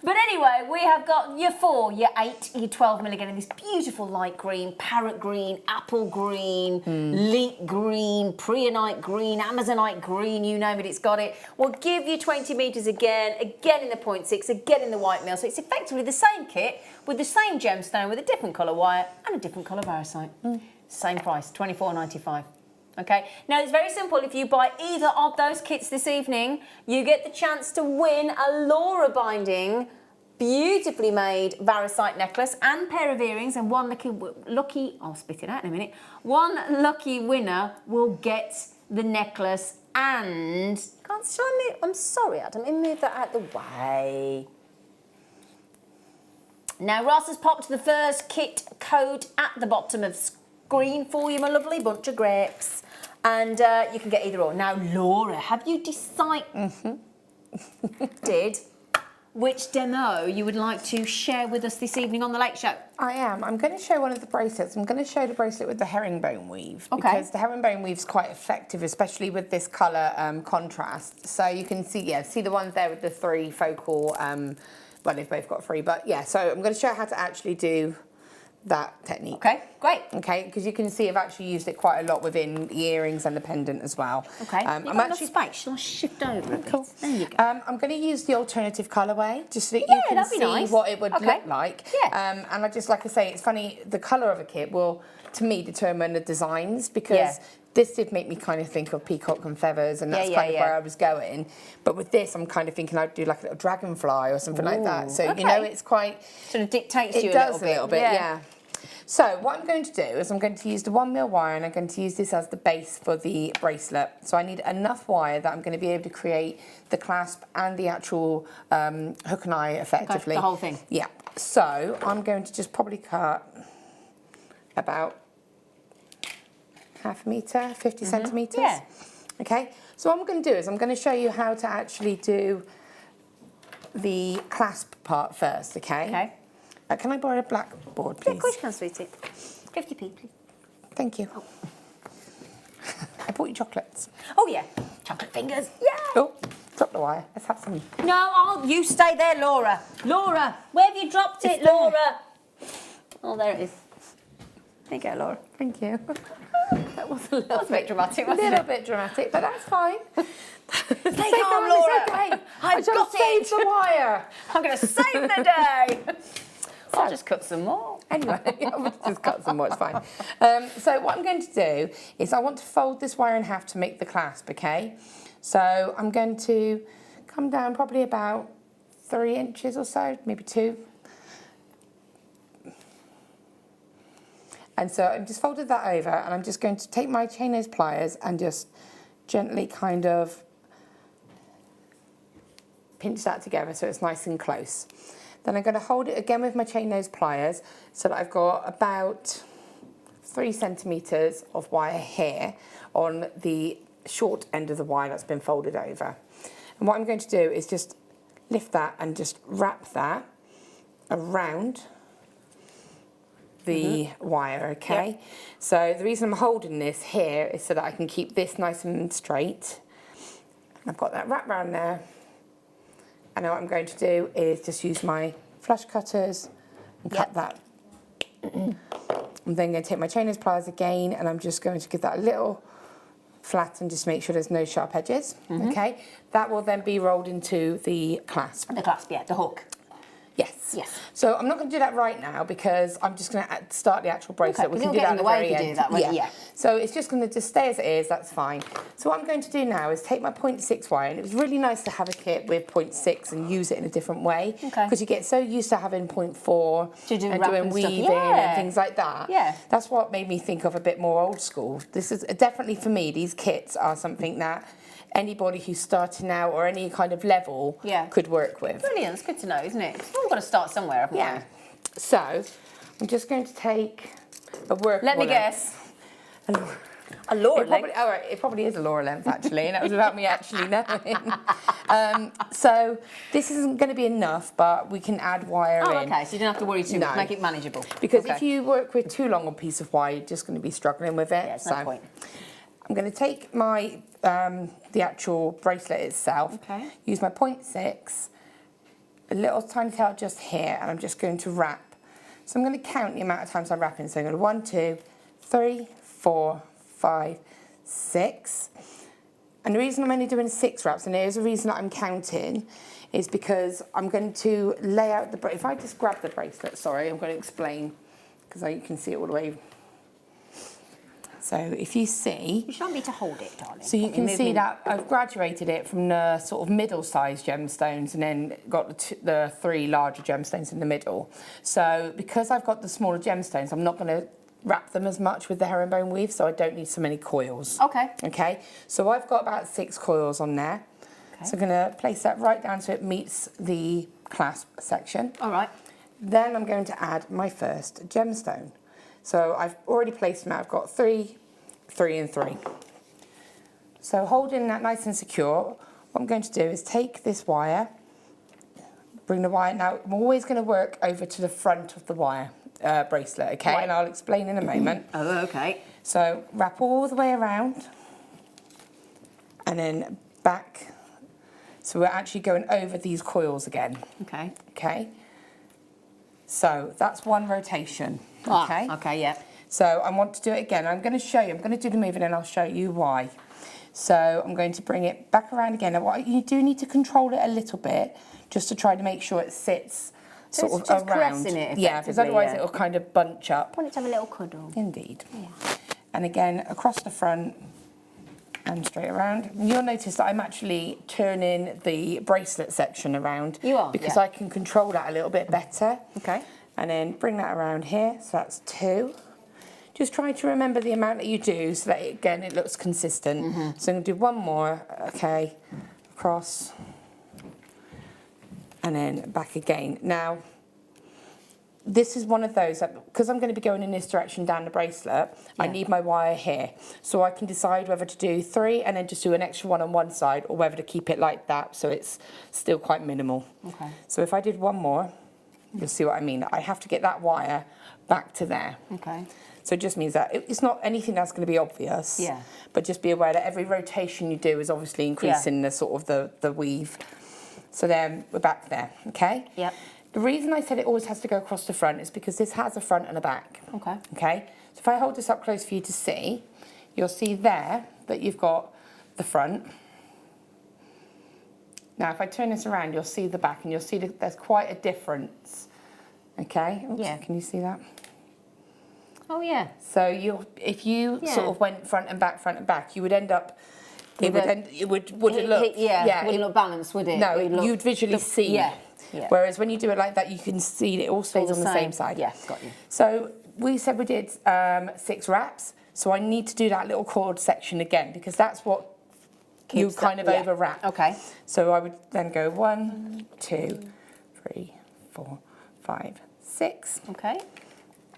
But anyway, we have got your 4, your 8, your 12 mil again in this beautiful light green, parrot green, apple green, link green, preonite green, amazonite green, you name it, it's got it. We'll give you 20 metres again in the 0.6, again in the white mil. So it's effectively the same kit with the same gemstone with a different colour wire and a different colour varisite. Same price, $24.95. Okay, now it's very simple. If you buy either of those kits this evening, you get the chance to win a Laura binding, beautifully made varisite necklace and pair of earrings, and one lucky, I'll spit it out in a minute, one lucky winner will get the necklace and, I'm sorry Adam, let me move that out the way. Now Ross has popped the first kit code at the bottom of screen for you, my lovely bunch of grapes. And you can get either or. Now, Laura, have you decided which demo you would like to share with us this evening on The Late Show? I am. I'm going to show one of the bracelets. I'm going to show the bracelet with the herringbone weave. Okay. Because the herringbone weave is quite effective, especially with this colour contrast. So you can see the ones there with the 3 focal, well, they've both got 3, but yeah, so I'm going to show how to actually do that technique. Okay, great. Okay, because you can see I've actually used it quite a lot within the earrings and the pendant as well. Okay, I'm actually space. Shall I shift over a bit? Cool. There you go. I'm going to use the alternative colourway just so that you can see nice. what it would look like. Yeah. And I just, like I say, it's funny, the colour of a kit will to me, determine the designs, because this did make me kind of think of peacock and feathers, and that's kind of where I was going. But with this, I'm kind of thinking I'd do like a little dragonfly or something like that. So, you know, it's quite... Sort of dictates you a little bit. Yeah. So what I'm going to do is I'm going to use the 1mm wire, and I'm going to use this as the base for the bracelet. So I need enough wire that I'm going to be able to create the clasp and the actual hook and eye effectively. The whole thing. Yeah. So I'm going to just probably cut about half a metre, 50 centimetres. Yeah. Okay. So what I'm going to do is I'm going to show you how to actually do the clasp part first. Okay. Okay. Can I borrow a blackboard, please? Yeah, of course you can, sweetie. 50p, please. Thank you. I bought you chocolates. Oh, yeah. Chocolate fingers. Yeah. Oh, drop the wire. Let's have some. No, you stay there, Laura. Laura, where have you dropped it, Laura? Oh, there it is. There you go, Laura. Thank you. That was a bit dramatic, a wasn't little it? bit dramatic, but that's fine. Stay calm, Laura. It's okay. I've got saved the wire. I'm going to save the day. I'll just cut some more. Anyway, we'll just cut some more, it's fine. So what I'm going to do is I want to fold this wire in half to make the clasp, okay? So I'm going to come down probably about 3 inches or so, maybe 2. And so I've just folded that over, and I'm just going to take my chain nose pliers and just gently kind of pinch that together so it's nice and close. Then I'm going to hold it again with my chain nose pliers so that I've got about 3 centimetres of wire here on the short end of the wire that's been folded over. And what I'm going to do is just lift that and just wrap that around the wire, okay? Yep. So the reason I'm holding this here is so that I can keep this nice and straight. I've got that wrap around there. And now what I'm going to do is just use my flush cutters and cut that. I'm then going to take my chain nose pliers again, and I'm just going to give that a little flat and just make sure there's no sharp edges, okay? That will then be rolled into the clasp. The clasp, yeah, the hook. Yes. Yes. So I'm not going to do that right now because I'm just going to start the actual bracelet. Okay, we can do that at the very end. do that, yeah. So it's just going to just stay as it is. That's fine. So what I'm going to do now is take my 0.6 wire, and it was really nice to have a kit with 0.6 and use it in a different way. Okay. Because you get so used to having 0.4 and doing weaving and things like that. Yeah. That's what made me think of a bit more old school. This is definitely for me. These kits are something that anybody who's starting out or any kind of level could work with. Brilliant, it's good to know, isn't it? We've all got to start somewhere, haven't we? Yeah. So, I'm just going to take a work. Let me guess. A Laura length? It probably is a Laura length, actually, and that was without me actually knowing. So, this isn't going to be enough, but we can add wire in. Oh, okay, so you don't have to worry too much, make it manageable. Because if you work with too long a piece of wire, you're just going to be struggling with it. Yeah, there's no point. I'm going to take my the actual bracelet itself, use my 0.6, a little tiny tail just here, and I'm just going to wrap. So I'm going to count the amount of times I'm wrapping. So I'm going to 1, 2, 3, 4, 5, 6. And the reason I'm only doing 6 wraps, and there's a reason that I'm counting, is because I'm going to lay out the bracelet. If I just grab the bracelet, sorry, I'm going to explain, because you can see it all the way. So if you see... You shan't be to hold it, darling. So you can see that I've graduated it from the sort of middle-sized gemstones and then got the 3 larger gemstones in the middle. So because I've got the smaller gemstones, I'm not going to wrap them as much with the herringbone weave, so I don't need so many coils. Okay. Okay, so I've got about 6 coils on there. Okay. So I'm going to place that right down so it meets the clasp section. All right. Then I'm going to add my first gemstone. So I've already placed them out. I've got 3, 3 and 3. So holding that nice and secure, what I'm going to do is take this wire, bring the wire. Now I'm always going to work over to the front of the wire bracelet, okay? Right. And I'll explain in a moment. Oh, okay. So wrap all the way around and then back. So we're actually going over these coils again. Okay. Okay. So that's one rotation. Okay. Okay, yeah. So I want to do it again. I'm going to show you. I'm going to do the move and then I'll show you why. So I'm going to bring it back around again. Now, you do need to control it a little bit just to try to make sure it sits So sort it's of just around. caressing it Yeah, because effectively, otherwise yeah. it'll kind of bunch up. I want it to have a little cuddle. Indeed. Yeah. And again, across the front and straight around. And you'll notice that I'm actually turning the bracelet section around. You are, because yeah. I can control that a little bit better. Okay. And then bring that around here. So that's 2. Just try to remember the amount that you do so that, again, it looks consistent. So I'm going to do 1 more, okay, across, and then back again. Now, this is one of those, because I'm going to be going in this direction down the bracelet, I need my wire here. So I can decide whether to do 3 and then just do an extra 1 on one side, or whether to keep it like that so it's still quite minimal. Okay. So if I did 1 more, you'll see what I mean. I have to get that wire back to there. Okay. So it just means that it's not anything that's going to be obvious. Yeah. But just be aware that every rotation you do is obviously increasing the sort of the weave. So then we're back there, okay? Yep. The reason I said it always has to go across the front is because this has a front and a back. Okay. Okay? So if I hold this up close for you to see, you'll see there that you've got the front. Now, if I turn this around, you'll see the back, and you'll see that there's quite a difference. Okay? Oops, Yeah. Can you see that? Oh, yeah. So if you sort of went front and back, you would end up. It wouldn't look. Wouldn't look balanced, would it? No, It'd look- you'd visually see. Yeah. Yeah. Whereas when you do it like that, you can see it all stays on the same side. Yeah, got you. So we said we did 6 wraps. So I need to do that little cord section again because that's what you Keeps kind of that- over wrap. Okay. So I would then go 1, 2, 3, 4, 5, 6. Okay.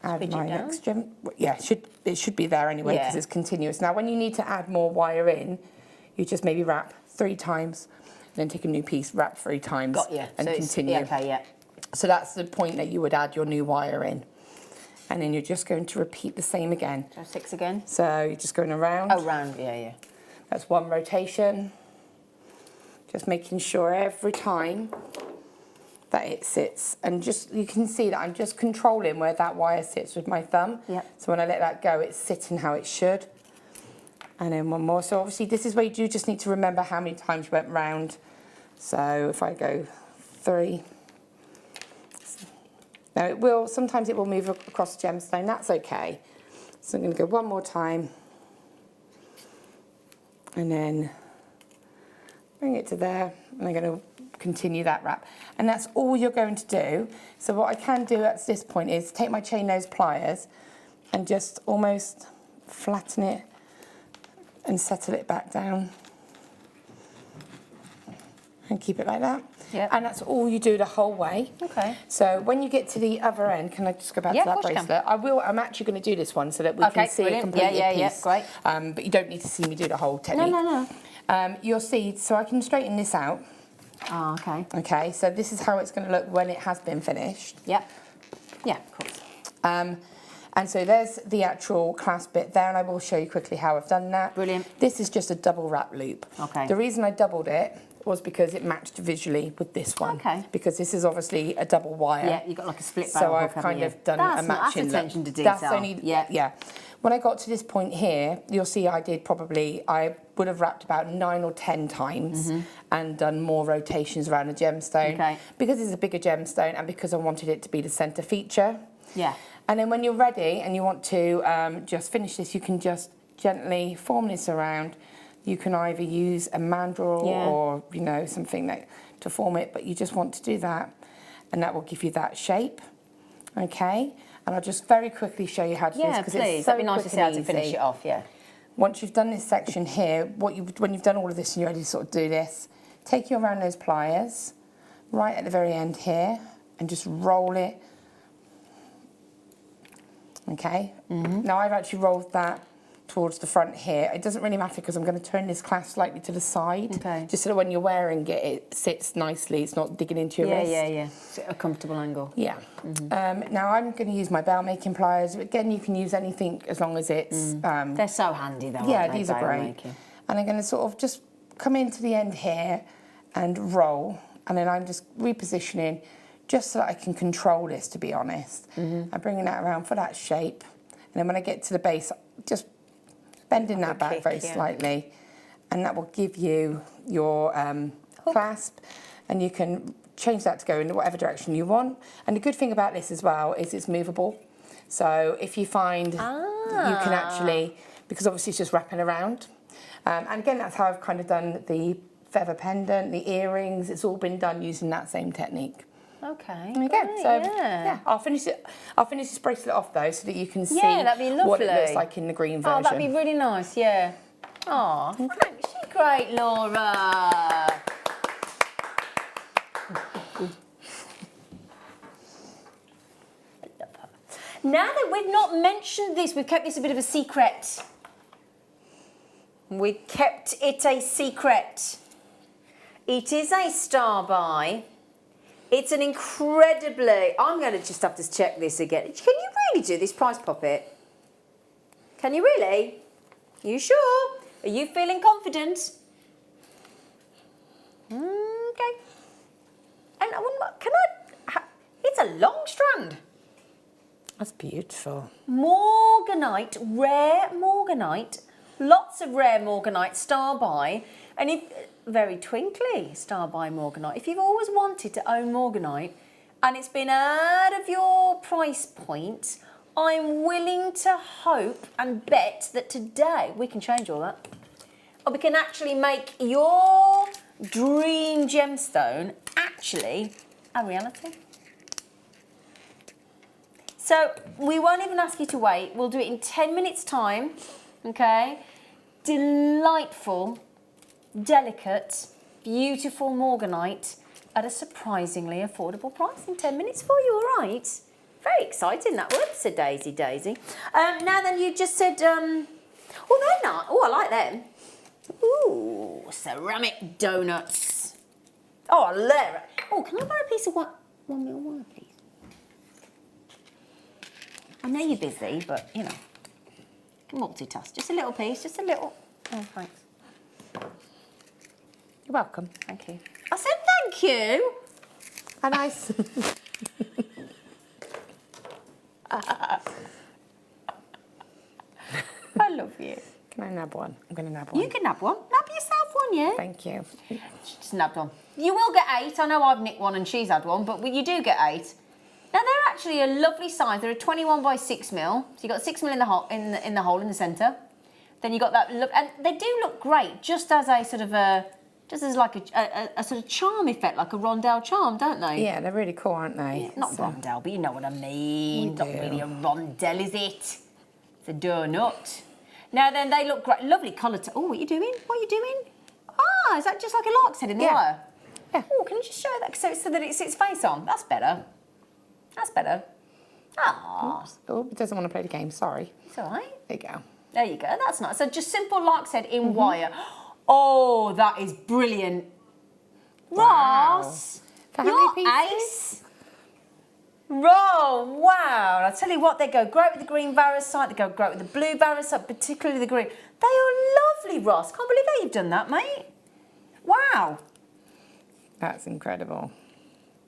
Add Speed it my down. next gem. Yeah, it should be there anyway because Yeah. it's continuous. Now, when you need to add more wire in, you just maybe wrap 3 times, then take a new piece, wrap 3 times, Got you. and So continue. Yeah, okay, yeah. So that's the point that you would add your new wire in. And then you're just going to repeat the same again. So 6 again. So you're just going around. Oh, round, yeah. That's 1 rotation. Just making sure every time that it sits, and just you can see that I'm just controlling where that wire sits with my thumb. Yep. So when I let that go, it's sitting how it should. And then 1 more. So obviously this is where you do just need to remember how many times you went round. So if I go 3. Now sometimes it will move across the gemstone, that's okay. So I'm going to go 1 more time. And then bring it to there, and I'm going to continue that wrap. And that's all you're going to do. So what I can do at this point is take my chain nose pliers and just almost flatten it and settle it back down. And keep it like that. Yep. And that's all you do the whole way. Okay. So when you get to the other end, can I just go back Yeah, to that of course you can. bracelet? I'm actually going to do this one so that we Okay, can see a brilliant. completed Yeah, piece. great. But you don't need to see me do the whole technique. No. You'll see, so I can straighten this out. Oh, okay. Okay, so this is how it's going to look when it has been finished. Yep. Yeah, of course. And so there's the actual clasp bit there, and I will show you quickly how I've done that. Brilliant. This is just a double wrap loop. Okay. The reason I doubled it was because it matched visually with this one. Okay. Because this is obviously a double wire. Yeah, you've got like a split barrel So I've hook, kind haven't of you? done That's a not- matching that's look. attention to detail. That's only, Yeah. When I got to this point here, you'll see I would have wrapped about 9 or 10 times and done more rotations around the gemstone. Okay. Because it's a bigger gemstone and because I wanted it to be the centre feature. Yeah. And then when you're ready and you want to just finish this, you can just gently form this around. You can either use a mandrel or, something to form it, but you just want to do that. And that will give you that shape. Okay? And I'll just very quickly show you how to do this. Yeah, Because please. it's so That'd be nice to see how to finish easy. it off, yeah. Once you've done this section here, when you've done all of this and you're ready to sort of do this, take your round nose pliers right at the very end here and just roll it. Okay? Now I've actually rolled that towards the front here. It doesn't really matter because I'm going to turn this clasp slightly to the side. Okay. Just so that when you're wearing it, it sits nicely. It's not digging into your wrist. Yeah. It's a comfortable angle. Yeah. Now I'm going to use my bell making pliers. Again, you can use anything as long as it's... They're so handy though, yeah, aren't they, these are great. making? And I'm going to sort of just come into the end here and roll. And then I'm just repositioning just so that I can control this, to be honest. I'm bringing that around for that shape. And then when I get to the base, just bending that back very slightly. And that will give you your clasp. And you can change that to go in whatever direction you want. And the good thing about this as well is it's movable. So if you find you can actually, because obviously it's just wrapping around. And again, that's how I've kind of done the feather pendant, the earrings. It's all been done using that same technique. Okay. There you go. Great, So yeah. I'll finish this bracelet off though, so that you can see that'd be what it lovely. looks like in the green version. Oh, that'd be really nice, yeah. Oh, thanks. She's great, Laura. Now that we've not mentioned this, we've kept this a bit of a secret. We kept it a secret. It is a star buy. It's an incredibly... I'm going to just have to check this again. Can you really do this price poppet? Can you really? You sure? Are you feeling confident? Okay. And I wonder, can I... It's a long strand. That's beautiful. Morganite, rare Morganite. Lots of rare Morganite star buy. And if... Very twinkly star buy Morganite. If you've always wanted to own Morganite and it's been out of your price point, I'm willing to hope and bet that today we can change all that. Or we can actually make your dream gemstone actually a reality. So we won't even ask you to wait. We'll do it in 10 minutes time, okay? Delightful, delicate, beautiful Morganite at a surprisingly affordable price in 10 minutes for you, all right? Very exciting, that would, said Daisy. Now then, you just said, oh, they're not. Oh, I like them. Ooh, ceramic donuts. Oh, I love it. Oh, can I buy a piece of one meal wire, please? I know you're busy, but, you know, you can multitask. Just a little piece, just a little. Oh, thanks. You're welcome. Thank you. I said thank you. And I... I love you. Can I nab one? I'm going to nab one. You can nab one. Nab yourself one, yeah? Thank you. Just nabbed one. You will get 8. I know I've nicked one and she's had one, but you do get 8. Now they're actually a lovely size. They're a 21 by 6 mil. So you got 6 mil in the hole in the centre. Then you got that look, and they do look great, just as a sort of just as like a sort of charm effect, like a rondelle charm, don't they? Yeah, they're really cool, aren't they? Yeah, not rondelle, but you know what I mean. Not really a rondelle, is it? It's a donut. Now then, they look great. Lovely colour. Oh, what are you doing? What are you doing? Ah, is that just like a lark's head in the wire? Yeah. Oh, can you just show that so that it sits face on? That's better. That's better. Ah. Oh, it doesn't want to play the game. Sorry. It's all right. There you go. There you go. That's nice. So just simple lark's head in wire. Oh, that is brilliant. Wow. Ross, For you're how many pieces? ace. Oh, wow. I'll tell you what, they go great with the green varicite, they go great with the blue varicite, particularly the green. They are lovely, Ross. Can't believe how you've done that, mate. Wow. That's incredible.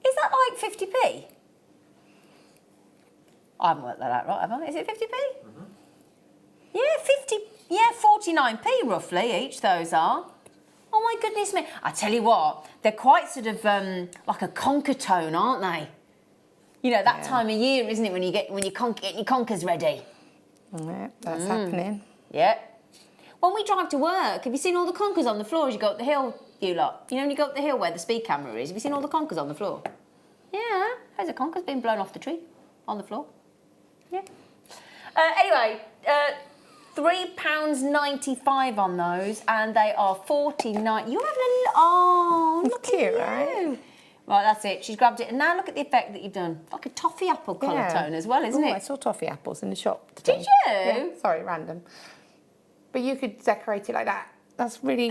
Is that like 50p? I haven't worked that out right, have I? Is it 50p? Yeah, 49p roughly each, those are. Oh my goodness me. I tell you what, they're quite sort of like a conker tone, aren't they? You know, that time of year, isn't it, when you're getting your conkers ready? Yeah, that's happening. Yeah. When we drive to work, have you seen all the conkers on the floor as you go up the hill, you lot? You know when you go up the hill where the speed camera is, have you seen all the conkers on the floor? Yeah, there's a conker's been blown off the tree on the floor. Yeah. Anyway, £3.95 on those, and they are 49. You're having a look cute, at you. right? Right, that's it. She's grabbed it, and now look at the effect that you've done. Like a toffee apple colour tone as well, isn't it? I saw toffee apples in the shop today. Did you? Yeah, sorry, random. But you could decorate it like that. That's really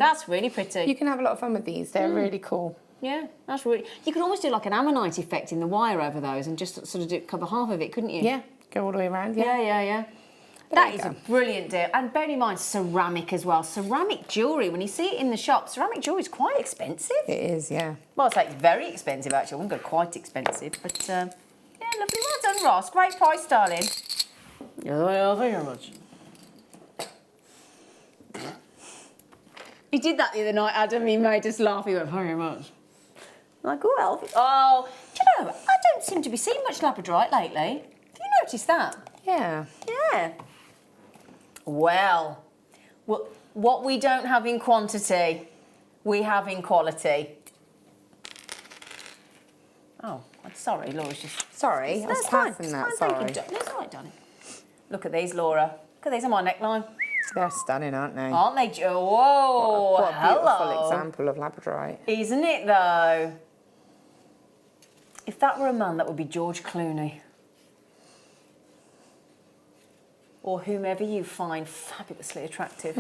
pretty. You can have a lot of fun with these. They're really cool. Yeah, that's really. You could almost do like an ammonite effect in the wire over those, and just sort of cover half of it, couldn't you? Yeah, go all the way around. Yeah. That is a brilliant deal. And bear in mind, ceramic as well. Ceramic jewellery, when you see it in the shop, ceramic jewellery is quite expensive. It is, yeah. Well, it's like very expensive, actually. I wouldn't go quite expensive, but yeah, lovely. Well done, Ross. Great price, darling. Oh, thank you very much. He did that the other night, Adam. He made us laugh. He went, thank you very much. Like, oh, Elvis. Oh, do you know, I don't seem to be seeing much labradorite lately. Have you noticed that? Yeah. Yeah. Well, what we don't have in quantity, we have in quality. Oh, I'm sorry, Laura's just... Sorry, I was passing that, sorry. That's all right, darling. Look at these, Laura. Look at these on my neckline. They're stunning, aren't they? Aren't they? Whoa, what a beautiful hello. example of labradorite. Isn't it, though? If that were a man, that would be George Clooney. Or whomever you find fabulously attractive.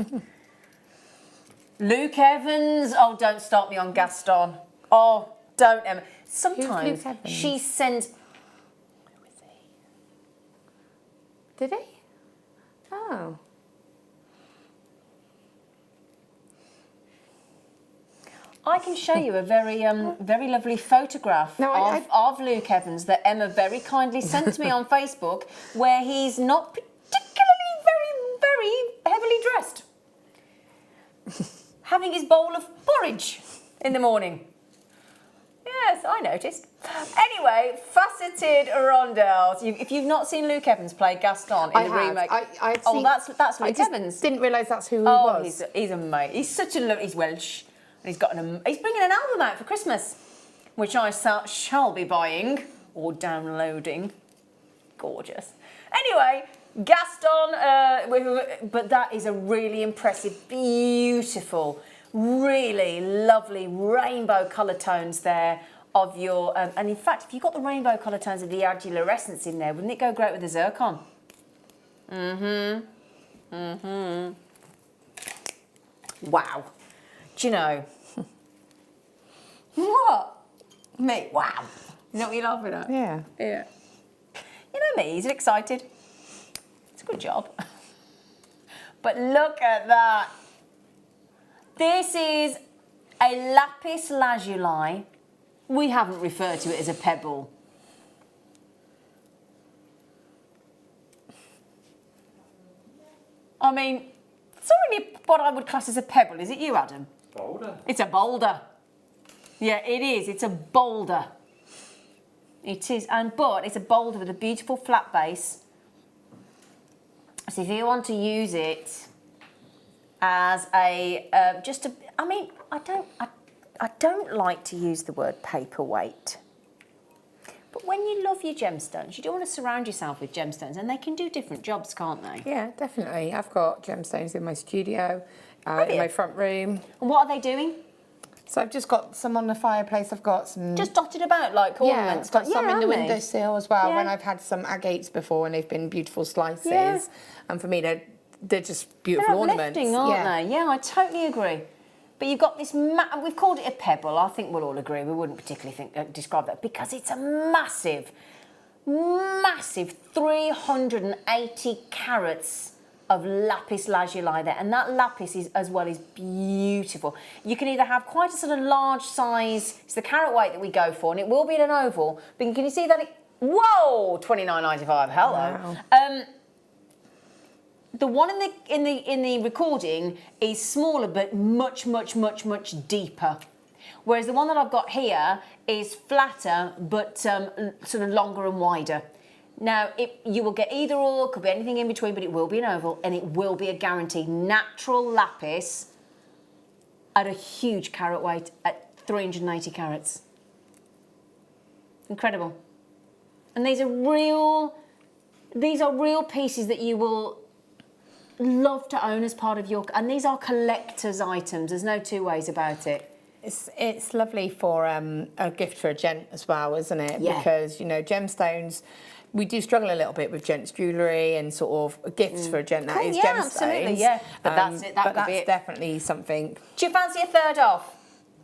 Luke Evans. Oh, don't start me on Gaston. Oh, don't, Emma. Sometimes she sends... Who is he? Did he? Oh. I can show you a very very lovely photograph of Luke Evans that Emma very kindly sent to me on Facebook, where he's not particularly very heavily dressed. Having his bowl of porridge in the morning. Yes, I noticed. Anyway, faceted rondelles. If you've not seen Luke Evans play Gaston in the remake, that's Luke Evans. Didn't realise that's who he was. He's a mate. He's such a lovely. He's Welsh. And he's bringing an album out for Christmas, which I shall be buying or downloading. Gorgeous. Anyway, Gaston, but that is a really impressive, beautiful, really lovely rainbow colour tones there of your... and in fact, if you've got the rainbow colour tones of the argilurescence in there, wouldn't it go great with the zircon? Wow. Do you know? What? Me? Wow. You know what you're laughing at? Yeah. Yeah. You know me, he's excited. It's a good job. But look at that. This is a lapis lazuli. We haven't referred to it as a pebble. I mean, it's not really what I would class as a pebble, is it you, Adam? Boulder. It's a boulder. Yeah, it is. It's a boulder. It is, but it's a boulder with a beautiful flat base. So if you want to use it as a I don't like to use the word paperweight. But when you love your gemstones, you do want to surround yourself with gemstones, and they can do different jobs, can't they? Yeah, definitely. I've got gemstones in my studio, in my front room. And what are they doing? So I've just got some on the fireplace. I've got some... Just dotted about like ornaments. Yeah, I've got some in the windowsill as well, when I've had some agates before and they've been beautiful slices. Yeah. And for me, they're just beautiful ornaments. They're uplifting, aren't they? Yeah, I totally agree. But you've got this, we've called it a pebble. I think we'll all agree. We wouldn't particularly describe that because it's a massive 380 carats of lapis lazuli there, and that lapis is as well is beautiful. You can either have quite a sort of large size, it's the carat weight that we go for, and it will be in an oval, but can you see that whoa, $29.95, hello. Wow. The one in the recording is smaller but much deeper. Whereas the one that I've got here is flatter but sort of longer and wider. Now, you will get either or, could be anything in between, but it will be an oval and it will be a guaranteed natural lapis at a huge carat weight at 380 carats. Incredible. And these are real pieces that you will love to own as part of your, and these are collector's items. There's no two ways about it. It's lovely for a gift for a gent as well, isn't it? Yeah. Because, you know, gemstones, we do struggle a little bit with gents jewellery and sort of gifts for a gent that is gemstones. Absolutely, yeah. But that's it. That's definitely something. Do you fancy a third off?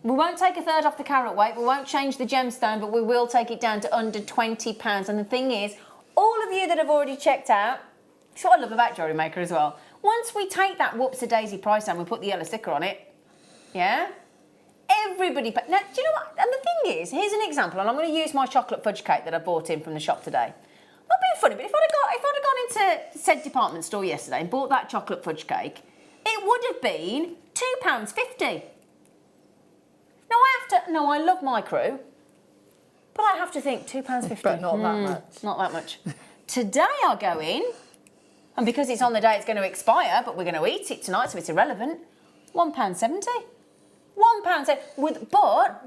We won't take a third off the carat weight. We won't change the gemstone, but we will take it down to under £20. And the thing is, all of you that have already checked out, it's what I love about JewelleryMaker as well. Once we take that whoops-a-daisy price down, we put the yellow sticker on it. Yeah? Everybody... Now, do you know what? And the thing is, here's an example, and I'm going to use my chocolate fudge cake that I bought in from the shop today. Not being funny, but if I'd have gone into said department store yesterday and bought that chocolate fudge cake, it would have been £2.50. Now I have to. No, I love my crew, but I have to think £2.50. But not that much. Not that much. Today I go in, and because it's on the day it's going to expire, but we're going to eat it tonight, so it's irrelevant. £1.70. £1.70. But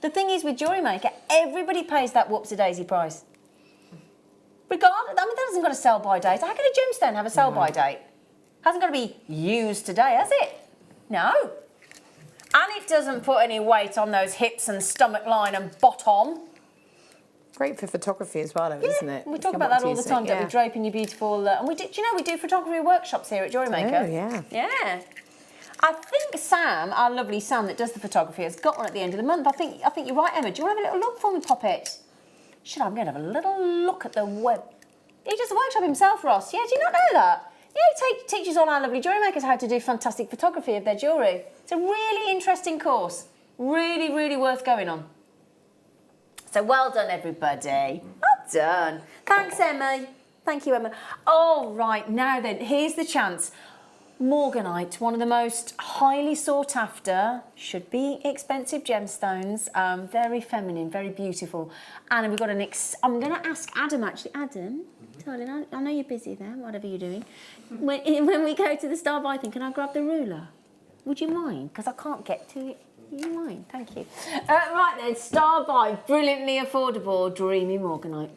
the thing is with JewelleryMaker, everybody pays that whoopsie-daisy price. Regardless, I mean, that hasn't got a sell-by date. How can a gemstone have a sell-by date? Hasn't got to be used today, has it? No. And it doesn't put any weight on those hips and stomach line and bottom. Great for photography as well, though, isn't it? We talk about that all the time, don't we? Draping your beautiful... and we do you know, we do photography workshops here at JewelleryMaker. Oh, yeah. Yeah. I think Sam, our lovely Sam that does the photography, has got one at the end of the month. I think you're right, Emma. Do you want to have a little look for me, Poppet? I'm going to have a little look at the web. He does the workshop himself, Ross. Yeah, do you not know that? Yeah, he teaches all our lovely jewellery makers how to do fantastic photography of their jewellery. It's a really interesting course. Really, really worth going on. So well done, everybody. Well done. Thanks, Emma. Thank you, Emma. All right, now then, here's the chance. Morganite, one of the most highly sought after, should be expensive gemstones, very feminine, very beautiful. And we've got I'm going to ask Adam actually. Adam, darling, I know you're busy there, whatever you're doing. When we go to the star by thing, can I grab the ruler? Would you mind? Because I can't get to it. You mind? Thank you. Right then, star by, brilliantly affordable, dreamy Morganite.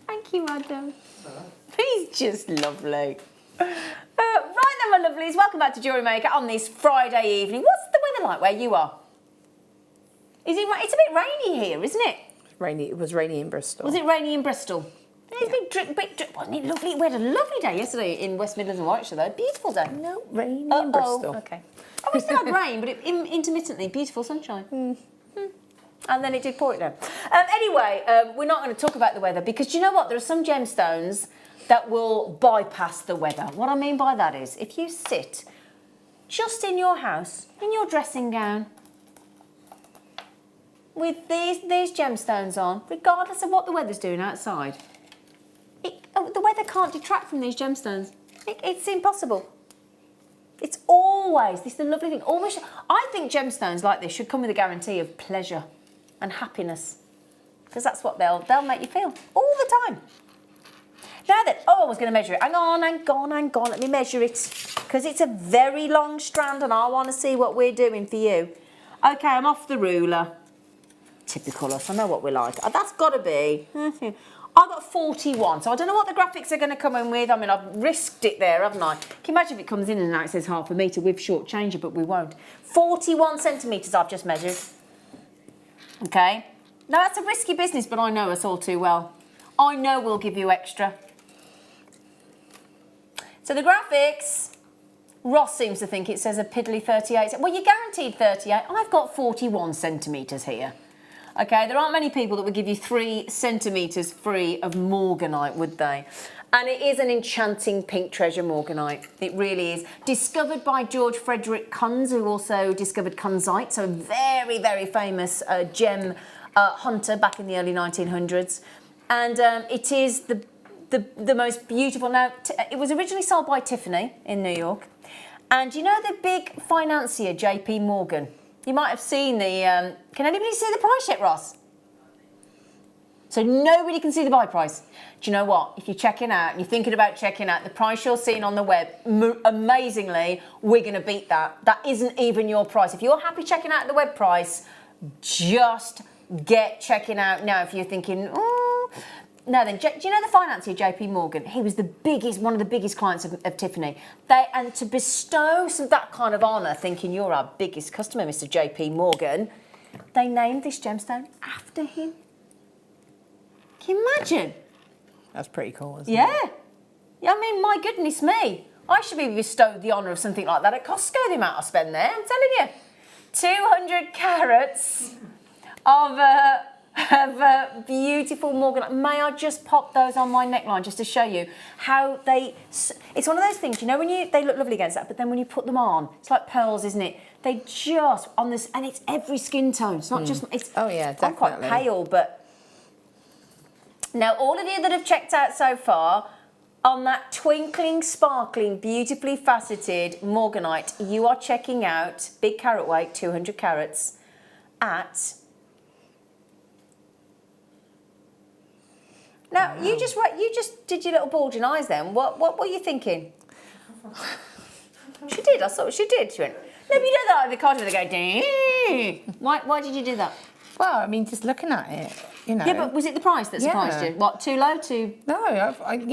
Thank you, Adam. He's just lovely. Right then, my lovelies, welcome back to JewelleryMaker on this Friday evening. What's the weather like where you are? It's a bit rainy here, isn't it? Rainy. It was rainy in Bristol. Was it rainy in Bristol? It's a bit drip, wasn't it lovely? We had a lovely day yesterday in West Midlands and Warwickshire, though. Beautiful day. No, rainy in Bristol. Okay. Oh, we still had rain, but intermittently, beautiful sunshine. And then it did pour it down. Anyway, we're not going to talk about the weather because do you know what? There are some gemstones that will bypass the weather. What I mean by that is if you sit just in your house, in your dressing gown, with these gemstones on, regardless of what the weather's doing outside, the weather can't detract from these gemstones. It's impossible. It's always, this is the lovely thing, always, I think gemstones like this should come with a guarantee of pleasure and happiness, because that's what they'll make you feel all the time. Now then, I was going to measure it. Hang on, let me measure it, because it's a very long strand and I want to see what we're doing for you. Okay, I'm off the ruler. Typical us, I know what we're like. That's got to be, I got 41, so I don't know what the graphics are going to come in with. I mean, I've risked it there, haven't I? Can you imagine if it comes in and now it says half a metre? We've shortchanged it, but we won't. 41 centimetres I've just measured. Okay, now that's a risky business, but I know us all too well. I know we'll give you extra. So the graphics, Ross seems to think it says a piddly 38. Well, you're guaranteed 38. I've got 41 centimetres here. Okay, there aren't many people that would give you 3 centimetres free of Morganite, would they? And it is an enchanting pink treasure Morganite. It really is. Discovered by George Frederick Kunz, who also discovered Kunzite, so a very, very famous gem hunter back in the early 1900s. And it is the most beautiful. Now, it was originally sold by Tiffany in New York. And you know the big financier, JP Morgan? You might have seen the... can anybody see the price yet, Ross? So nobody can see the buy price. Do you know what? If you're checking out and you're thinking about checking out the price you're seeing on the web, amazingly, we're going to beat that. That isn't even your price. If you're happy checking out the web price, just get checking out now. If you're thinking, oh... Now then, do you know the financier, JP Morgan? He was one of the biggest clients of Tiffany. And to bestow that kind of honour, thinking you're our biggest customer, Mr. JP Morgan, they named this gemstone after him. Can you imagine? That's pretty cool, isn't it? Yeah. I mean, my goodness me. I should be bestowed the honour of something like that at Costco, the amount I spend there, I'm telling you. 200 carats of of beautiful Morganite. May I just pop those on my neckline just to show you how they... It's one of those things, you know, when they look lovely against that, but then when you put them on, it's like pearls, isn't it? They just, on this, and it's every skin tone. It's not just... It's, oh, yeah, definitely. I'm quite pale, but... Now, all of you that have checked out so far, on that twinkling, sparkling, beautifully faceted Morganite, you are checking out big carat weight, 200 carats, at... Now, wow. you just did your little bulging eyes then. What were you thinking? She did, I thought she did. She went, no, but you did that with the card where they go, ding. Why did you do that? Well, I mean, just looking at it, you know. Yeah, but was it the price that surprised you? What, too low, too... No, I think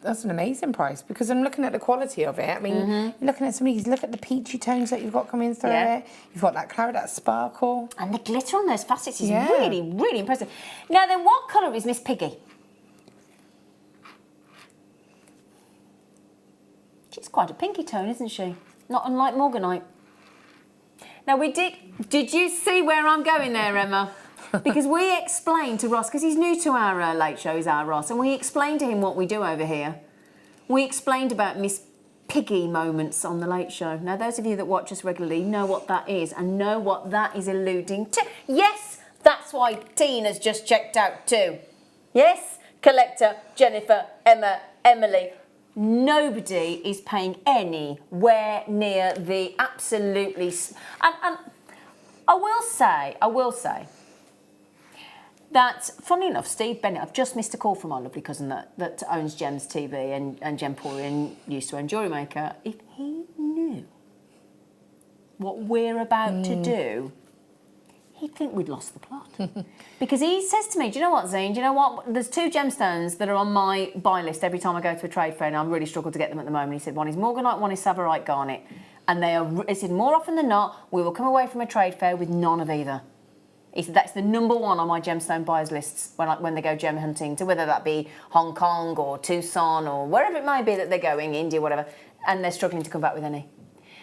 that's an amazing price because I'm looking at the quality of it. I mean, you're looking at some of these, look at the peachy tones that you've got coming through it. You've got that claret, that sparkle. And the glitter on those facets is really, really impressive. Now then, what colour is Miss Piggy? She's quite a pinky tone, isn't she? Not unlike Morganite. Now did you see where I'm going there, Emma? Because we explained to Ross, because he's new to our late show, he's our Ross, and we explained to him what we do over here. We explained about Miss Piggy moments on the late show. Now, those of you that watch us regularly know what that is and know what that is alluding to. Yes, that's why Tina's just checked out too. Yes, Collector, Jennifer, Emma, Emily. Nobody is paying anywhere near the absolutely... And I will say, that, funny enough, Steve Bennett, I've just missed a call from our lovely cousin that owns Gem's TV and Gemporium used to own JewelleryMaker. If he knew what we're about to do, he'd think we'd lost the plot. Because he says to me, do you know what, Zane, do you know what? There's 2 gemstones that are on my buy list every time I go to a trade fair, and I really struggle to get them at the moment. He said, one is Morganite, one is Savarite Garnet. And they are, he said, more often than not, we will come away from a trade fair with none of either. He said, that's the #1 on my gemstone buyers lists when they go gem hunting, to whether that be Hong Kong or Tucson or wherever it may be that they're going, India, whatever, and they're struggling to come back with any.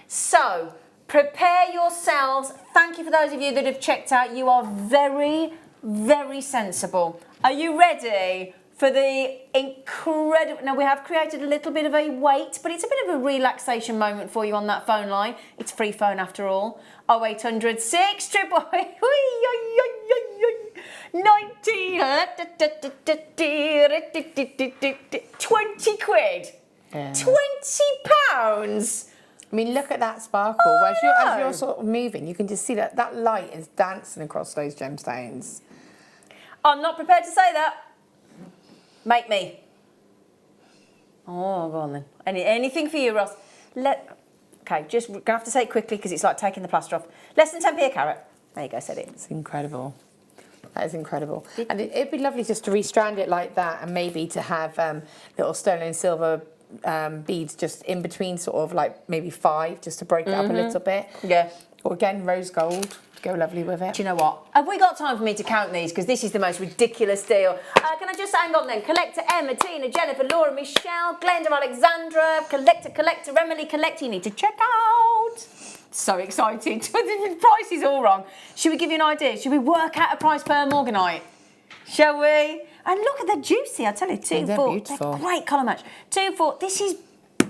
So, prepare yourselves. Thank you for those of you that have checked out. You are very, very sensible. Are you ready for the incredible... Now, we have created a little bit of a wait, but it's a bit of a relaxation moment for you on that phone line. It's free phone after all. 0800 6 19 20 quid. Yeah. £20. I mean, look at that sparkle. As you're sort of moving, you can just see that light is dancing across those gemstones. I'm not prepared to say that. Make me. Oh, go on then. Anything for you, Ross? Okay, just we're gonna have to say it quickly because it's like taking the plaster off. Less than 10p a carat. There you go, said it. It's incredible. That is incredible. And it'd be lovely just to restrand it like that, and maybe to have little sterling silver beads just in between, sort of like maybe 5, just to break it up a little bit. Yeah. Or again, rose gold. Go lovely with it. Do you know what? Have we got time for me to count these? Because this is the most ridiculous deal. Can I just hang on then? Collector Emma, Tina, Jennifer, Laura, Michelle, Glenda, Alexandra, Collector, Emily, Collector. You need to check out. So excited. The price is all wrong. Should we give you an idea? Should we work out a price per Morganite? Shall we? And look at the juicy, I tell you, 2 4. Beautiful. They're great colour match. 2 4.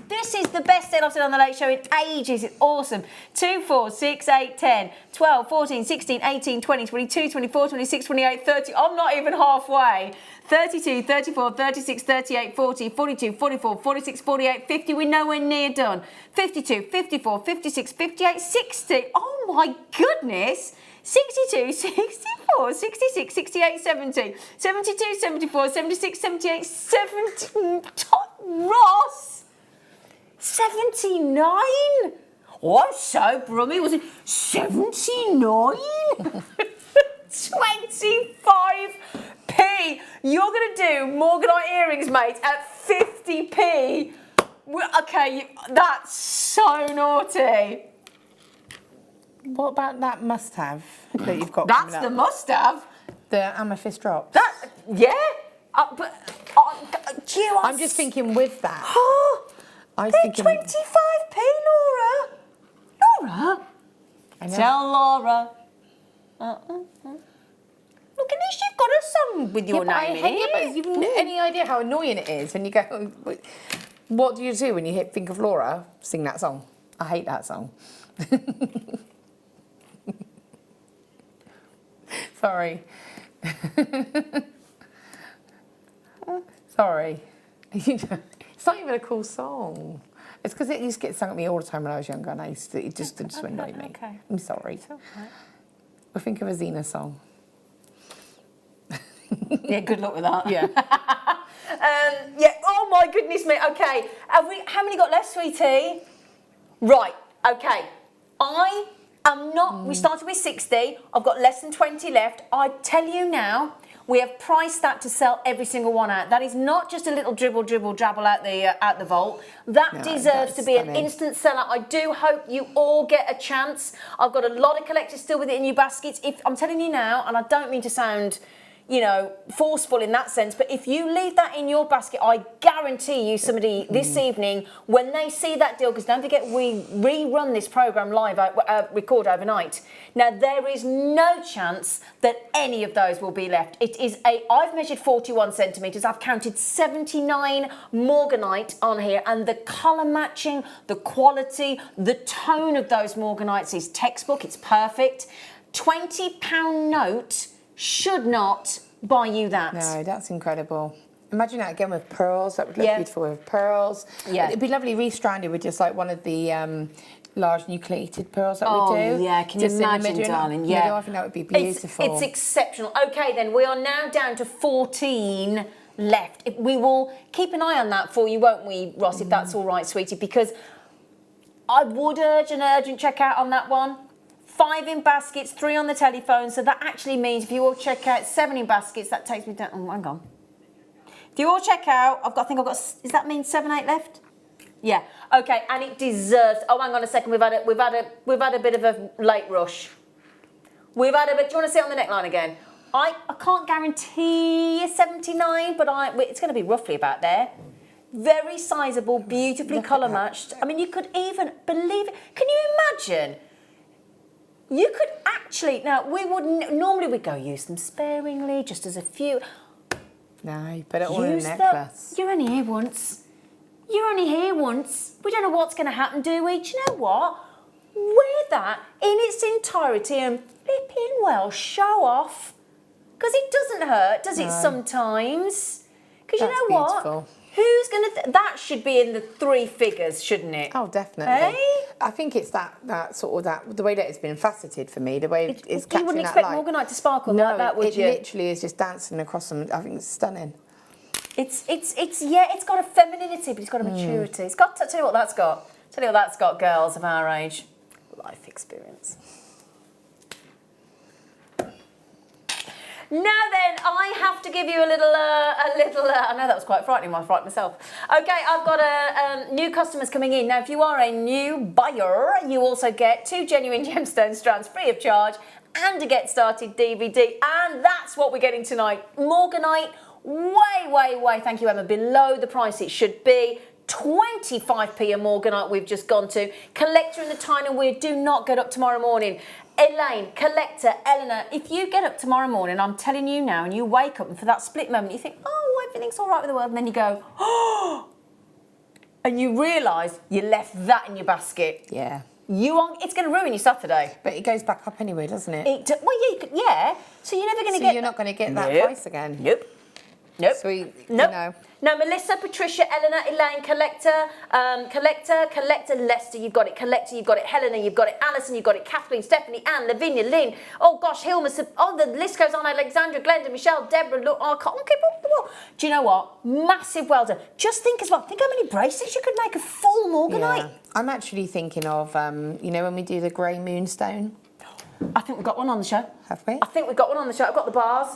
This is the best deal I've seen on the Late Show in ages. It's awesome. 2 4 6 8 10 12 14 16 18 20 22 24 26 28 30. I'm not even halfway. 32 34 36 38 40 42 44 46 48 50. We're nowhere near done. 52 54 56 58 60. Oh my goodness. 62, 64, 66, 68, 70, 72, 74, 76, 78, 70. Ross! 79? Oh, I'm so brummy. Was it 79? 25p. You're going to do Morganite earrings, mate, at 50p. Okay, that's so naughty. What about that must-have that you've got? That's the must-have. The amethyst drops. That, yeah. I'm just thinking with that. They're 25p, Laura. Laura? I know. Tell Laura. Look, at least you've got a song with your name in it. But you've any idea how annoying it is when you go, what do you do when you hit Think of Laura? Sing that song. I hate that song. Sorry. Sorry. It's not even a cool song. It's because it used to get sung at me all the time when I was younger, and it just annoyed me. Okay. I'm sorry. We'll think of a Zena song. Yeah, good luck with that. Yeah. Yeah. Oh my goodness me. Okay. How many got left, sweetie? Right. Okay. I am not. We started with 60. I've got less than 20 left. I tell you now, we have priced that to sell every single one out. That is not just a little dribble, drabble out the vault. That deserves to be an instant sellout. I do hope you all get a chance. I've got a lot of collectors still with it in your baskets. If I'm telling you now, and I don't mean to sound, you know, forceful in that sense, but if you leave that in your basket, I guarantee you somebody this evening, when they see that deal, because don't forget we rerun this programme live, record overnight. Now, there is no chance that any of those will be left. It is I've measured 41 centimetres, I've counted 79 morganite on here, and the colour matching, the quality, the tone of those morganites is textbook, it's perfect. £20 note should not buy you that. No, that's incredible. Imagine that again with pearls. That would look beautiful with pearls. Yeah. It'd be lovely restranded with just like one of the large nucleated pearls that we do. Oh, yeah. Can you imagine, darling? Yeah. Middle, I think that would be beautiful. It's exceptional. Okay, then we are now down to 14 left. We will keep an eye on that for you, won't we, Ross, if that's all right, sweetie? Because I would urge an urgent checkout on that one. 5 in baskets, 3 on the telephone. So that actually means if you all check out 7 in baskets, that takes me down. Oh, hang on. If you all check out, I think I've got. Does that mean 7, 8 left? Yeah. Okay, and it deserves. Oh, hang on a second. We've had a bit of a late rush. We've had a bit. Do you want to see it on the neckline again? I can't guarantee a 79, but it's going to be roughly about there. Very sizable, beautifully colour matched. I mean, you could even believe it. Can you imagine? You could actually, now we wouldn't, normally we'd go use them sparingly, just as a few. No, put it all in a necklace. You're only here once. You're only here once. We don't know what's going to happen, do we? Do you know what? Wear that in its entirety and flipping well, show off. Because it doesn't hurt, does it, sometimes? Because you know what? Beautiful. Who's going to... that should be in the 3 figures, shouldn't it? Oh, definitely. Eh? I think it's that sort of that, the way that it's been faceted for me, the way it's catching that light. You wouldn't expect morganite to sparkle like that, would you? It literally is just dancing across them. I think it's stunning. It's got a femininity, but it's got a maturity. It's got, tell you what that's got. Tell you what that's got, girls of our age. Life experience. Now then, I have to give you a little, I know that was quite frightening, I frightened myself. Okay, I've got new customers coming in. Now, if you are a new buyer, you also get 2 genuine gemstone strands free of charge and a Get Started DVD. And that's what we're getting tonight. Morganite, way, thank you, Emma, below the price it should be. 25p a morganite we've just gone to. Collector in the Tyne and Weird, do not get up tomorrow morning. Elaine, Collector, Eleanor, if you get up tomorrow morning, I'm telling you now, and you wake up and for that split moment you think, oh, everything's all right with the world, and then you go, oh, and you realise you left that in your basket. Yeah. It's going to ruin your Saturday. But it goes back up anyway, doesn't it? Yeah. So you're never going to get... So you're not going to get that price again? Nope. So you know. Now, Melissa, Patricia, Eleanor, Elaine, Collector, Lester, you've got it. Collector, you've got it. Helena, you've got it. Alison, you've got it. Kathleen, Stephanie, Anne, Lavinia, Lynn. Oh, gosh, Hilma. Oh, the list goes on. Alexandra, Glenda, Michelle, Deborah. Look, I can't keep up the wall. Do you know what? Massive well done. Just think as well. Think how many bracelets you could make a full morganite. Yeah. I'm actually thinking of, you know, when we do the grey moonstone. I think we've got one on the show. Have we? I think we've got one on the show. I've got the bars.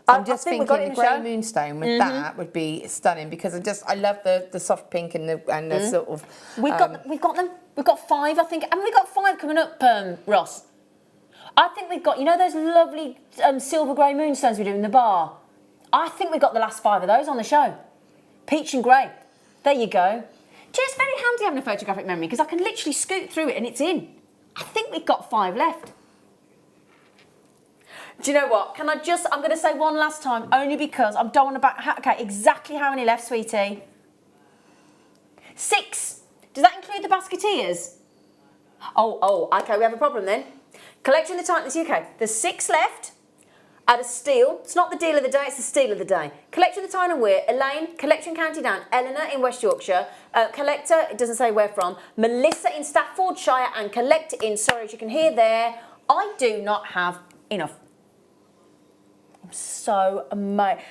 I'm just thinking the grey moonstone with that would be stunning because I love the soft pink and the sort of. We've got them. We've got 5, I think, and we've got 5 coming up, Ross. I think we've got, you know, those lovely silver grey moonstones we do in the bar. I think we've got the last 5 of those on the show. Peach and grey. There you go. Just very handy having a photographic memory because I can literally scoot through it and it's in. I think we've got 5 left. Do you know what? I'm going to say one last time, only because I don't want to back. Okay, exactly how many left, sweetie? 6. Does that include the basketeers? Oh, okay, we have a problem then. Collection the Titans UK. There's 6 left at a steal. It's not the deal of the day, it's the steal of the day. Collection the Tyne and Wear. Elaine, Collection County Down. Eleanor in West Yorkshire. Collector, it doesn't say where from. Melissa in Staffordshire and Collector in Surrey, as you can hear there. I do not have enough. I'm so amazed.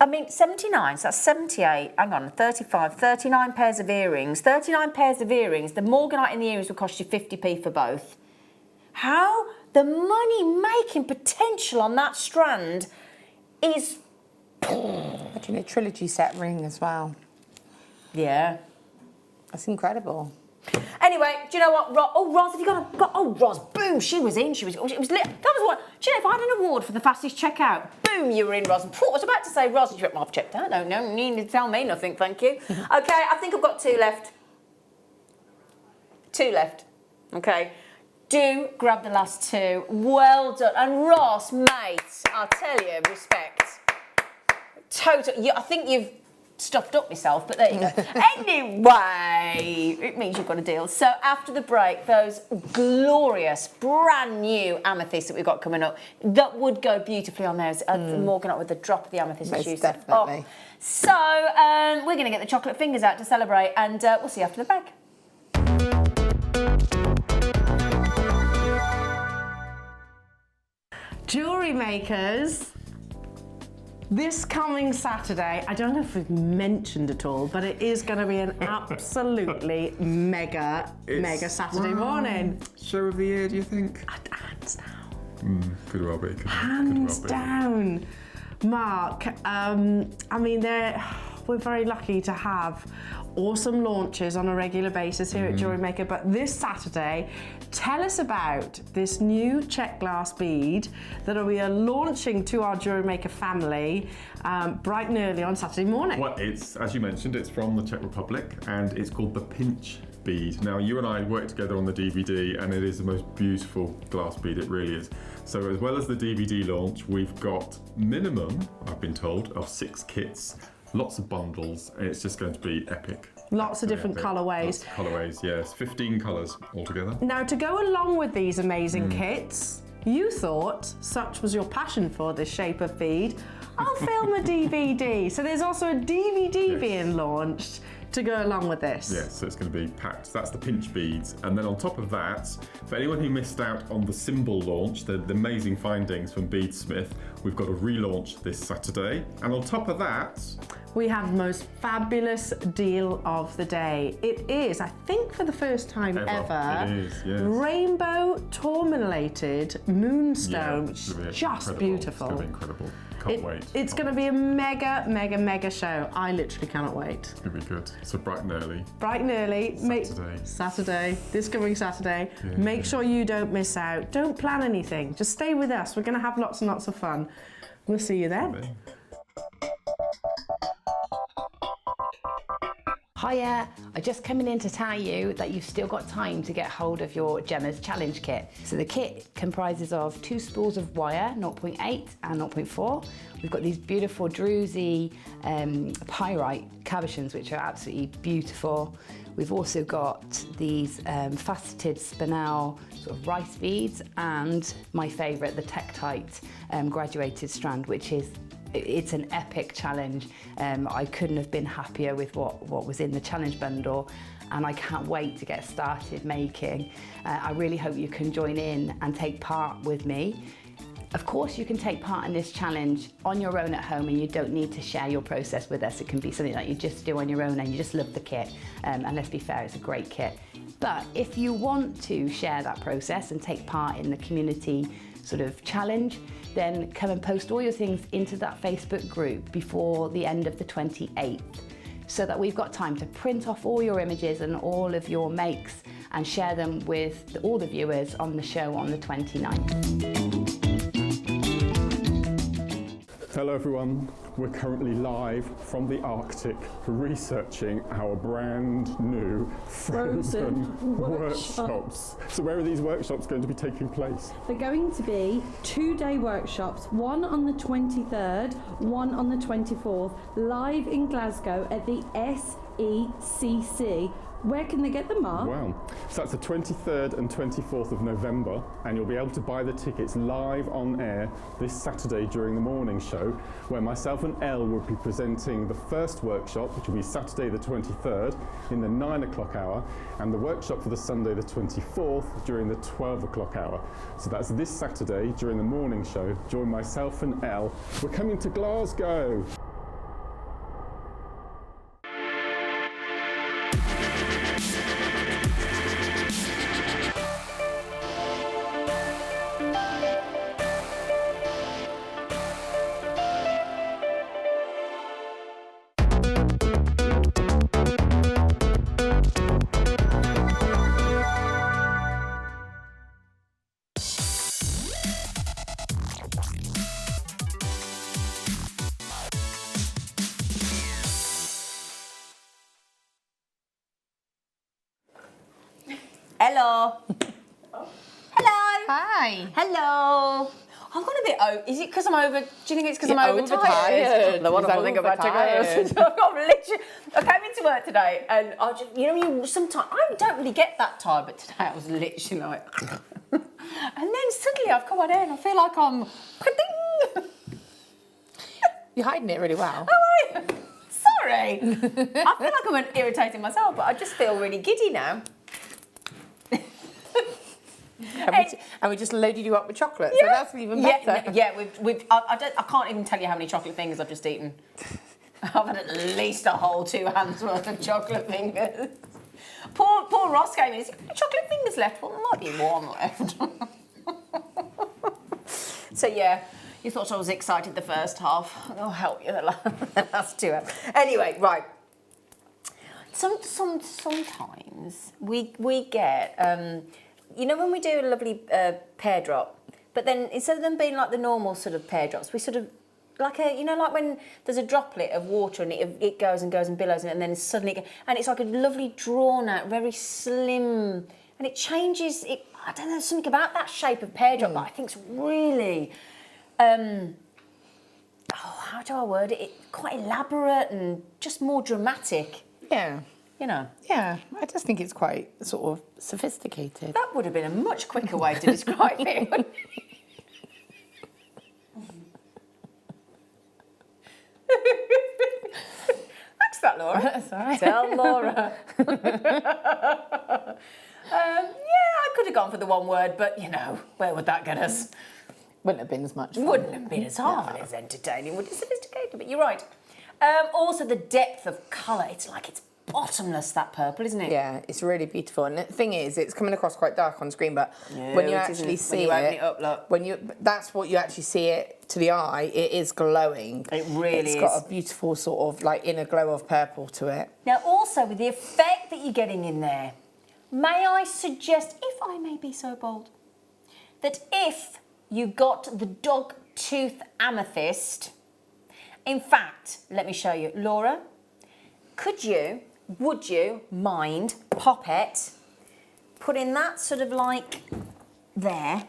I mean, 79, so that's 78, hang on, 35, 39 pairs of earrings. 39 pairs of earrings. The Morganite in the earrings will cost you 50p for both. How the money-making potential on that strand is... Imagine a trilogy set ring as well. Yeah. That's incredible. Anyway, do you know what? Roz, have you got? Oh, Roz, boom, she was in. It was lit. That was what. Do you know, if I had an award for the fastest checkout, boom, you were in, Roz. I was about to say, Roz, and she went, I've checked out. No, you need to tell me nothing, thank you. Okay, I think I've got 2 left. 2 left. Okay. Do grab the last 2. Well done. And Ross, mate, I'll tell you, respect. Total. I think you've stuffed up myself, but there you go. Anyway, it means you've got a deal. So after the break, those glorious, brand new amethysts that we've got coming up, that would go beautifully on those Morganite with the drop of the amethyst. Most definitely. Oh. So we're going to get the chocolate fingers out to celebrate, and we'll see you after the break. Jewellery makers, this coming Saturday, I don't know if we've mentioned it all, but it is going to be an absolutely mega Saturday morning. Show of the year, do you think? Hands down. Could well be. Hands down. Mark, I mean, we're very lucky to have awesome launches on a regular basis here at JewelleryMaker, but this Saturday, tell us about this new check glass bead that we are launching to our JewelleryMaker family bright and early on Saturday morning. Well, it's, as you mentioned, it's from the Czech Republic and it's called the Pinch bead. Now, you and I worked together on the DVD and it is the most beautiful glass bead, it really is. So as well as the DVD launch, we've got minimum, I've been told, of 6 kits. Lots of bundles, and it's just going to be epic. Lots of different colourways. Lots of colourways, yes. 15 colours altogether. Now, to go along with these amazing kits, you thought, such was your passion for this shape of bead, I'll film a DVD. So there's also a DVD being launched to go along with this. Yes, so it's going to be packed. That's the pinch beads. And then on top of that, for anyone who missed out on the symbol launch, the amazing findings from Beadsmith, we've got a relaunch this Saturday. And on top of that, we have the most fabulous deal of the day. It is, I think for the first time ever, it is, yes. rainbow tourmalated moonstone, which is just incredible. beautiful. It's going to be incredible. Can't wait. It's going to be a mega show. I literally cannot wait. It's going to be good. So bright and early. Bright and early. Saturday. This coming Saturday. Yeah. Make sure you don't miss out. Don't plan anything. Just stay with us. We're going to have lots and lots of fun. We'll see you then. Hiya, I'm just coming in to tell you that you've still got time to get hold of your Gemma's Challenge Kit. So the kit comprises of 2 spools of wire, 0.8 and 0.4. We've got these beautiful druzy pyrite cabochons, which are absolutely beautiful. We've also got these faceted spinel sort of rice beads, and my favourite, the Tektite graduated strand, which is it's an epic challenge. I couldn't have been happier with what was in the challenge bundle, and I can't wait to get started making. I really hope you can join in and take part with me. Of course, you can take part in this challenge on your own at home, and you don't need to share your process with us. It can be something that you just do on your own and you just love the kit. And let's be fair, it's a great kit. But if you want to share that process and take part in the community sort of challenge, then come and post all your things into that Facebook group before the end of the 28th, so that we've got time to print off all your images and all of your makes and share them with all the viewers on the show on the 29th. Hello everyone, we're currently live from the Arctic researching our brand new frozen workshops. So where are these workshops going to be taking place? They're going to be 2-day workshops, one on the 23rd, one on the 24th, live in Glasgow at the SECC. Where can they get them, Mark? Wow. So that's the 23rd and 24th of November, and you'll be able to buy the tickets live on air this Saturday during the morning show, where myself and Elle will be presenting the first workshop, which will be Saturday the 23rd in the 9 o'clock hour, and the workshop for the Sunday the 24th during the 12 o'clock hour. So that's this Saturday during the morning show. Join myself and Elle. We're coming to Glasgow. Hello. Hello. Hi. Hello. I've got a bit over. Is it because I'm over? Do you think it's because I'm overtired? The wonderful thing about I've got literally. I came into work today and I just, you sometimes I don't really get that tired, but today I was literally like, and then suddenly I've come on air and I feel like I'm. You're hiding it really well. Oh, sorry. I feel like I'm irritating myself, but I just feel really giddy now. And we just loaded you up with chocolate, so that's even better. I can't even tell you how many chocolate fingers I've just eaten. I've had at least a whole 2 hands worth of chocolate fingers. Poor Ross came in. He's got chocolate fingers left. Well, there might be one left. So yeah, you thought I was excited the first half. I'll help you the last 2 hours. Anyway, right. Sometimes we get. You know when we do a lovely pear drop, but then instead of them being like the normal sort of pear drops, we sort of like like when there's a droplet of water and it goes and goes and billows and then suddenly and it's like a lovely drawn out, very slim, and it changes. I don't know, something about that shape of pear drop that I think's really, how do I word it? Quite elaborate and just more dramatic. Yeah. You know. Yeah, I just think it's quite sort of sophisticated. That would have been a much quicker way to describe it. Wouldn't it? Thanks for that, Laura. That's all right. Tell Laura. I could have gone for the one word, but where would that get us? Wouldn't have been as much fun. Wouldn't have been as half as entertaining. Would it? Sophisticated, but you're right. Also, the depth of colour. It's like it's bottomless, that purple, isn't it? Yeah, it's really beautiful. And the thing is, it's coming across quite dark on screen, but when you actually see open it up, look. That's what you actually see it to the eye. It is glowing. It really is. It's got a beautiful sort of like inner glow of purple to it. Now, also with the effect that you're getting in there, may I suggest, if I may be so bold, that if you got the dog tooth amethyst, in fact, let me show you, Laura, would you mind, Poppet, putting that sort of like there?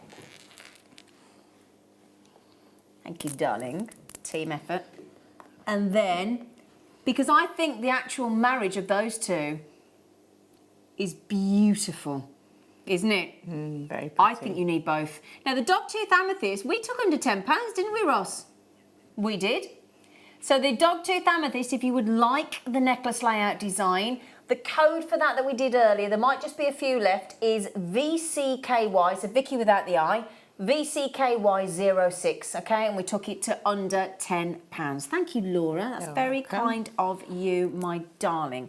Thank you, darling. Team effort. And then, because I think the actual marriage of those two is beautiful, isn't it? Very pretty. I think you need both. Now, the dogtooth amethyst, we took under £10, didn't we, Ross? We did. So the dogtooth amethyst, if you would like the necklace layout design, the code for that we did earlier, there might just be a few left, is VCKY, so Vicky without the I, VCKY06, okay? And we took it to under £10. Thank you, Laura. That's very kind of you, my darling.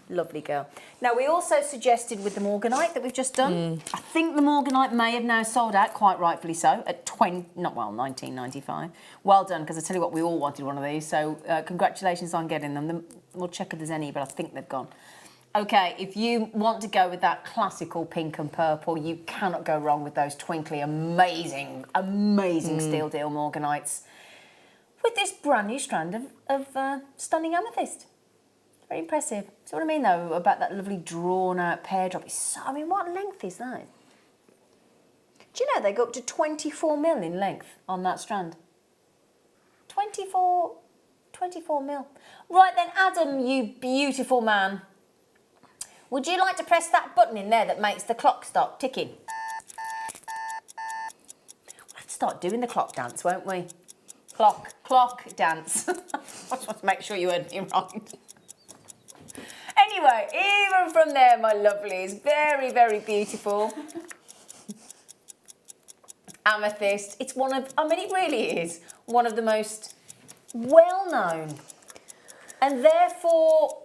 Lovely girl. Now, we also suggested with the Morganite that we've just done, I think the Morganite may have now sold out, quite rightfully so, at $19.95. Well done, because I tell you what, we all wanted one of these, so congratulations on getting them. We'll check if there's any, but I think they've gone. Okay, if you want to go with that classical pink and purple, you tcannot go wrong with those twinkly, amazing steel deal Morganites. with this brand new strand of stunning amethyst. Very impressive. See what I mean though about that lovely drawn out pear drop? It's so, I mean, what length is that? Do you know they go up to 24 mil in length on that strand? 24 mil. Right then, Adam, you beautiful man. Would you like to press that button in there that makes the clock start ticking? We'll have to start doing the clock dance, won't we? Clock dance. I just want to make sure you heard me right. Anyway, even from there, my lovelies, very, very beautiful. Amethyst. It's one of, I mean, it really is one of the most well-known. And therefore,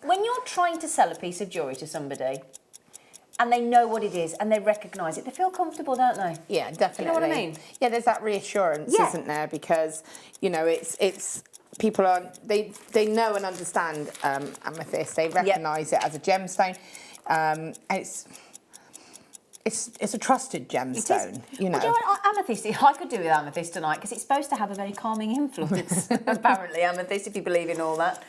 when you're trying to sell a piece of jewellery to somebody and they know what it is and they recognise it, they feel comfortable, don't they? Yeah, definitely. You know what I mean? Yeah, there's that reassurance, isn't there? Because, you know, it's people are, they know and understand amethyst. They recognise it as a gemstone. It's a trusted gemstone, you know. Well, do you know what, amethyst, I could do with amethyst tonight because it's supposed to have a very calming influence, apparently, amethyst, if you believe in all that.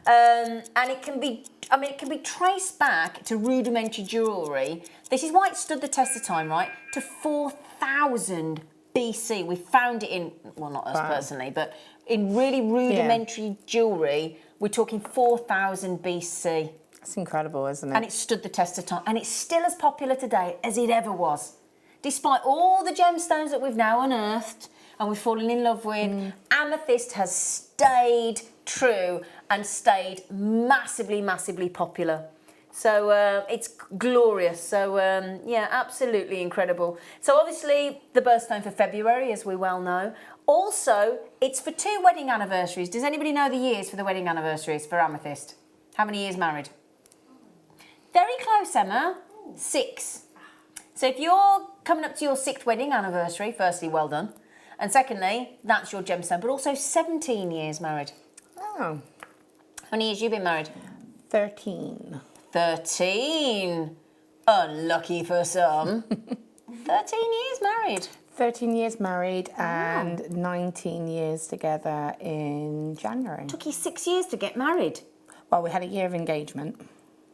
And it can be, I mean, it can be traced back to rudimentary jewellery. This is why it stood the test of time, right? To 4000 BC. We found it in, well, not us personally, but in really rudimentary jewellery, we're talking 4000 BC. It's incredible, isn't it? And it stood the test of time. And it's still as popular today as it ever was. Despite all the gemstones that we've now unearthed and we've fallen in love with, amethyst has stayed true and stayed massively, massively popular. So it's glorious. So yeah, absolutely incredible. So obviously the birthstone for February, as we well know. Also, it's for 2 wedding anniversaries. Does anybody know the years for the wedding anniversaries for amethyst? How many years married? Very close, Emma. 6. So if you're coming up to your 6th wedding anniversary, firstly, well done. And secondly, that's your gemstone, but also 17 years married. Oh. How many years you been married? 13. 13. Unlucky for some. 13 years married. 13 years married and 19 years together in January. Took you 6 years to get married. Well, we had a year of engagement.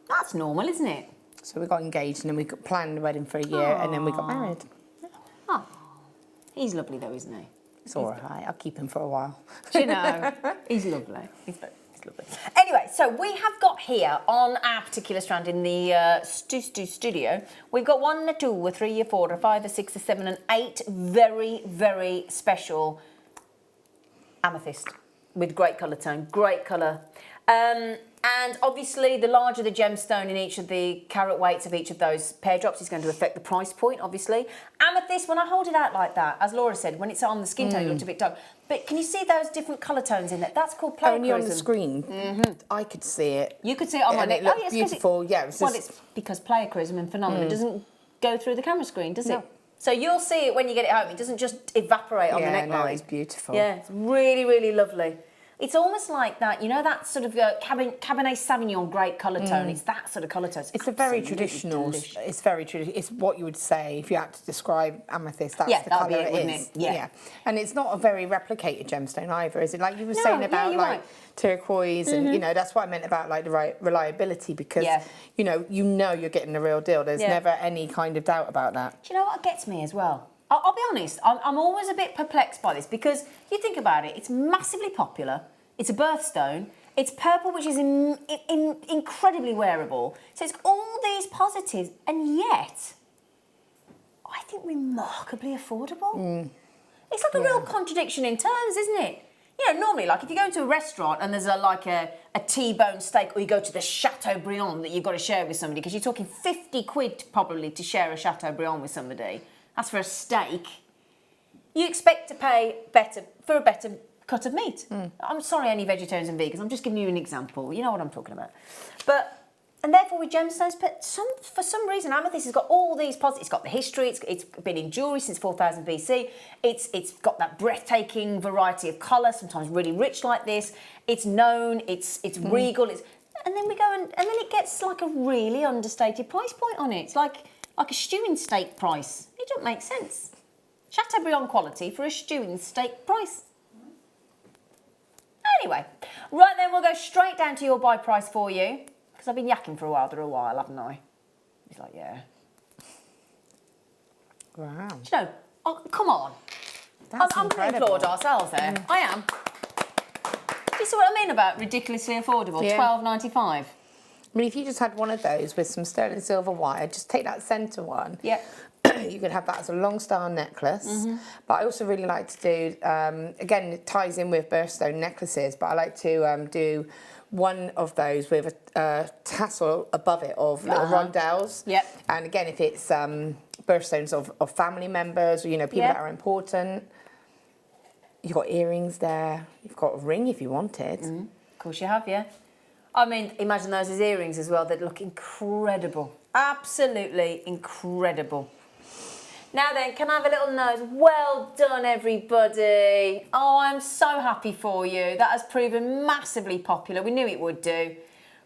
That's normal, isn't it? So we got engaged and then we got planned the wedding for a year and then we got married. Oh, he's lovely though, isn't he? It's all right. I'll keep him for a while. Do you know? He's lovely. He's lovely. Anyway, so we have got here on our particular strand in the studio, we've got 1, a 2, a 3, a 4, a 5, a 6, a 7, and 8 very, very special amethyst with great colour tone, great colour. And obviously, the larger the gemstone in each of the carat weights of each of those pear drops is going to affect the price point, obviously. Amethyst, when I hold it out like that, as Laura said, when it's on the skin tone, it looks a bit dark. But can you see those different colour tones in there? That's called plagiarism. Only on the screen. I could see it. You could see it on my neck. And it looked beautiful. It's because plagiarism and phenomenon doesn't go through the camera screen, does it? So you'll see it when you get it home. It doesn't just evaporate on the neckline. No, it's beautiful. Yeah, it's really, really lovely. It's almost like that, you know, that sort of Cabernet Sauvignon great colour tone. It's that sort of colour tone. It's a very traditional. Delicious. It's very traditional. It's what you would say if you had to describe amethyst. That's the colour it is. Yeah. And it's not a very replicated gemstone either, is it? Like you were saying about turquoise, and you know that's what I meant about like the reliability because you know you're getting the real deal. There's never any kind of doubt about that. Do you know what gets me as well? I'll be honest, I'm always a bit perplexed by this because you think about it, it's massively popular, it's a birthstone, it's purple, which is incredibly wearable, so it's all these positives, and yet, I think remarkably affordable. It's like a real contradiction in terms, isn't it? You know, normally, like if you go into a restaurant and there's a T-bone steak, or you go to the Chateaubriand that you've got to share with somebody, because you're talking 50 quid probably to share a Chateaubriand with somebody. That's for a steak. You expect to pay for a better cut of meat. I'm sorry, any vegetarians and vegans. I'm just giving you an example. You know what I'm talking about. And therefore with gemstones, for some reason, amethyst has got all these positives. It's got the history. It's been in jewellery since 4000 BC. It's got that breathtaking variety of colour, sometimes really rich like this. It's known. It's regal. And then we go and then it gets like a really understated price point on it. It's like a stewing steak price. It don't make sense. Chateaubriand quality for a stewing steak price. Anyway, right then we'll go straight down to your buy price for you, because I've been yakking for a while, haven't I? He's like, yeah. Wow. Do you know, oh, come on. I'm going to applaud ourselves there. I am. Do you see what I mean about ridiculously affordable? Yeah. $12.95. I mean, if you just had one of those with some sterling silver wire, just take that centre one. Yeah. You could have that as a long star necklace. But I also really like to do, again, it ties in with birthstone necklaces, but I like to do one of those with a tassel above it of little rondelles. Yep. And again, if it's birthstones of family members or, you know, people that are important. You've got earrings there. You've got a ring if you wanted. Of course you have, yeah. I mean, imagine those as earrings as well. They'd look incredible. Absolutely incredible. Now then, can I have a little nose? Well done, everybody. Oh, I'm so happy for you. That has proven massively popular. We knew it would do.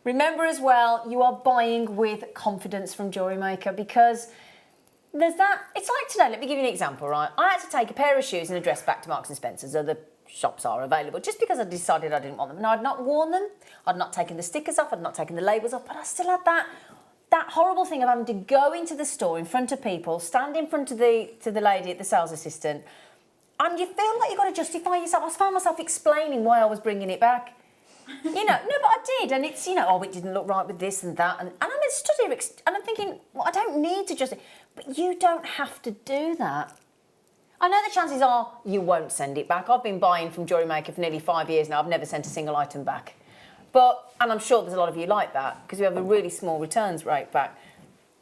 Remember as well, you are buying with confidence from JewelleryMaker, because there's that. It's like today, let me give you an example, right? I had to take a pair of shoes and a dress back to Marks & Spencer's. Other shops are available, just because I decided I didn't want them. And I'd not worn them. I'd not taken the stickers off. I'd not taken the labels off. But I still had that horrible thing of having to go into the store in front of people, stand in front of the lady at the sales assistant, and you feel like you've got to justify yourself. I found myself explaining why I was bringing it back. You know, no, but I did, and it's, you know, oh, it didn't look right with this and that, and I'm stood here and I'm thinking, well, I don't need to justify, but you don't have to do that. I know the chances are you won't send it back. I've been buying from JewelleryMaker for nearly 5 years now. I've never sent a single item back. And I'm sure there's a lot of you like that, because we have a really small returns rate back,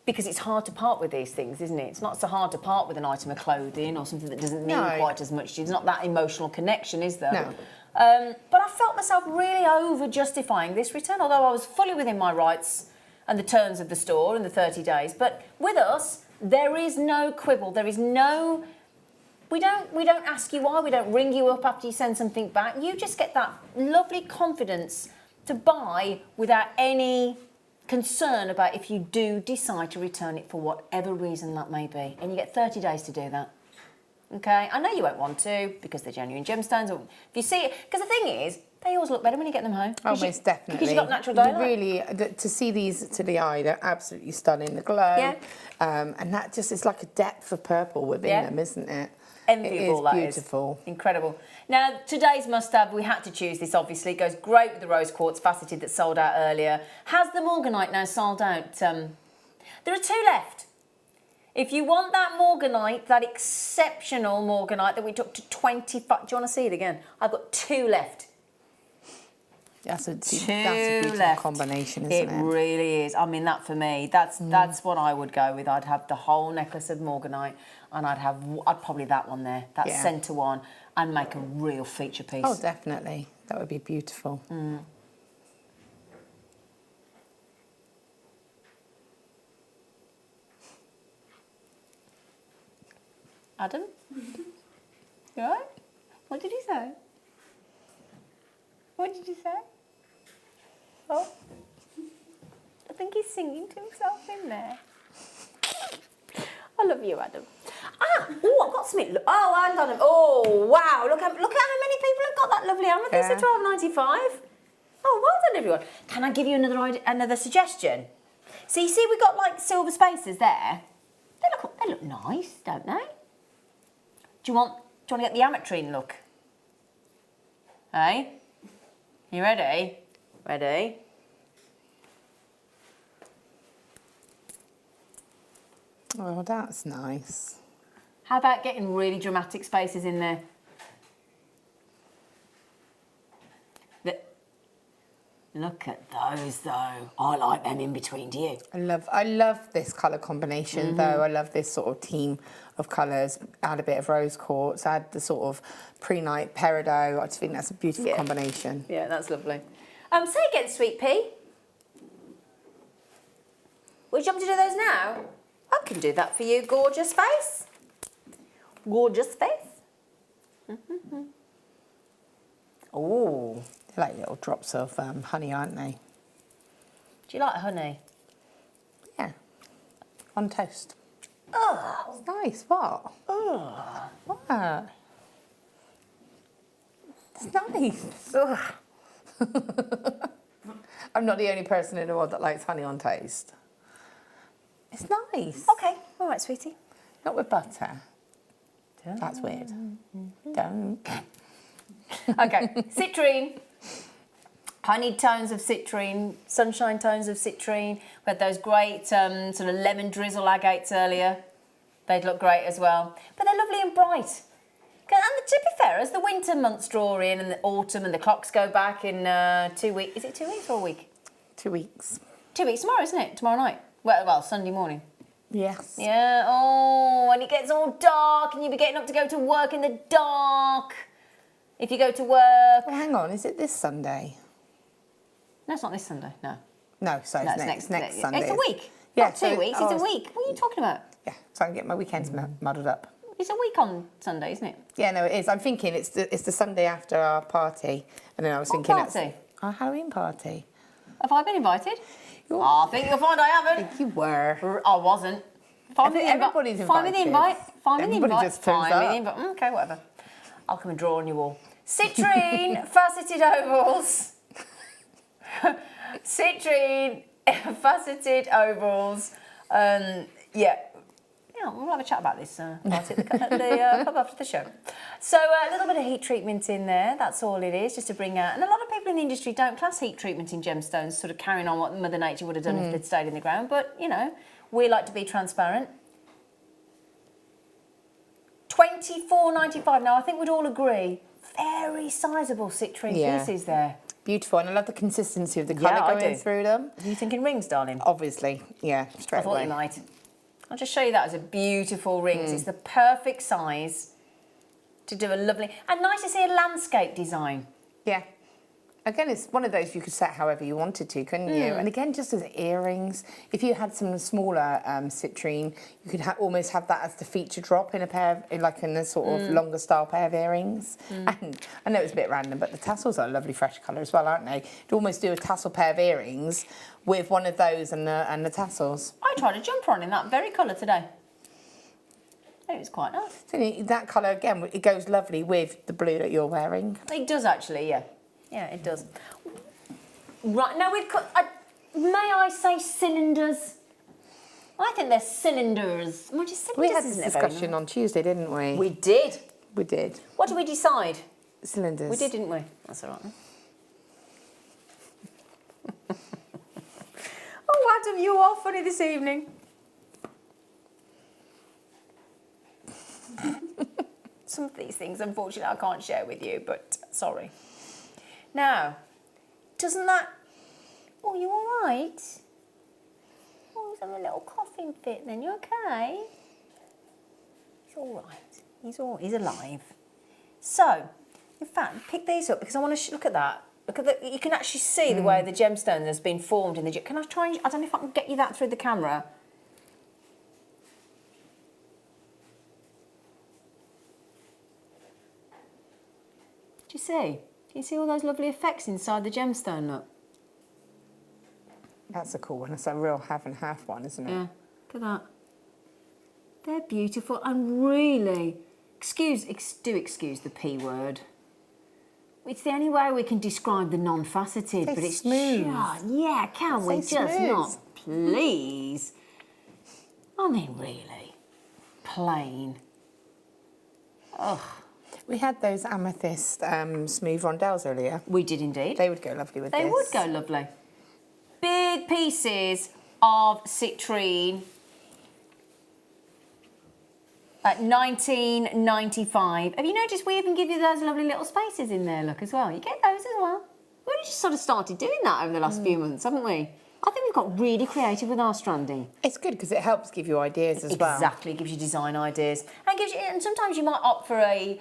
because it's hard to part with these things, isn't it? It's not so hard to part with an item of clothing or something that doesn't need quite as much. There's not that emotional connection, is there? No. But I felt myself really over-justifying this return, although I was fully within my rights and the terms of the store and the 30 days. But with us, there is no quibble. There is no... We don't ask you why. We don't ring you up after you send something back. You just get that lovely confidence to buy without any concern about if you do decide to return it for whatever reason that may be. And you get 30 days to do that. Okay? I know you won't want to, because they're genuine gemstones. Or if you see it, because the thing is, they always look better when you get them home. Oh, most definitely. Because you've got natural daylight. Really, to see these to the eye, they're absolutely stunning. The glow. Yeah. And that just, it's like a depth of purple within them, isn't it? Enviable, that is. Beautiful. Incredible. Now, today's must-have, we had to choose this, obviously. It goes great with the rose quartz faceted that sold out earlier. Has the morganite now sold out? There are 2 left. If you want that morganite, that exceptional morganite that we took to 25... Do you want to see it again? I've got 2 left. That's a beautiful combination, isn't it? It really is. I mean, that for me, that's what I would go with. I'd have the whole necklace of morganite, and I'd probably that one there, that centre one, and make a real feature piece. Oh, definitely. That would be beautiful. Adam? You all right? What did he say? What did you say? Oh, I think he's singing to himself in there. I love you, Adam. Oh, I've got something. Oh, hang on. Oh, wow. Look at how many people have got that lovely amethyst at £12.95. Oh, well done, everyone. Can I give you another suggestion? So you see we've got like silver spaces there. They look nice, don't they? Do you want to get the ametrine look? Hey? You ready? Ready? Oh, that's nice. How about getting really dramatic spaces in there? Look at those, though. I like them in between, do you? I love this colour combination, though. I love this sort of team of colours. Add a bit of rose quartz, add the sort of pre-night peridot. I just think that's a beautiful combination. Yeah, that's lovely. Say again, Sweet Pea. Would you want me to do those now? I can do that for you, gorgeous face. Gorgeous face. Oh. They're like little drops of honey, aren't they? Do you like honey? Yeah. On toast. Oh. It's nice, what? Oh. What? It's nice. Ugh. I'm not the only person in the world that likes honey on toast. It's nice. Okay, all right, sweetie. Not with butter. That's weird. Don't. Okay, citrine. Honeyed tones of citrine, sunshine tones of citrine. We had those great sort of lemon drizzle agates earlier. They'd look great as well. But they're lovely and bright. And to be fair, as the winter months draw in and the autumn and the clocks go back in 2 weeks, is it 2 weeks or a week? 2 weeks. 2 weeks tomorrow, isn't it? Tomorrow night. Well, Sunday morning. Yes. Yeah, oh, and it gets all dark and you'll be getting up to go to work in the dark. If you go to work. Oh, hang on, is it this Sunday? No, it's not this Sunday, no. No, so No, it's next Sunday. It's a week. Yeah, Not 2 weeks, it's a week. What are you talking about? Yeah, so I can get my weekends muddled up. It's a week on Sunday, isn't it? Yeah, no, it is. I'm thinking it's the Sunday after our party, and then I was thinking party? that's our Halloween party. Have I been invited? I think you'll find I haven't. You were. I wasn't. Everybody's Find me the invite. Find me the Everybody invite. just turns Find me up. the invite. Okay, whatever. I'll come and draw on you all. Citrine, faceted ovals. Citrine, faceted ovals. Yeah, we'll have a chat about this party at the pub after the show. So a little bit of heat treatment in there, that's all it is, just to bring out. And a lot of people in the industry don't class heat treatment in gemstones, sort of carrying on what Mother Nature would have done if they'd stayed in the ground. But, you know, we like to be transparent. $24.95. Now, I think we'd all agree, very sizable citrine pieces there. Beautiful, and I love the consistency of the colour going through them. Are you thinking rings, darling? Obviously, yeah, straight I thought away. you might. I'll just show you that as a beautiful rings. It's the perfect size to do a lovely... And nice to see a landscape design. Yeah. Again, it's one of those you could set however you wanted to, couldn't you? And again, just as earrings, if you had some smaller citrine, you could almost have that as the feature drop in a pair of, like in a sort of longer style pair of earrings. And I know it's a bit random, but the tassels are a lovely fresh colour as well, aren't they? You'd almost do a tassel pair of earrings with one of those and the tassels. I tried a jumper on in that very colour today. It was quite nice. So that colour, again, it goes lovely with the blue that you're wearing. It does actually, yeah. Yeah, it does. Right, now we've got, may I say cylinders? I think they're cylinders. Well, just cylinders, We had this discussion on Tuesday, didn't we? We did. We did. What did we decide? Cylinders. We did, didn't we? That's all right. Oh, Adam, you are funny this evening. Some of these things, unfortunately, I can't share with you, but sorry. Now, doesn't that... Oh, you all right? Oh, he's having a little coughing fit then. You okay? He's all right. He's alive. So, in fact, pick these up because I want to look at that. Look at the, you can actually see the way the gemstone has been formed in the... Can I try and... I don't know if I can get you that through the camera. Do you see? Can you see all those lovely effects inside the gemstone, look? That's a cool one. It's a real half and half one, isn't it? Yeah, look at that. They're beautiful and really... do excuse the P word. It's the only way we can describe the non-faceted, but it's smooth. Yeah, can we just smooth. not, please? I mean, really, plain. Ugh. We had those amethyst smooth rondelles earlier. We did indeed. They would go lovely with this. They would go lovely. Big pieces of citrine at $19.95. Have you noticed we even give you those lovely little spaces in there, look, as well? You get those as well. We've only just sort of started doing that over the last few months, haven't we? I think we've got really creative with our stranding. It's good because it helps give you ideas as well. Exactly, it gives you design ideas. And sometimes you might opt for a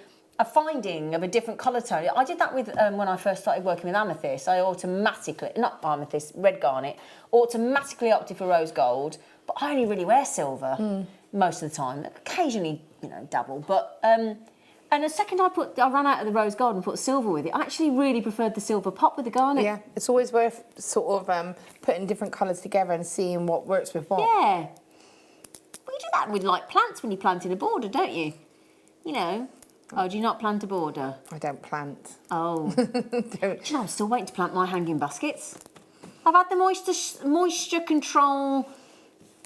finding of a different colour tone. I did that with when I first started working with amethyst. I automatically, not amethyst, red garnet, automatically opted for rose gold, but I only really wear silver most of the time. Occasionally, you know, dabble, but and the second I ran out of the rose gold and put silver with it, I actually really preferred the silver pop with the garnet. Yeah, it's always worth sort of putting different colours together and seeing what works with what. Yeah. Well, you do that with like plants when you're planting a border, don't you? You know. Oh, do you not plant a border? I don't plant. Oh. Do you know, I'm still waiting to plant my hanging baskets. I've had the moisture control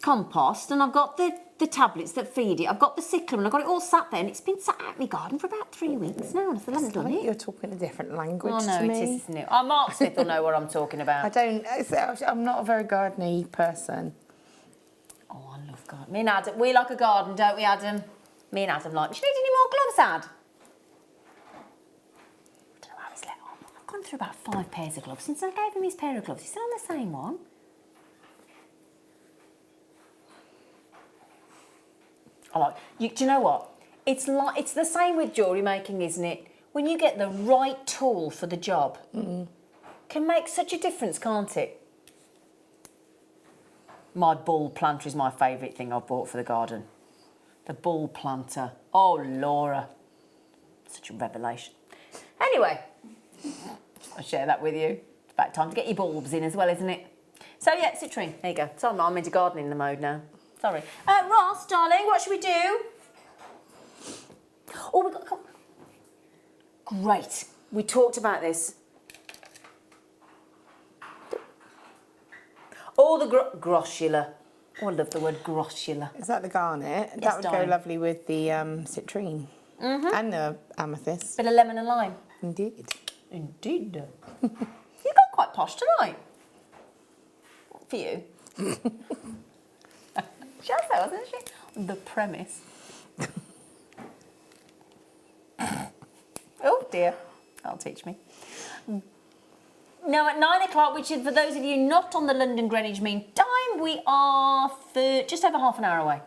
compost, and I've got the tablets that feed it. I've got the cyclamen, I've got it all sat there, and it's been sat out in my garden for about 3 weeks now, and I still haven't done it. You're talking a different language to me. It is, isn't it? Oh, Mark Smith will know what I'm talking about. I'm not a very garden-y person. Oh, I love garden. Me and Adam, we like a garden, don't we, Adam? Me and Adam like, do you need any more gloves, Ad? I don't know how he's let on. I've gone through about 5 pairs of gloves since I gave him his pair of gloves. He's still on the same one. Do you know what? It's the same with jewellery making, isn't it? When you get the right tool for the job, can make such a difference, can't it? My bulb planter is my favourite thing I've bought for the garden. The bulb planter. Oh, Laura. Such a revelation. Anyway, I'll share that with you. It's about time to get your bulbs in as well, isn't it? So, yeah, citrine. There you go. So I'm into gardening in the mode now. Sorry. Ross, darling, what should we do? Oh, we got... Great. We talked about this. Oh, the grossula. Oh, I love the word grossula. Is that the garnet? Yes, that would darling. go lovely with the citrine. And the amethyst. Bit of lemon and lime. Indeed. Indeed. You got quite posh tonight. For you. She was there, wasn't she? The premise. Oh dear. That'll teach me. Now at 9 o'clock, which is for those of you not on the London Greenwich Mean Time, we are just over half an hour away.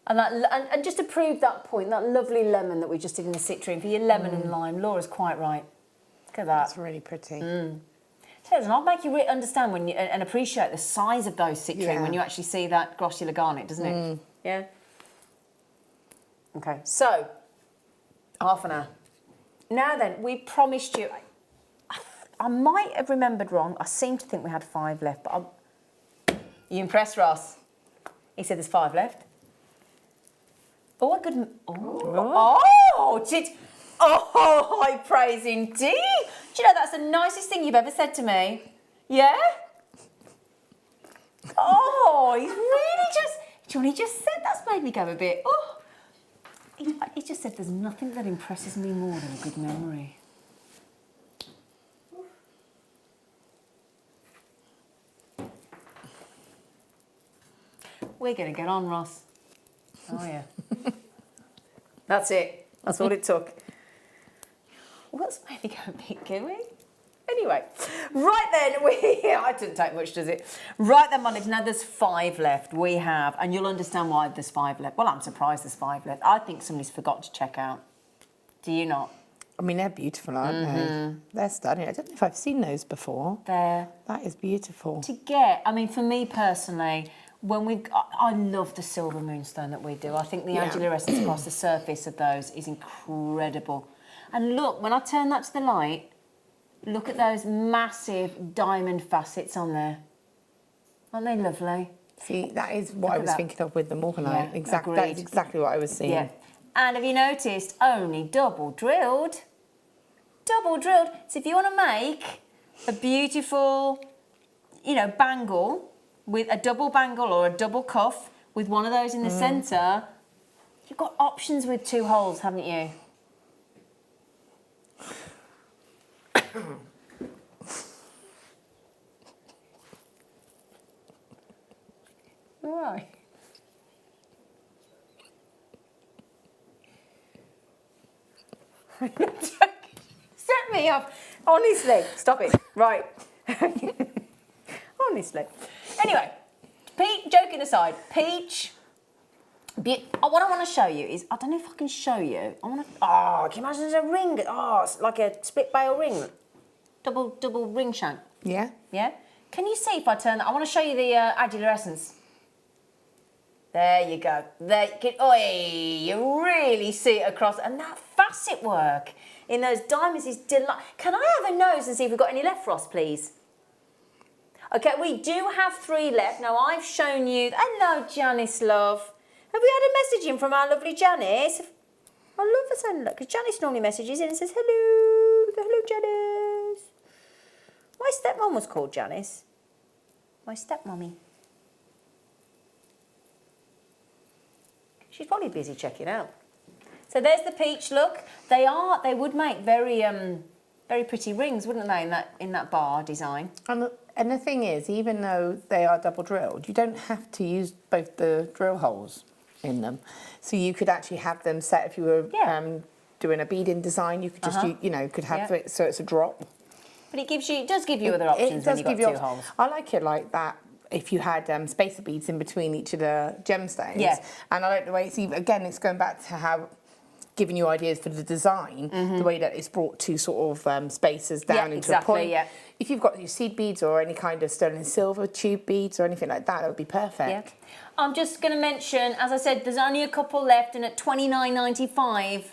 And just to prove that point, that lovely lemon that we just did in the citrine, for your lemon and lime, Laura's quite right. Look at that. That's really pretty. So I'll make you understand when and appreciate the size of those citrine when you actually see that grossula garnet, doesn't it? Yeah. Okay, so half an hour. Now then, we promised you. I might have remembered wrong. I seem to think we had 5 left, but you impressed, Ross? He said there's 5 left. Oh, a good. Oh, high praise indeed. Do you know that's the nicest thing you've ever said to me? Yeah? Oh, he's really just. Johnny just said that's made me go a bit. Oh. He just said there's nothing that impresses me more than a good memory. We're going to get on, Ross. Oh, yeah. That's it. That's all it took. What's made me go a bit gooey? Anyway, right then, it didn't take much, does it? Right then, my lives, now there's 5 left. We have, and you'll understand why there's 5 left. Well, I'm surprised there's 5 left. I think somebody's forgot to check out. Do you not? I mean, they're beautiful, aren't they? They're stunning. I don't know if I've seen those before. That is beautiful. I mean, for me personally, I love the silver moonstone that we do. I think the angular essence across the surface of those is incredible. And look, when I turn that to the light, look at those massive diamond facets on there. Aren't they lovely? See, that is what I was thinking of with the morganite. Exactly, that is exactly what I was seeing. Yeah. And have you noticed, only double drilled? Double drilled. So if you want to make a beautiful, bangle, with a double bangle or a double cuff with one of those in the centre, you've got options with 2 holes, haven't you? Why? Set me up. Honestly, stop it. Right. Honestly. Anyway, joking aside, peach. What I want to show you is, I don't know if I can show you. can you imagine there's a ring? Oh, it's like a split bail ring. Double ring shank. Yeah. Yeah? Can you see if I turn that? I want to show you the angular essence. There you go. You really see it across. And that facet work in those diamonds is delightful. Can I have a nose and see if we've got any left, Ross, please? Okay, we do have 3 left. Now, I've shown you... Hello, Janice, love. Have we had a message in from our lovely Janice? I love the sound of that, because Janice normally messages in and says, hello. We go, hello, Janice. My stepmom was called Janice. My stepmommy. She's probably busy checking out. So there's the peach look. They would make very pretty rings, wouldn't they, in that bar design? And the thing is, even though they are double drilled, you don't have to use both the drill holes in them. So you could actually have them set if you were doing a beading design. You could just could have it so it's a drop. But it does give you other options when you've got two holes. I like it like that. If you had spacer beads in between each of the gemstones. Yeah. And I like the way it's going back to how giving you ideas for the design, the way that it's brought two sort of spacers down into a point. Yeah. If you've got your seed beads or any kind of sterling silver tube beads or anything like that would be perfect. Yeah. I'm just going to mention, as I said, there's only a couple left, and at $29.95,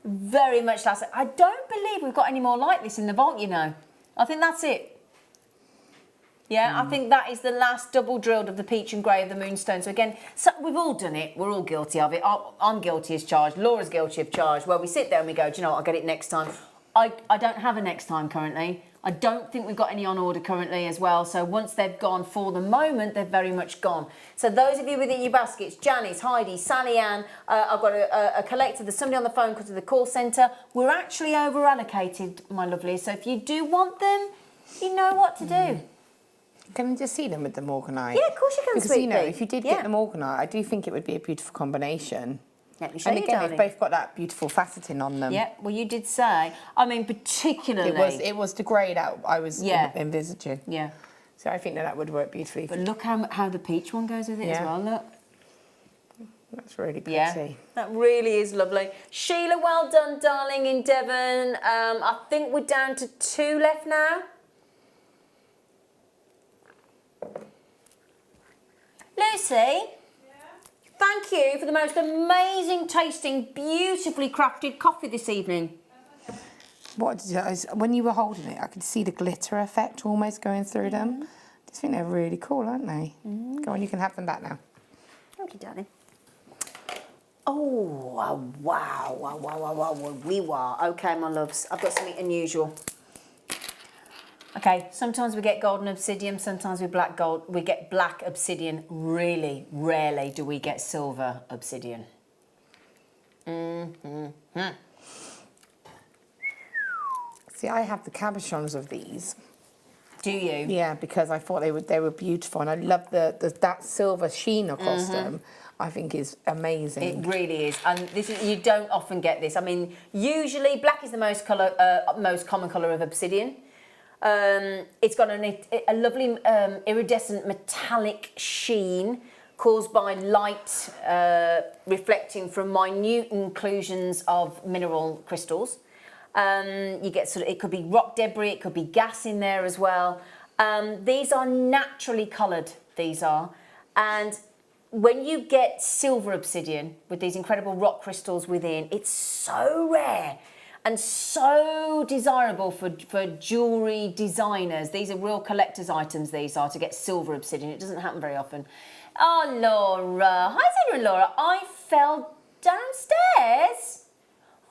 very much last. I don't believe we've got any more like this in the vault, you know. I think that's it. Yeah, I think that is the last double drilled of the peach and grey of the moonstone. So again, we've all done it. We're all guilty of it. I'm guilty as charged. Laura's guilty of charged. Where we sit there and we go, do you know what, I'll get it next time. I don't have a next time currently. I don't think we've got any on order currently as well. So once they've gone for the moment, they're very much gone. So those of you within your baskets, Janice, Heidi, Sally Ann, I've got a collector. There's somebody on the phone because of the call centre. We're actually over allocated, my lovely. So if you do want them, you know what to do. Can you just see them with them organised? Yeah, of course you can, because, you know, if you did get them organised, I do think it would be a beautiful combination. Let me show you, again, darling. they've both got that beautiful faceting on them. Yeah, well, you did say. I mean, particularly... It was the grey that I was envisaging. Yeah. So I think that would work beautifully. But look how the peach one goes with it as well, look. That's really pretty. Yeah, that really is lovely. Sheila, well done, darling, in Devon. I think we're down to 2 left now. Lucy, thank you for the most amazing tasting, beautifully crafted coffee this evening. When you were holding it, I could see the glitter effect almost going through them. I just think they're really cool, aren't they? Go on, you can have them back now. Thank you, darling. Oh, wow, we were. Okay, my loves, I've got something unusual. Okay, sometimes we get golden obsidian, sometimes we get black obsidian. Really rarely do we get silver obsidian. See, I have the cabochons of these. Do you? Yeah, because I thought they were beautiful, and I love that silver sheen across them. I think is amazing. It really is, and you don't often get this. I mean, usually black is the most common colour of obsidian. It's got a lovely iridescent metallic sheen caused by light reflecting from minute inclusions of mineral crystals. You get it could be rock debris, it could be gas in there as well. These are naturally coloured, and when you get silver obsidian with these incredible rock crystals within, it's so rare and so desirable for jewellery designers. These are real collector's items, these are, to get silver obsidian. It doesn't happen very often. Oh, Laura. Hi, Zena and Laura. I fell downstairs.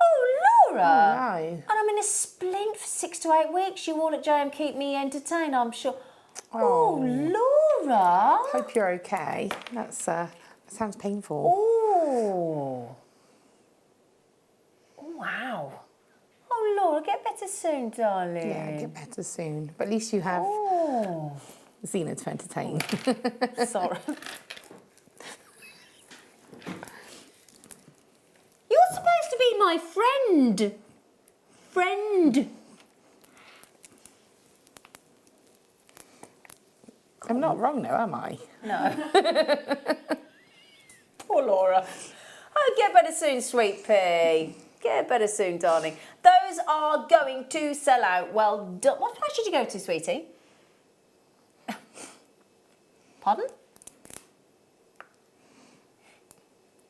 Oh, Laura. Oh, no. And I'm in a splint for 6 to 8 weeks. You all at JM keep me entertained, I'm sure. Oh, Laura. Hope you're okay. That sounds painful. Oh. Wow. Oh, Laura, get better soon, darling. Yeah, get better soon. But at least you have Zena to entertain. Sorry. You're supposed to be my friend. I'm not wrong, though, am I? No. Poor Laura. Oh, get better soon, sweet pea. Get better soon, darling. Those are going to sell out. Well done. What price did you go to, sweetie? Pardon?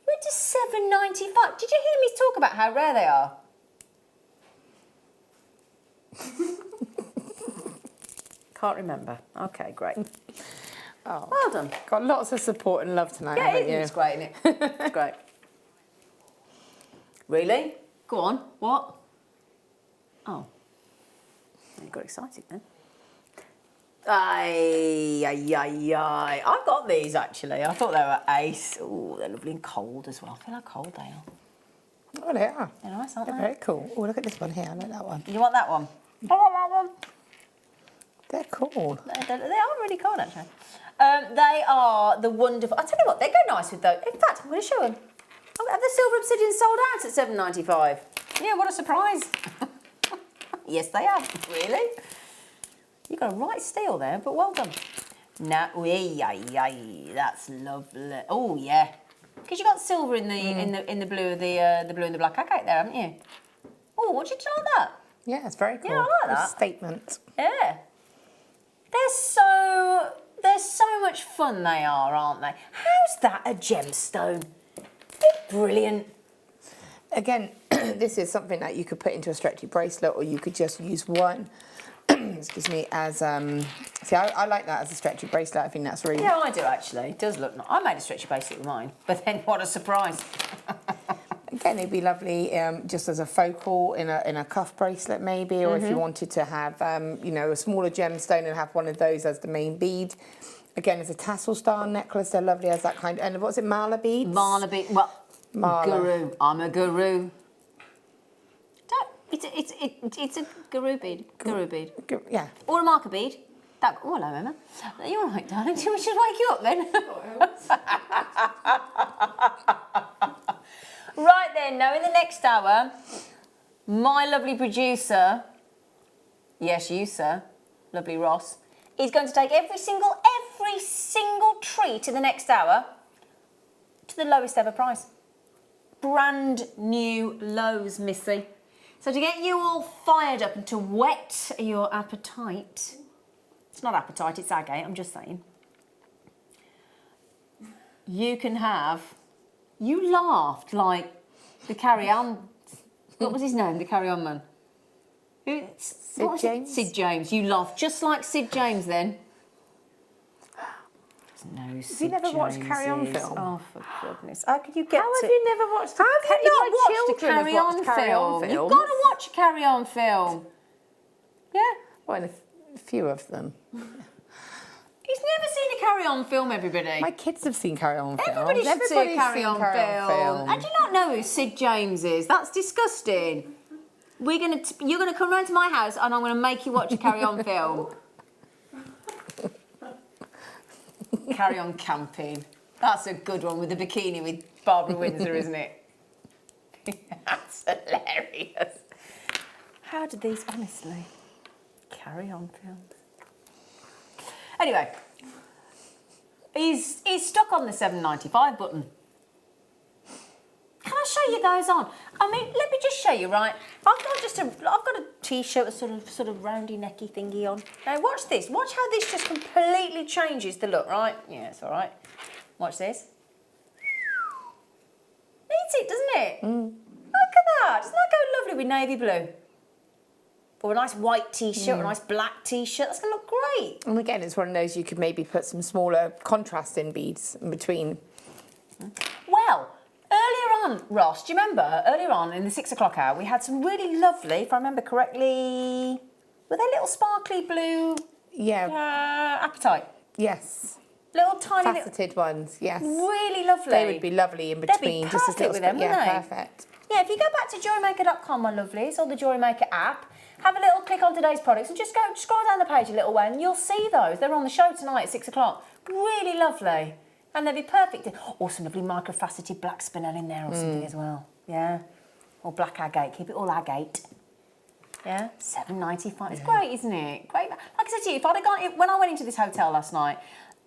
You went to $7.95. Did you hear me talk about how rare they are? Can't remember. Okay, great. Oh, well done. Got lots of support and love tonight, Yeah, haven't you? it's great, isn't it? It's great. Really? Go on. What? Oh. You got excited then. Aye. I've got these actually. I thought they were ace. Oh, they're lovely and cold as well. I feel how cold they are. Oh, they are. They're nice, aren't They're they? very cool. Oh, look at this one here. I like that one. You want that one? I want that one. They're cool. They are really cool actually. They are the wonderful. I tell you what, they go nice with those. In fact, I'm going to show them. Oh, have the silver obsidian sold out at £7.95? Yeah, what a surprise. Yes, they have. Really? You got a right steal there, but well done. Now, that's lovely. Oh yeah, because you got silver in the blue of the blue and the black agate there, haven't you? Oh, what did you like that? Yeah, it's very cool. Yeah, I like that. Statement. Yeah. They're so much fun they are, aren't they? How's that a gemstone? They're brilliant. Again, this is something that you could put into a stretchy bracelet, or you could just use one. Excuse me, as see, I like that as a stretchy bracelet. I think that's really. Yeah, I do actually. It does look nice. I made a stretchy bracelet with mine, but then what a surprise. Again, it'd be lovely just as a focal in a cuff bracelet maybe, or if you wanted to have, you know, a smaller gemstone and have one of those as the main bead. Again, as a tassel style necklace, they're lovely as that kind. And what's it, mala beads? Mala bead. Well, Mala. guru. I'm a guru. It's a guru bead. Guru bead. Yeah. Or a marker bead. That. Oh, hello, Emma. You're all right, darling. Should we just wake you up then? Right then, now in the next hour, my lovely producer, yes, you, sir, lovely Ross, is going to take every single treat in the next hour to the lowest ever price. Brand new lows, Missy. So to get you all fired up and to whet your appetite, it's not appetite, it's agate, I'm just saying. You can have, you laughed like the carry-on, what was his name, the carry-on man? Sid James? Sid James, you laughed just like Sid James then. No, Have you never watched Carry On film? Oh, for goodness. How could you get How have you never watched How have you not watched a Carry On film? You've got to watch a Carry On film. Yeah. Well, a few of them. He's never seen a Carry On film, everybody. My kids have seen Carry On film. Everybody should see a Carry On film. And do you not know who Sid James is? That's disgusting. You're gonna come round to my house and I'm gonna make you watch a Carry On film. Carry On Camping. That's a good one with the bikini with Barbara Windsor, isn't it? That's hilarious. How did these, honestly, Carry On films? Anyway, he's stuck on the $7.95 button. Can I show you those on? I mean, let me just show you, right? I've got a t-shirt with sort of roundy necky thingy on. Now watch this. Watch how this just completely changes the look, right? Yeah, it's all right. Watch this. Needs it, doesn't it? Look at that. Doesn't that go lovely with navy blue? Or a nice white t-shirt, or a nice black t-shirt. That's going to look great. And again, it's one of those you could maybe put some smaller contrasting beads in between. Well, earlier on, Ross, do you remember, earlier on in the 6 o'clock hour, we had some really lovely, if I remember correctly, were they little sparkly blue apatite? Yes. Little tiny faceted ones, yes. Really lovely. They would be lovely in between. They'd be perfect with them, wouldn't they? Perfect. Yeah, if you go back to JewelleryMaker.com, my lovelies, or the JewelleryMaker app, have a little click on today's products and just go scroll down the page a little way and you'll see those. They're on the show tonight at 6 o'clock. Really lovely. And they'd be perfect. Or some lovely microfaceted black spinel in there or something as well. Yeah. Or black agate. Keep it all agate. Yeah. $7.95. It's great, isn't it? Great. Like I said to you, if I'd have gone, when I went into this hotel last night,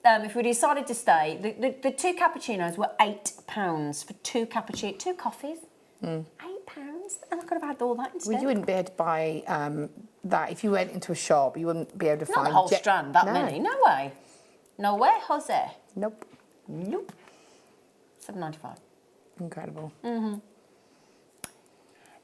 if we decided to stay, the two cappuccinos were £8 for two coffees. £8, and I could have had all that instead. Well, you wouldn't be able to buy that if you went into a shop. You wouldn't be able to find the whole strand. That many? No way. No way, Jose. Nope. $7.95. Incredible.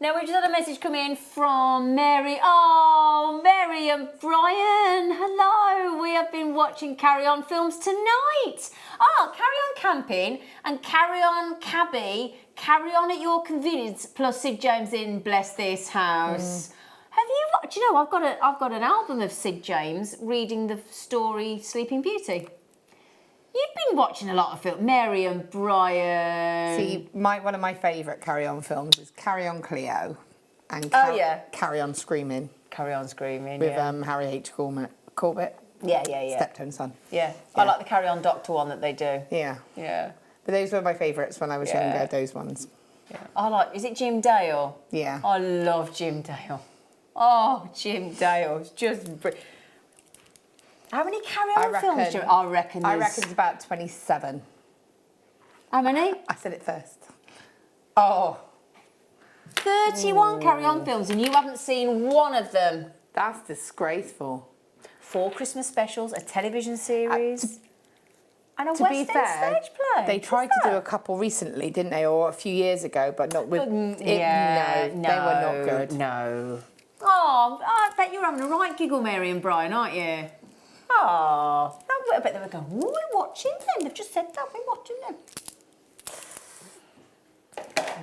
Now, we've just had a message come in from Mary. Oh, Mary and Brian, hello. We have been watching Carry On films tonight. Oh, Carry On Camping and Carry On Cabby, Carry On at Your Convenience, plus Sid James in Bless This House. Have you, do you know, I've got an album of Sid James reading the story Sleeping Beauty. You've been watching a lot of films. Mary and Brian. See, one of my favourite Carry On films is Carry On Cleo and Carry On Screaming. Carry On Screaming, with Harry H. Corbett. Yeah. Steptoe son. Yeah. I like the Carry On Doctor one that they do. Yeah. Yeah. But those were my favourites when I was younger, those ones. Yeah. I like, is it Jim Dale? Yeah. I love Jim Dale. Oh, Jim Dale. It's just... How many Carry On films do you... I reckon it's about 27. How many? I said it first. Oh. 31 Carry On films and you haven't seen one of them. That's disgraceful. 4 Christmas specials, a television series, and a to West be End fair, stage play. They tried to do a couple recently, didn't they? Or a few years ago, but not with... no, they were not good. No. Oh, I bet you're having a right giggle, Mary and Brian, aren't you? Oh, I bet they were going, oh, we're watching them. They've just said that, we're watching them.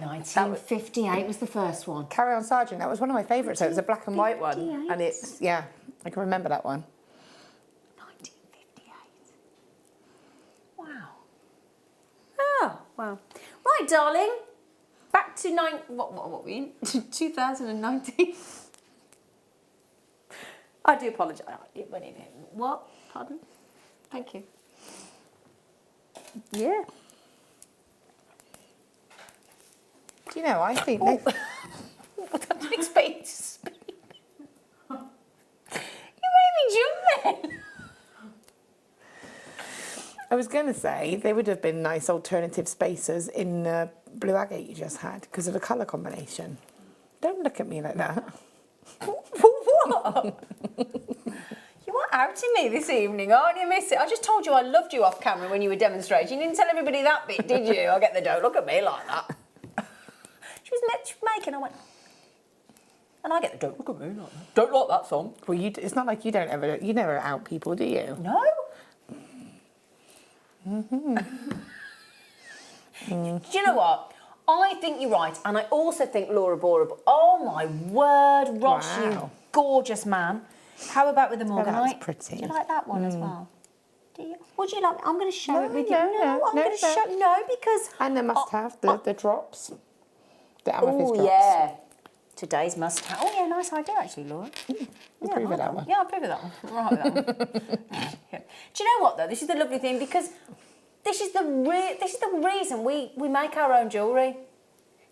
1958 was the first one. Carry On Sergeant, that was one of my favourites. So it was a black and white one. And it's, I can remember that one. 1958. Wow. Oh, wow. Right, darling. Back to what were we in? 2019. I do apologise. What? Pardon? Thank you. Yeah. Do you know, I think... I didn't expect you to speak. You made me jump then. I was going to say, they would have been nice alternative spaces in Blue Agate you just had, because of the colour combination. Don't look at me like that. What? You are outing me this evening, aren't you, miss it? I just told you I loved you off camera when you were demonstrating. You didn't tell everybody that bit, did you? I get the don't look at me like that. She was making, I went, and I get the don't look at me like that. Don't like that song. Well, it's not like you never out people, do you? No. Do you know what? I think you're right, and I also think Laura Bora. Oh my word, Ross, you gorgeous man. How about with the Morganite? That's pretty. Do you like that one as well? Do you? Would you like? I'm going to show it with you. No, I'm going to show. No, because. And the must-have, the drops. The amethyst drops. Oh yeah. Today's must-have. Oh yeah, nice idea actually, Laura. I'll prove that one. Yeah, I'll prove that one. Right with that one. Yeah. Do you know what though? This is the lovely thing because this is the reason we make our own jewellery.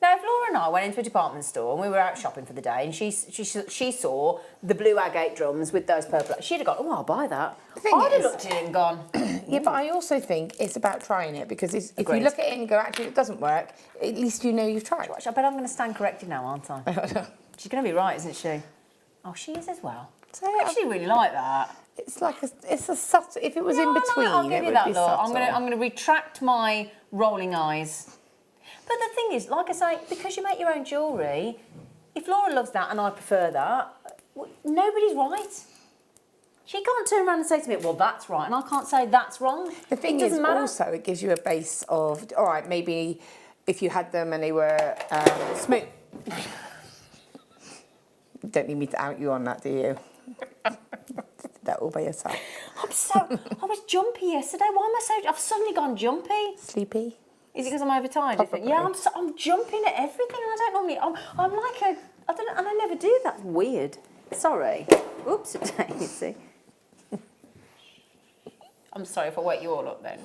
Now, if Laura and I went into a department store and we were out shopping for the day and she saw the blue agate drums with those purple, she'd have gone, oh, I'll buy that. I'd have looked at it and gone. Yeah, but I also think it's about trying it because if you look at it and you go, actually, it doesn't work, at least you know you've tried. I bet I'm going to stand corrected now, aren't I? She's going to be right, isn't she? Oh, she is as well. So I actually really like that. It's like it's a subtle. If it was in between, I'll give it you would that, be Laura. subtle. I'm going to retract my rolling eyes. But the thing is, like I say, because you make your own jewellery, if Laura loves that and I prefer that, nobody's right. She can't turn around and say to me, well, that's right, and I can't say that's wrong. The thing is, also, it gives you a base of, all right, maybe if you had them and they were smooth. Don't need me to out you on that, do you? That all by yourself. I was jumpy yesterday. Why am I so... I've suddenly gone jumpy. Sleepy? Is it because I'm overtired? Yeah, I'm jumping at everything. I don't normally... I'm like a... I don't know, and I never do that. It's weird. Sorry. Oops, Daisy. I'm sorry if I wake you all up then.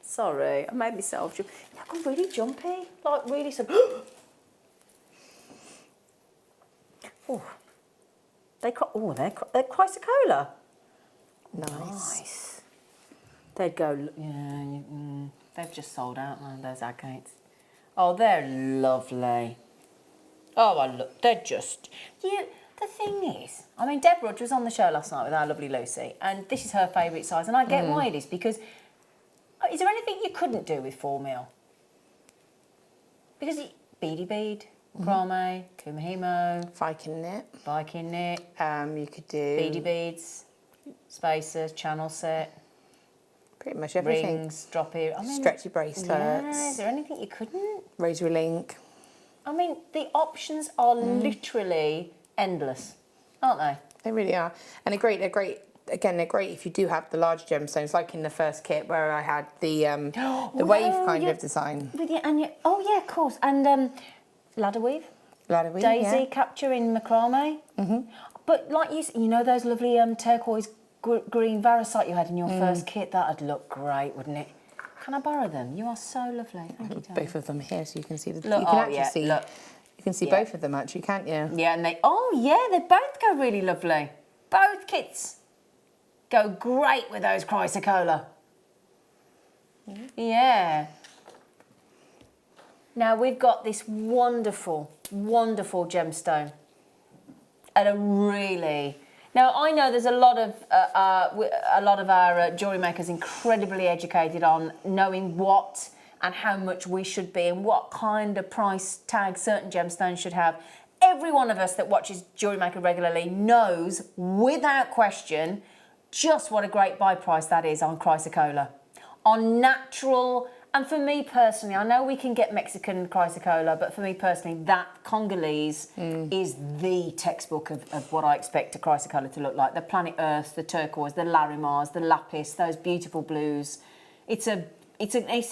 Sorry, I made myself jump. Yeah, I got really jumpy. Like, really so... Oh. They're Chrysocolla. Nice. They'd go... Yeah, they've just sold out now, those agates. Oh, they're lovely. Oh, they're just... Yeah, the thing is, I mean, Deb Rudge was on the show last night with our lovely Lucy, and this is her favourite size, and I get why it is, because is there anything you couldn't do with 4 mil? Because beady bead, macrame, kumihimo, Viking knit. Viking knit, You could do beady beads, spacers, channel set, pretty much everything. rings, drop ear. I mean, Stretchy bracelets. yeah, is there anything you couldn't? Rosary link. I mean, the options are literally endless, aren't they? They really are. And they're great. Again, they're great if you do have the large gemstones, like in the first kit where I had the wave kind of design. Oh yeah, of course. And ladder weave, daisy capture in macrame. But like you know those lovely turquoise green varicite you had in your first kit. That'd look great, wouldn't it? Can I borrow them? You are so lovely. Thank you, Tony. Both of them here, so you can see the. Look, you can actually see. Look. You can see both of them actually, can't you? Yeah, and they both go really lovely. Both kits go great with those chrysocolla. Yeah. Now we've got this wonderful, wonderful gemstone. At a really... Now I know there's a lot of our jewellery makers incredibly educated on knowing what and how much we should be and what kind of price tag certain gemstones should have. Every one of us that watches Jewellery Maker regularly knows, without question, just what a great buy price that is on chrysocolla. On natural, and for me personally, I know we can get Mexican chrysocolla, but for me personally, that Congolese is the textbook of what I expect a chrysocolla to look like. The Planet Earth, the turquoise, the larimars, the lapis, those beautiful blues. It's an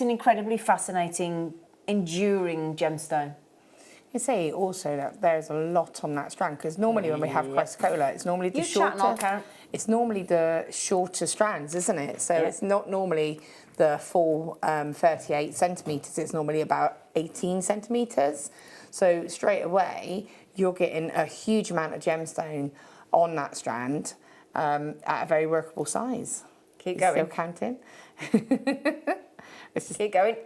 incredibly fascinating, enduring gemstone. You say also that there's a lot on that strand because normally when we have chrysocolla, it's normally the shorter. It's normally the shorter strands, isn't it? So it's not normally the full 38 centimetres. It's normally about 18 centimetres. So straight away, you're getting a huge amount of gemstone on that strand at a very workable size. Keep going. Still counting. Keep going.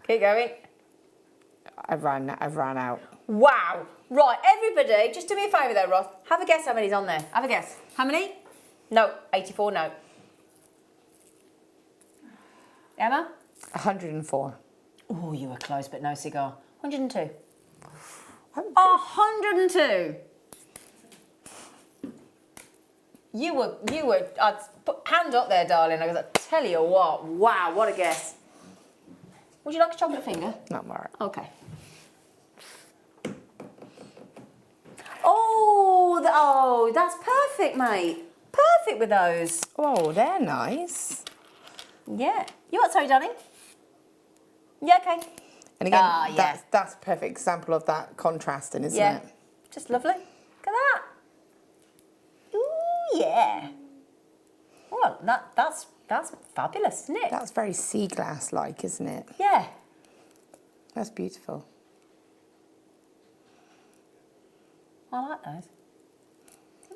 Keep going. I've run out. Wow. Right, everybody, just do me a favour though, Ross. Have a guess how many's on there. Have a guess. How many? No. 84, no. Emma? 104. Oh, you were close, but no cigar. 102. 102. You were, I'd put hand up there, darling. I tell you what, wow, what a guess. Would you like a chocolate finger? No, I'm all right. Okay. Oh, that's perfect, mate. Perfect with those. Oh, they're nice. Yeah. You what, sorry, darling? Yeah, okay. And again, that's a perfect example of that contrasting, isn't it? Just lovely. Look at that. Ooh, yeah. Well, that's fabulous, isn't it? That's very sea glass-like, isn't it? Yeah. That's beautiful. I like those.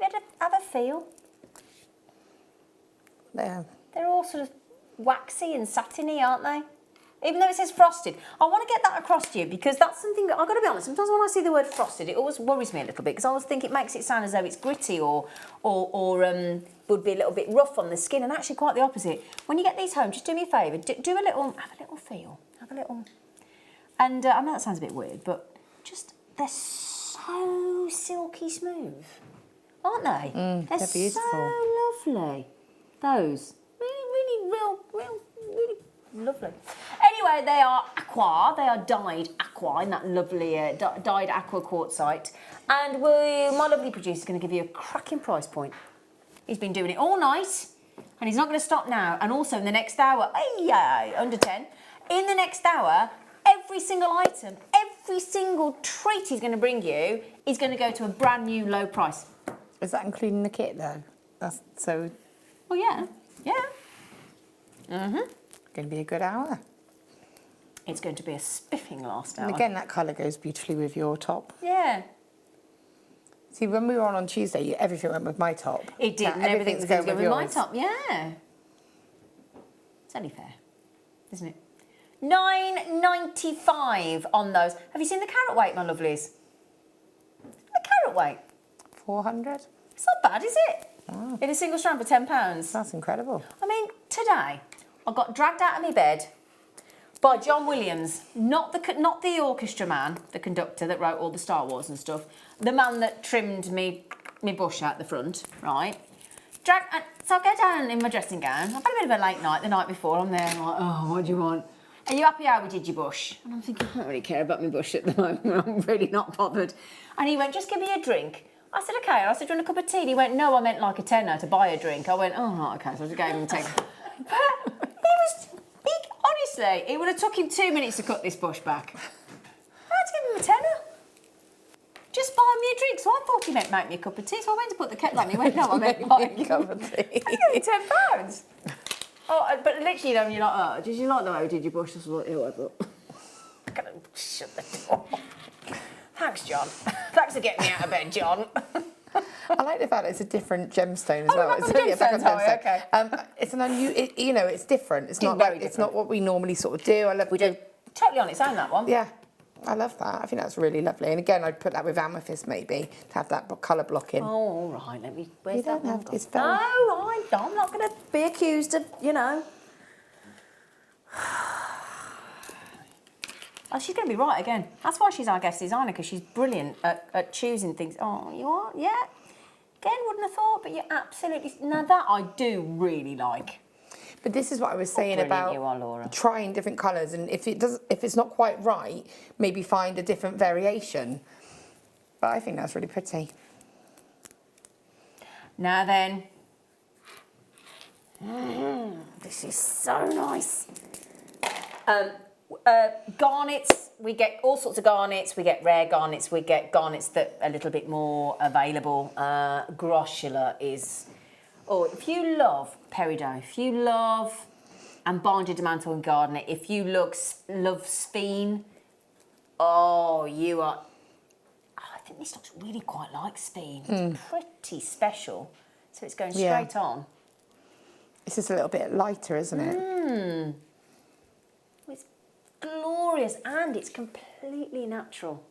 Have you have a feel? They're all sort of waxy and satiny, aren't they? Even though it says frosted. I want to get that across to you because that's something that, I've got to be honest, sometimes when I see the word frosted, it always worries me a little bit because I always think it makes it sound as though it's gritty or would be a little bit rough on the skin, and actually quite the opposite. When you get these home, just do me a favour, have a little feel, have a little, and I know that sounds a bit weird, but just, they're so silky smooth, aren't they? They're beautiful. So lovely. Those. Really lovely. Anyway, they are aqua. They are dyed aqua in that lovely dyed aqua quartzite. And my lovely producer is going to give you a cracking price point. He's been doing it all night, and he's not going to stop now. And also in the next hour, under 10, in the next hour, every single item, every single treat he's going to bring you is going to go to a brand new low price. Is that including the kit though? That's so. Oh yeah. Going to be a good hour. It's going to be a spiffing last hour. And again, that colour goes beautifully with your top. Yeah. See, when we were on Tuesday, everything went with my top. It did, and everything's going with my top, yeah. It's only fair, isn't it? $9.95 on those. Have you seen the carat weight, my lovelies? The carat weight. 400. It's not bad, is it? Oh. In a single strand for £10. That's incredible. I mean, today, I got dragged out of my bed by John Williams, not the orchestra man, the conductor that wrote all the Star Wars and stuff, the man that trimmed me bush out the front, right? So I go down in my dressing gown. I've had a bit of a late night the night before. I'm there and I'm like, oh, what do you want? Are you happy how we did your bush? And I'm thinking, I don't really care about my bush at the moment. I'm really not bothered. And he went, just give me a drink. I said, okay. I said, do you want a cup of tea? And he went, no, I meant like a tenner to buy a drink. I went, oh, right, okay. So I just gave him a tenner. Honestly, it would have took him 2 minutes to cut this bush back. I had to give him a tenner. Just buy me a drink. So I thought he meant make me a cup of tea. So I went to put the kettle on. He went, no, I meant buy a cup of tea. I gave him £10. Oh, but literally, though, you're like, oh, did you like the way we did your bush? I was like, yeah, I thought. I'm going to shut the door. Thanks, John. Thanks for getting me out of bed, John. I like the fact that it's a different gemstone as well. It's a gemstone, okay. It's an you know, it's different. It's not like, it's not what we normally sort of do. I love. We do totally on its own, that one. Yeah, I love that. I think that's really lovely. And again, I'd put that with amethyst maybe to have that colour blocking. Oh, all right. Let me. Where's that one? It's very... No, I'm not going to be accused of, you know. Oh, she's going to be right again. That's why she's our guest designer, because she's brilliant at choosing things. Oh, you are? Yeah. Again, wouldn't have thought, but you're absolutely... Now, that I do really like. But this is what I was saying about you are, Laura. Trying different colours, and if it's not quite right, maybe find a different variation. But I think that's really pretty. Now then. This is so nice. Garnets, we get all sorts of garnets. We get rare garnets. We get garnets that are a little bit more available. Groschula is... Oh, if you love peridot, if you love unbinded mantle garnet, if you love Speen, oh, you are... Oh, I think this looks really quite like Speen. It's pretty special. So it's going straight on. It's just a little bit lighter, isn't it? It's glorious and it's completely natural.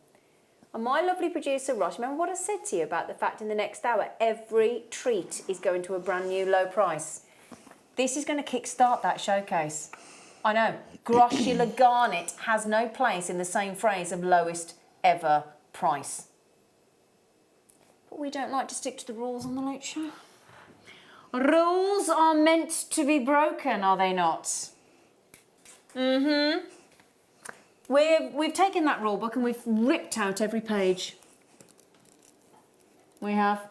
And my lovely producer Ross, remember what I said to you about the fact in the next hour, every treat is going to a brand new low price. This is going to kickstart that showcase. I know, Groschula Garnet has no place in the same phrase of lowest ever price. But we don't like to stick to the rules on the Late Show. Rules are meant to be broken, are they not? We've taken that rule book and we've ripped out every page. We have.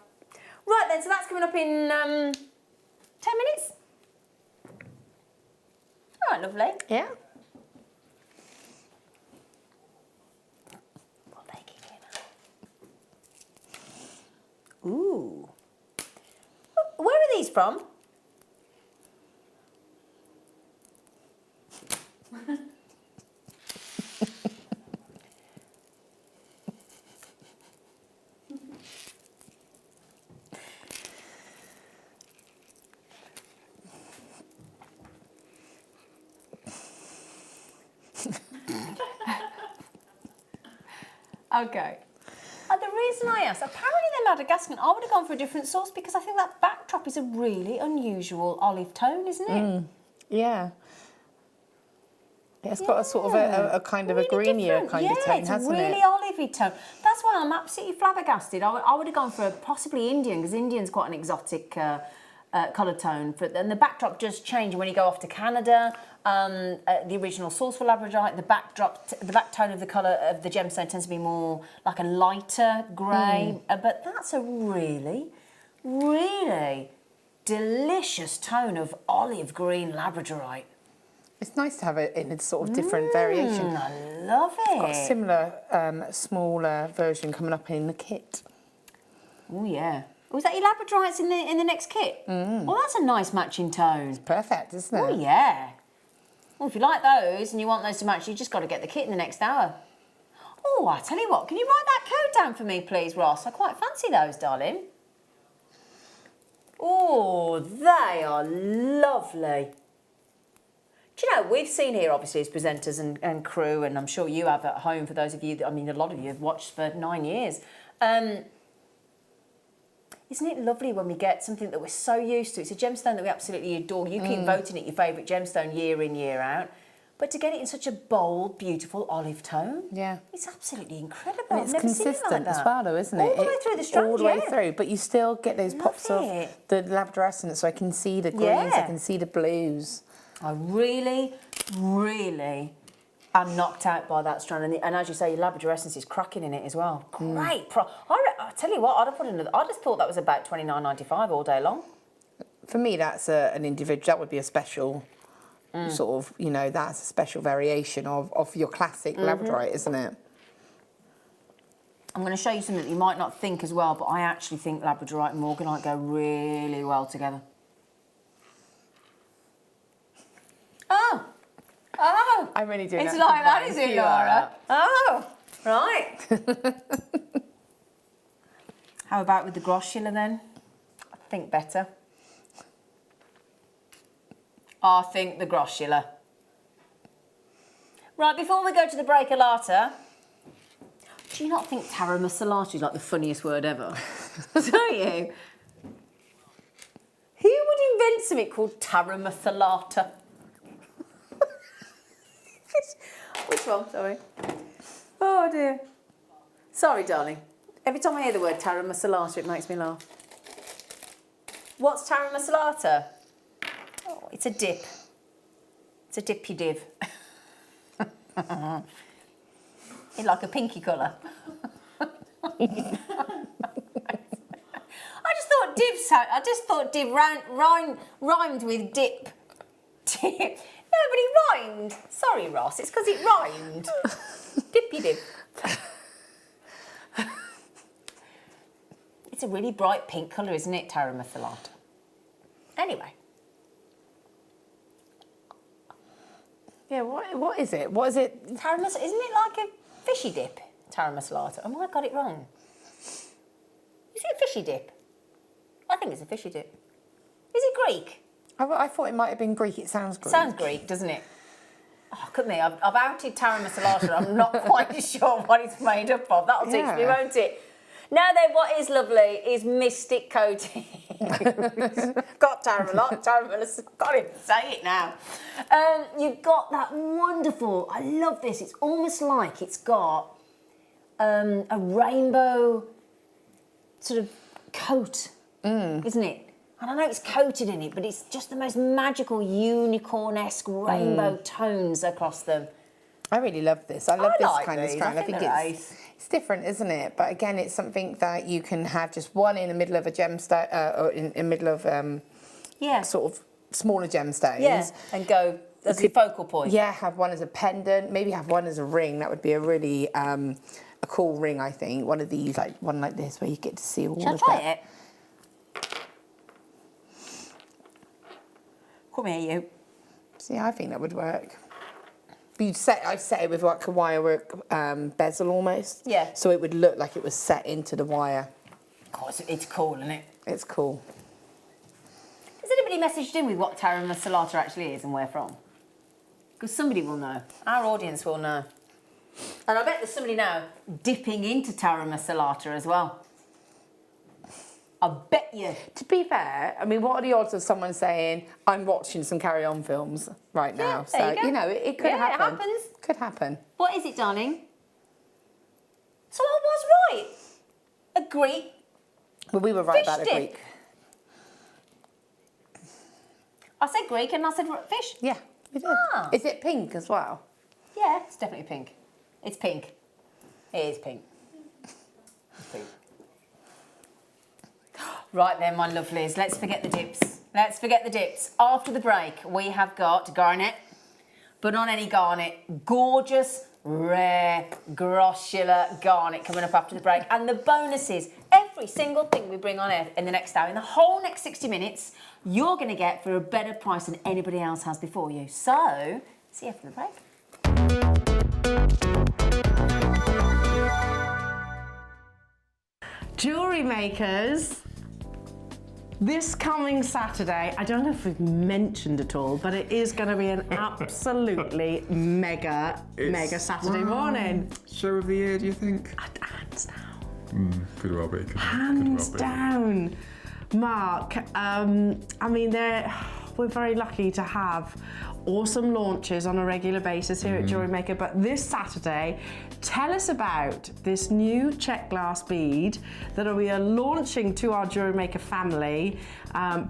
Right then, so that's coming up in 10 minutes. All right, lovely. Yeah. What they keep in. Ooh. Where are these from? Okay. The reason I asked, apparently they're Madagascar. I would have gone for a different sauce because I think that backdrop is a really unusual olive tone, isn't it? Yeah. It's got a sort of a kind of really a greenier kind of tone, hasn't it? Yeah, it's a really olivey tone. That's why I'm absolutely flabbergasted. I would have gone for possibly Indian, because Indian's quite an exotic colour tone. And the backdrop does change when you go off to Canada. The original source for labradorite, the back tone of the colour of the gemstone tends to be more like a lighter grey. But that's a really, really delicious tone of olive green labradorite. It's nice to have it in a sort of different variation. I love it. Got a similar, smaller version coming up in the kit. Oh yeah. Was that your labradorites in the next kit? Well, that's a nice matching tone. It's perfect, isn't it? Oh yeah. Well, if you like those and you want those to match, you just got to get the kit in the next hour. Oh, I tell you what, can you write that code down for me, please, Ross? I quite fancy those, darling. Oh, they are lovely. Do you know, we've seen here, obviously, as presenters and crew, and I'm sure you have at home, for those of you, I mean, a lot of you have watched for 9 years. Isn't it lovely when we get something that we're so used to? It's a gemstone that we absolutely adore. You keep voting it your favourite gemstone year in, year out. But to get it in such a bold, beautiful olive tone, yeah, it's absolutely incredible. And it's consistent as well, though, isn't it? All the way through the strand, all the way through, but you still get those pops of the lavender essence. So I can see the greens, I can see the blues. I really, really am knocked out by that strand, and as you say, your lavender essence is cracking in it as well. Great. I tell you what, I'd have put another. I'd have thought that was about $29.95 all day long. For me, that's an individual. That would be a special. Sort of, you know, that's a special variation of your classic labradorite, isn't it? I'm going to show you something that you might not think as well, but I actually think labradorite and morganite go really well together. Oh! I'm really doing it's like that, is it, Laura? Oh, right. How about with the groschula then? I think better. I think the groschula. Right, before we go to the break alata, do you not think taramassalata is like the funniest word ever? Don't you? Who would invent something called taramassalata? Which one, sorry? Oh dear. Sorry, darling. Every time I hear the word taramassalata, it makes me laugh. What's taramassalata? Oh, it's a dip. It's a dippy div. It's like a pinky colour. I just thought div rhymed with dip. Dip. No, but it rhymed. Sorry, Ross, it's because it rhymed. Dippy dip. It's a really bright pink colour, isn't it, taramassalata? Anyway. Yeah, what is it? What is it? Isn't it like a fishy dip, taramassalata? Oh, I got it wrong. Is it a fishy dip? I think it's a fishy dip. Is it Greek? I thought it might have been Greek. It sounds Greek. Sounds Greek, doesn't it? Oh, look at me. I've outed taramassalata. I'm not quite sure what it's made up of. That'll teach me, won't it? Now then, what is lovely is mystic coating. Got taramassalata. Got it. Say it now. You've got that wonderful. I love this. It's almost like it's got a rainbow sort of coat, isn't it? And I know it's coated in it, but it's just the most magical unicorn-esque rainbow tones across them. I really love this. I love this like kind these. of strand. I think it's different, isn't it? But again, it's something that you can have just one in the middle of a gemstone, or in the middle of sort of smaller gemstones. Yeah, and go as a focal point. Yeah, have one as a pendant. Maybe have one as a ring. That would be a really a cool ring, I think. One of these, like one like this, where you get to see all of that. Shall I try it? Come here, you. See, I think that would work. I'd set it with like a wire work bezel almost. Yeah. So it would look like it was set into the wire. God, it's cool, isn't it? It's cool. Has anybody messaged in with what taramassalata actually is and where from? Because somebody will know. Our audience will know. And I bet there's somebody now dipping into taramassalata as well. I bet you. To be fair, I mean, what are the odds of someone saying, I'm watching some Carry On films right now? There you go. You know, it could happen. It happens. Could happen. What is it, darling? So I was right. A Greek. Well, we were right Fish about the dip. Greek. I said Greek and I said fish. Yeah, we did. Ah. Is it pink as well? Yeah, it's definitely pink. It's pink. It is pink. It's pink. Right then, my lovelies, let's forget the dips. Let's forget the dips. After the break, we have got garnet, but not any garnet, gorgeous, rare, groschula garnet coming up after the break. And the bonuses, every single thing we bring on air in the next hour, in the whole next 60 minutes, you're going to get for a better price than anybody else has before you. So, see you after the break. Jewellery makers, this coming Saturday, I don't know if we've mentioned at all, but it is going to be an absolutely mega Saturday morning. Show of the year, do you think? Hands down. Could well be. Hands down. Mark, I mean, we're very lucky to have awesome launches on a regular basis here at JewelleryMaker, but this Saturday, tell us about this new check glass bead that we are launching to our JewelleryMaker family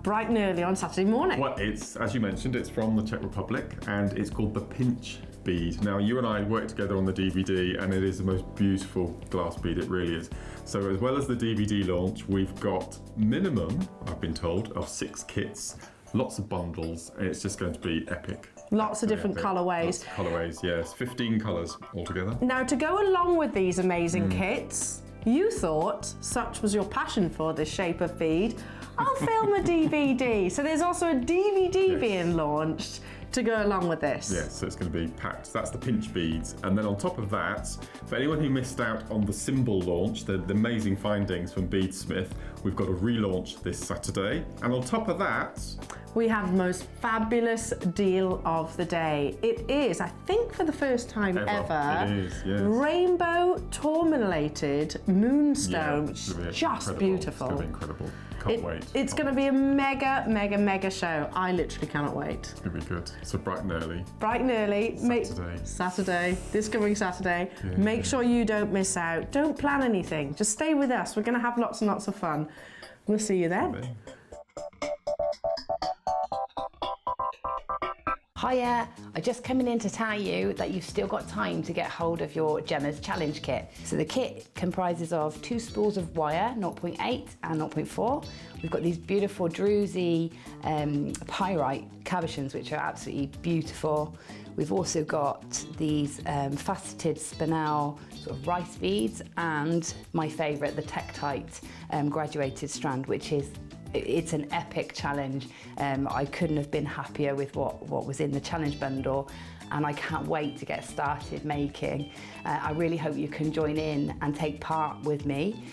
bright and early on Saturday morning. Well, it's, as you mentioned, it's from the Czech Republic and it's called the Pinch bead. Now, you and I worked together on the DVD and it is the most beautiful glass bead, it really is. So as well as the DVD launch, we've got minimum, I've been told, of 6 kits, lots of bundles, and it's just going to be epic. Lots of different colourways. Colourways, yes, 15 colours altogether. Now, to go along with these amazing kits, you thought, such was your passion for this shape of bead, I'll film a DVD. So there's also a DVD being launched to go along with this. Yes, so it's going to be packed. That's the pinch beads. And then on top of that, for anyone who missed out on the symbol launch, the amazing findings from Beadsmith, we've got a relaunch this Saturday. And on top of that, we have the most fabulous deal of the day. It is, I think for the first time ever, it is, yes. rainbow tourmalated moonstone, which is just incredible. beautiful. It's going to be incredible. Can't wait. It's going to be a mega, mega, mega show. I literally cannot wait. It's going to be good. So bright and early. Bright and early. Saturday. This coming Saturday. Yeah. Make sure you don't miss out. Don't plan anything. Just stay with us. We're going to have lots and lots of fun. We'll see you then. Hiya, I'm just coming in to tell you that you've still got time to get hold of your Gemma's Challenge Kit. So the kit comprises of 2 spools of wire, 0.8 and 0.4. We've got these beautiful druzy pyrite cabochons, which are absolutely beautiful. We've also got these faceted spinel sort of rice beads, and my favourite, the Tektite graduated strand, which is it's an epic challenge. I couldn't have been happier with what was in the challenge bundle, and I can't wait to get started making. I really hope you can join in and take part with me.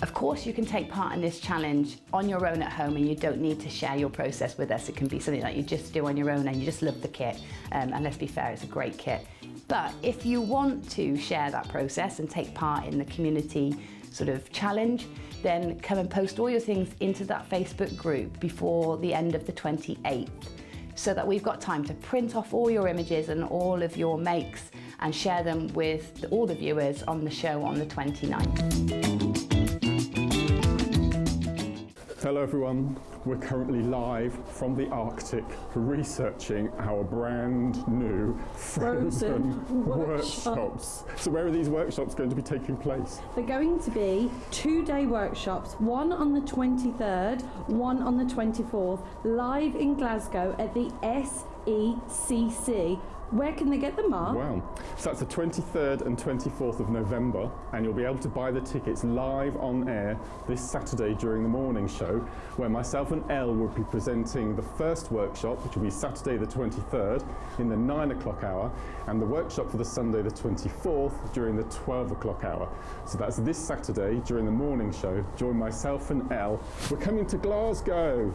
Of course, you can take part in this challenge on your own at home, and you don't need to share your process with us. It can be something that you just do on your own and you just love the kit. And let's be fair, it's a great kit. But if you want to share that process and take part in the community sort of challenge, then come and post all your things into that Facebook group before the end of the 28th, so that we've got time to print off all your images and all of your makes and share them with all the viewers on the show on the 29th. Hello everyone, we're currently live from the Arctic researching our brand new frozen workshops. So where are these workshops going to be taking place? They're going to be 2-day workshops, one on the 23rd, one on the 24th, live in Glasgow at the SECC. Where can they get them, Mark? Wow. So that's the 23rd and 24th of November, and you'll be able to buy the tickets live on air this Saturday during the morning show, where myself and Elle will be presenting the first workshop, which will be Saturday the 23rd in the 9 o'clock hour, and the workshop for the Sunday the 24th during the 12 o'clock hour. So that's this Saturday during the morning show. Join myself and Elle. We're coming to Glasgow.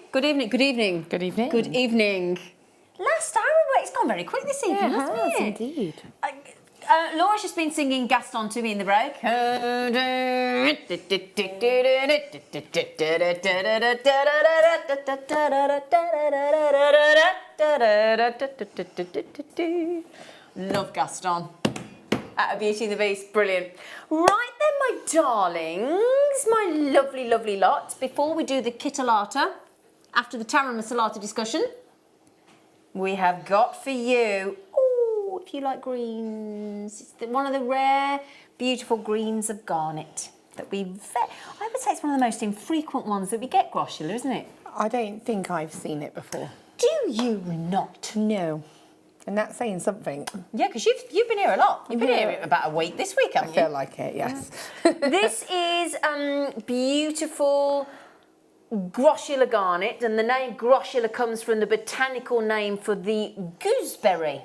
Good evening. Last hour, it's gone very quick this evening, hasn't it? Indeed. Laura's just been singing Gaston to me in the break. Love Gaston. At Beauty and the Beast, brilliant. Right then, my darlings, my lovely, lovely lot, before we do the kitolata, after the Tara Masalata discussion, we have got for you, oh, if you like greens, it's one of the rare, beautiful greens of garnet that I would say it's one of the most infrequent ones that we get, Groshula, isn't it? I don't think I've seen it before. Do you not? No. And that's saying something. Yeah, because you've been here a lot. You've been here about a week this week, haven't you? I feel like it, yes. This is beautiful Groschula garnet, and the name Groschula comes from the botanical name for the gooseberry.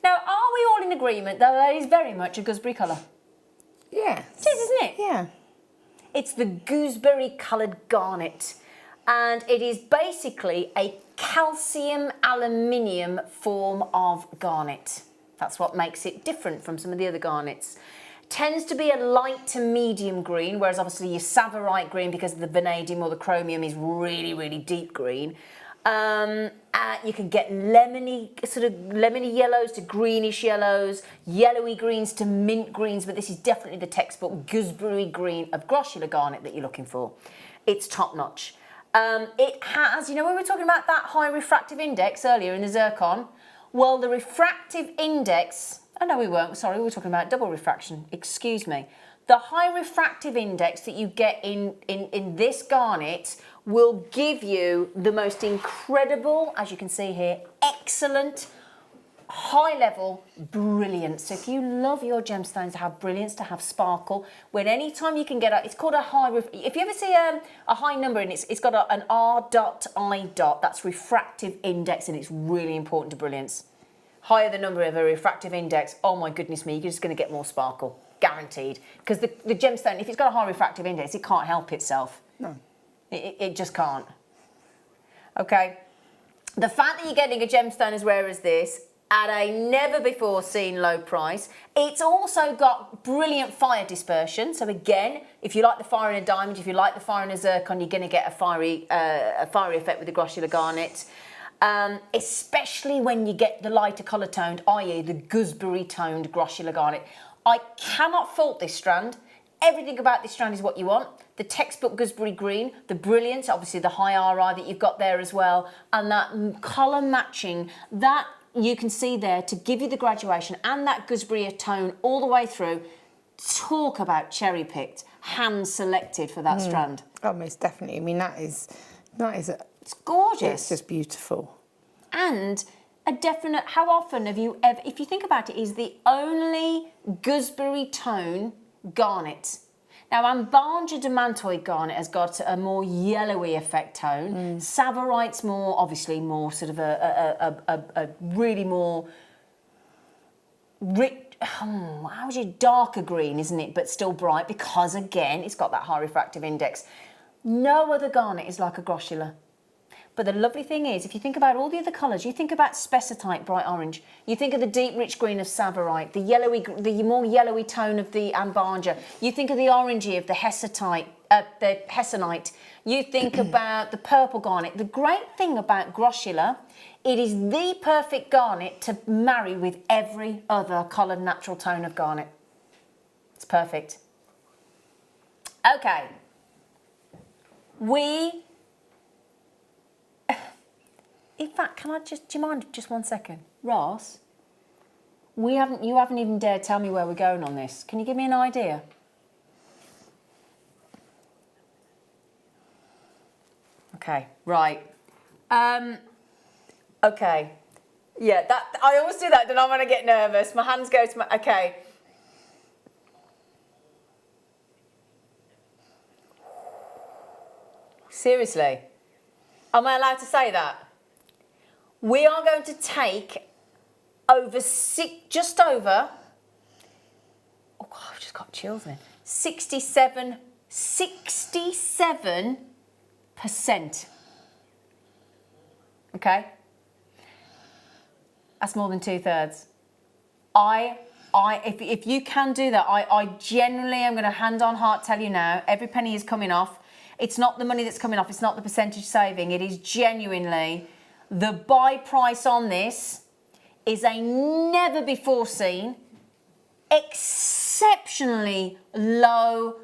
Now, are we all in agreement that that is very much a gooseberry colour? Yeah. It is, isn't it? Yeah. It's the gooseberry coloured garnet, and it is basically a calcium aluminium form of garnet. That's what makes it different from some of the other garnets. Tends to be a light to medium green, whereas obviously your Savorite green, because of the vanadium or the chromium, is really, really deep green. You can get lemony yellows to greenish yellows, yellowy greens to mint greens, but this is definitely the textbook gooseberry green of Groschula garnet that you're looking for. It's top notch. It has, you know, when we were talking about that high refractive index earlier in the zircon, well, the refractive index, oh no, we weren't, sorry, we were talking about double refraction, excuse me. The high refractive index that you get in this garnet will give you the most incredible, as you can see here, excellent, high level brilliance. So if you love your gemstones to have brilliance, to have sparkle, when any time you can get it's called a high, if you ever see a high number and it's got an R dot I dot, that's refractive index, and it's really important to brilliance. Higher the number of a refractive index, oh my goodness me, you're just going to get more sparkle, guaranteed. Because the gemstone, if it's got a high refractive index, it can't help itself. No. It just can't. Okay. The fact that you're getting a gemstone as rare as this at a never before seen low price, it's also got brilliant fire dispersion. So again, if you like the fire in a diamond, if you like the fire in a zircon, you're going to get a fiery effect with the Groschula garnet. Especially when you get the lighter colour toned, i.e. the gooseberry toned Groschula garnet. I cannot fault this strand. Everything about this strand is what you want. The textbook gooseberry green, the brilliance, obviously the high RI that you've got there as well, and that colour matching, that you can see there to give you the graduation and that gooseberry tone all the way through. Talk about cherry picked, hand selected for that strand. Oh, most definitely. I mean, it's gorgeous. It's just beautiful. And a definite, how often have you ever, if you think about it, is the only gooseberry tone garnet. Now, Ambanja demantoid garnet has got a more yellowy effect tone. Savorite's more, obviously, more sort of a really more rich, how would you, darker green, isn't it? But still bright, because again, it's got that high refractive index. No other garnet is like a Groschula. But the lovely thing is, if you think about all the other colours, you think about spessartite, bright orange. You think of the deep, rich green of Savorite, the more yellowy tone of the Ambanja. You think of the orangey of the Hessonite. You think about the purple garnet. The great thing about Groschula, it is the perfect garnet to marry with every other coloured natural tone of garnet. It's perfect. Okay. In fact, do you mind just 1 second? Ross, you haven't even dared tell me where we're going on this. Can you give me an idea? Okay, right. Okay. Yeah, I always do that, don't I, when I get nervous? My hands go to my, okay. Seriously? Am I allowed to say that? We are going to take just over, oh God, I've just got chills then, 67%. Okay? That's more than 2/3. If you can do that, I genuinely am going to hand on heart tell you now, every penny is coming off. It's not the money that's coming off, it's not the percentage saving, it is genuinely the buy price on this is a never before seen, exceptionally low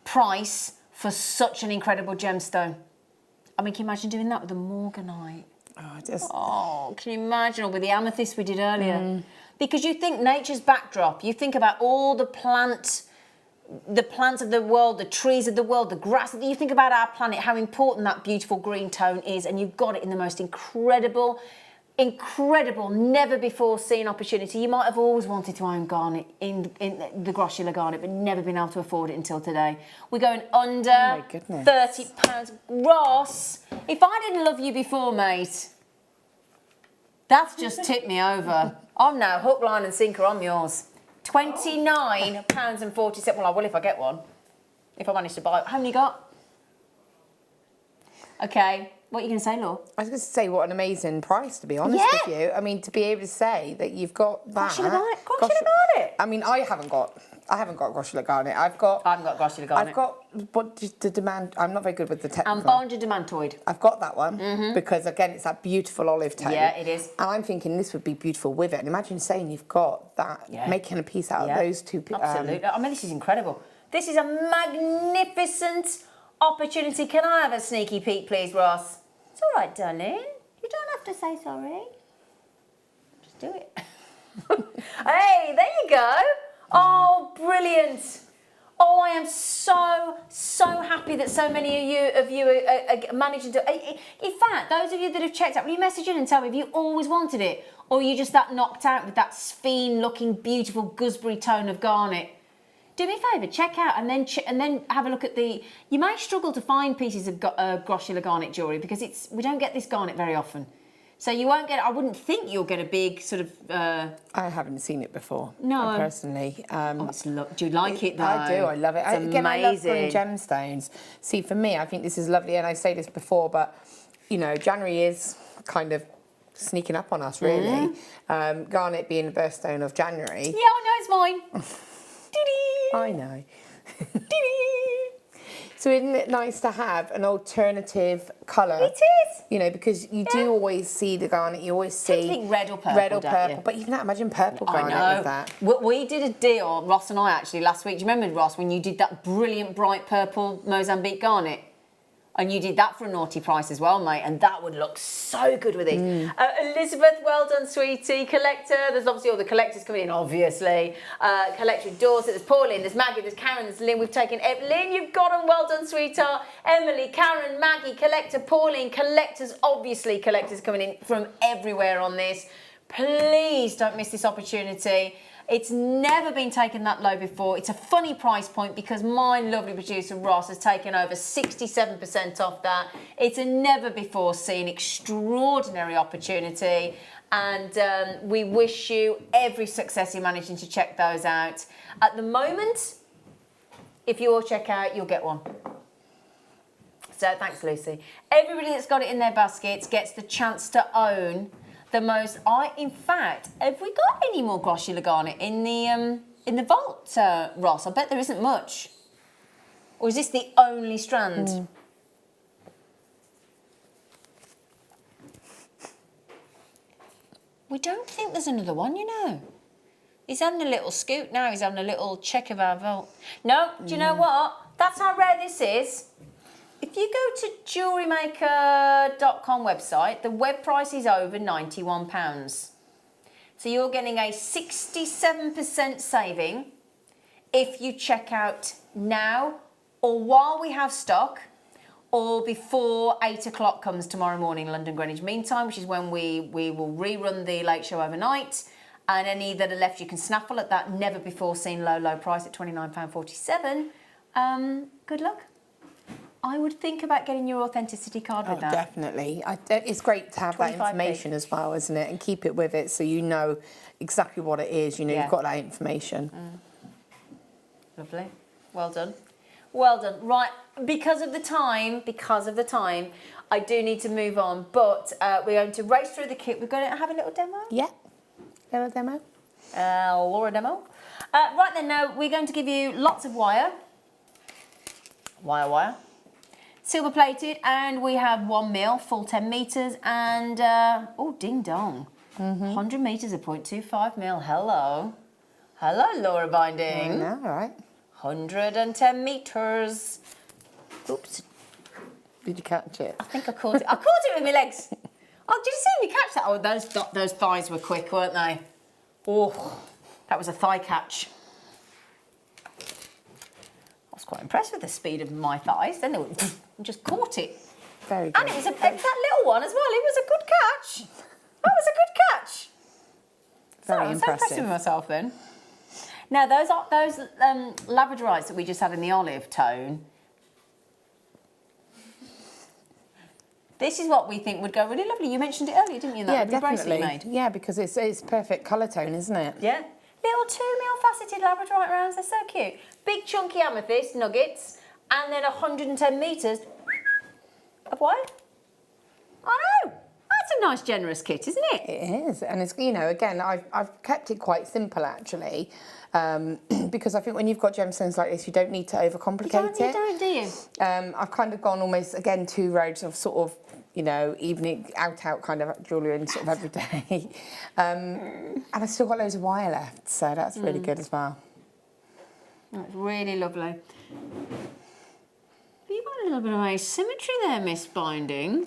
price for such an incredible gemstone. I mean, can you imagine doing that with the morganite? Oh, can you imagine? Or with the amethyst we did earlier? Because you think nature's backdrop, you think about all the plants of the world, the trees of the world, the grass. You think about our planet, how important that beautiful green tone is, and you've got it in the most incredible, incredible, never before seen opportunity. You might have always wanted to own garnet in the Groshula garnet, but never been able to afford it until today. We're going under £30. Ross, if I didn't love you before, mate, that's just tipped me over. I'm now hook, line and sinker on yours. £29.47. Well, I will if I get one. If I manage to buy it. How many you got? Okay. What are you going to say, Laura? I was going to say, what an amazing price, to be honest with you. I mean, to be able to say that you've got that. Groshula garnet. I mean, I haven't got Groshula garnet. I haven't got Groshula garnet. I've got the demand. I'm not very good with the technical. And Bonja Demantoid. I've got that one because again, it's that beautiful olive tone. Yeah, it is. And I'm thinking this would be beautiful with it. And imagine saying you've got that, making a piece out of those two. Absolutely. I mean, this is incredible. This is a magnificent opportunity. Can I have a sneaky peek, please, Ross? It's all right, darling. You don't have to say sorry. Just do it. Hey, there you go. Oh, brilliant. Oh, I am so happy that so many of you are managing to... In fact, those of you that have checked out, will you message in and tell me if you always wanted it or you just that knocked out with that Sphene-looking, beautiful gooseberry tone of garnet? Do me a favour, check out and then have a look at the... You may struggle to find pieces of Groshula garnet jewellery because we don't get this garnet very often. So you won't get... I wouldn't think you'll get a big sort of... I haven't seen it before. No. Personally. Do you like it though? I do, I love it. It's amazing. I love green gemstones. See, for me, I think this is lovely, and I say this before, but, you know, January is kind of sneaking up on us, really. Garnet being the birthstone of January. Yeah, I know, it's mine. I know. So isn't it nice to have an alternative colour? It is. You know, because you do always see the garnet, you always see... think red or purple, Red or don't purple, you? but even that, imagine purple garnet with that. We did a deal, Ross and I actually, last week. Do you remember, Ross, when you did that brilliant bright purple Mozambique garnet? And you did that for a naughty price as well, mate, and that would look so good with it. Elizabeth, well done, sweetie. Collector, there's obviously all the collectors coming in, obviously. Collector Dorset, there's Pauline, there's Maggie, there's Karen, there's Lynn. We've taken Lynn, you've got them, well done, sweetheart. Emily, Karen, Maggie, Collector, Pauline, collectors, obviously collectors coming in from everywhere on this. Please don't miss this opportunity. It's never been taken that low before. It's a funny price point because my lovely producer Ross has taken over 67% off that. It's a never before seen extraordinary opportunity, and we wish you every success in managing to check those out. At the moment, if you all check out, you'll get one. So thanks, Lucy. Everybody that's got it in their baskets gets the chance to own the most. In fact, have we got any more Groshula garnet in the vault, Ross? I bet there isn't much. Or is this the only strand? We don't think there's another one, you know. He's having a little scoot now. He's having a little check of our vault. No, do you know what? That's how rare this is. If you go to JewelleryMaker.com website, the web price is over £91. So you're getting a 67% saving if you check out now or while we have stock or before 8 o'clock comes tomorrow morning, London Greenwich Mean Time, which is when we will rerun the late show overnight. And any that are left you can snaffle at that never before seen low price at £29.47. Good luck. I would think about getting your authenticity card with that. Definitely. It's great to have that information as well, isn't it? And keep it with it so you know exactly what it is. You know, you've got that information. Lovely. Well done. Well done. Right, because of the time, I do need to move on. But we're going to race through the kit. We're going to have a little demo. Yeah. Little demo. Laura demo. Right then, now we're going to give you lots of wire. Wire. Silver plated, and we have 1 mil, full 10 metres, and oh, ding dong, 100 metres at 0.25 mil. Hello, Laura Binding. I know, right? 110 metres. Oops. Did you catch it? I think I caught it. I caught it with my legs. Oh, did you see me catch that? Oh, those thighs were quick, weren't they? Oh, that was a thigh catch. I was quite impressed with the speed of my thighs. Then they were, just caught it. Very good. And it was that little one as well. It was a good catch. That was a Very I'm so impressed impressive. with myself then. Now those labradorites that we just had in the olive tone. This is what we think would go really lovely. You mentioned it earlier, didn't you? That Yeah, lovely bracelet definitely. you made. Yeah, because it's perfect colour tone, isn't it? Yeah. Little 2mm faceted labradorite rounds. They're so cute. Big chunky amethyst nuggets, and then 110 metres of wire. I know. That's a nice, generous kit, isn't it? It is, and it's, you know, again, I've kept it quite simple actually, because I think when you've got gemstones like this, you don't need to overcomplicate it. You don't, do you? I've kind of gone almost again 2 roads of sort of, you know, evening out kind of jewellery and sort of every day, and I've still got loads of wire left, so that's really good as well. That's really lovely. But you've got a little bit of asymmetry there, Miss Binding.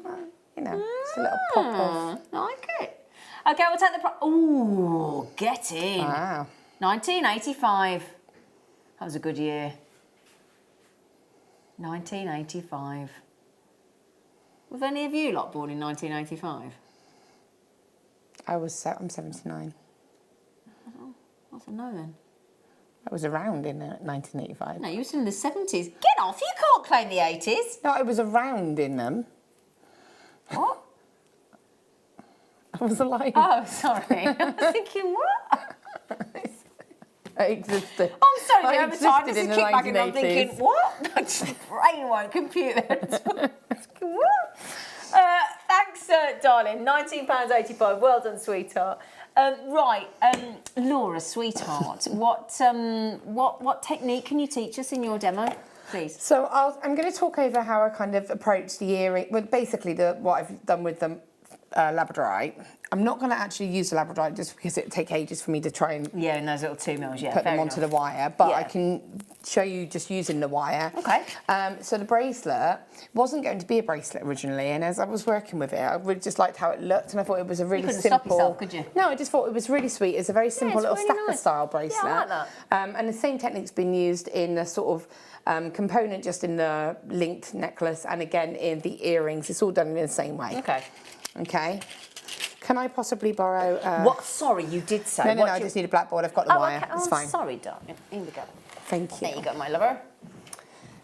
You know, it's a little pop of. I like it. Okay, we'll take the ooh, get in. Wow. 1985. That was a good year. 1985. Was any of you lot born in 1985? I'm 79. Oh, what's a no then? I was around in 1985. No, you were still in the 70s. Get off, you can't claim the 80s. No, I was around in them. What? I was alive. Oh, sorry. I was thinking, what? I existed. I'm sorry, I the other time, this is existed in the kick back and I'm 1980s. thinking, what? My brain won't compute that. What? Thanks, darling. £19.85. Well done, sweetheart. Right, Laura, sweetheart, what technique can you teach us in your demo, please? So I'm going to talk over how I kind of approach the earring. Well, basically, what I've done with the labradorite. I'm not going to actually use the labradorite just because it would take ages for me to try and in those little 2mm, put them onto the wire. But I can show you just using the wire. Okay. So the bracelet wasn't going to be a bracelet originally, and as I was working with it, I really just liked how it looked, and I thought it was a really couldn't simple. stop yourself, could you? No, I just thought it was really sweet. It's a very simple little really stacker nice. style bracelet. Yeah, I like that. And the same technique's been used in the sort of component just in the linked necklace, and again in the earrings. It's all done in the same way. Okay. Okay. Can I possibly borrow? What? Sorry, you did say. No, I just need a blackboard. I've got the wire. Okay. It's I'm fine. sorry, darling. Here we go. Thank you. There you go, my lover.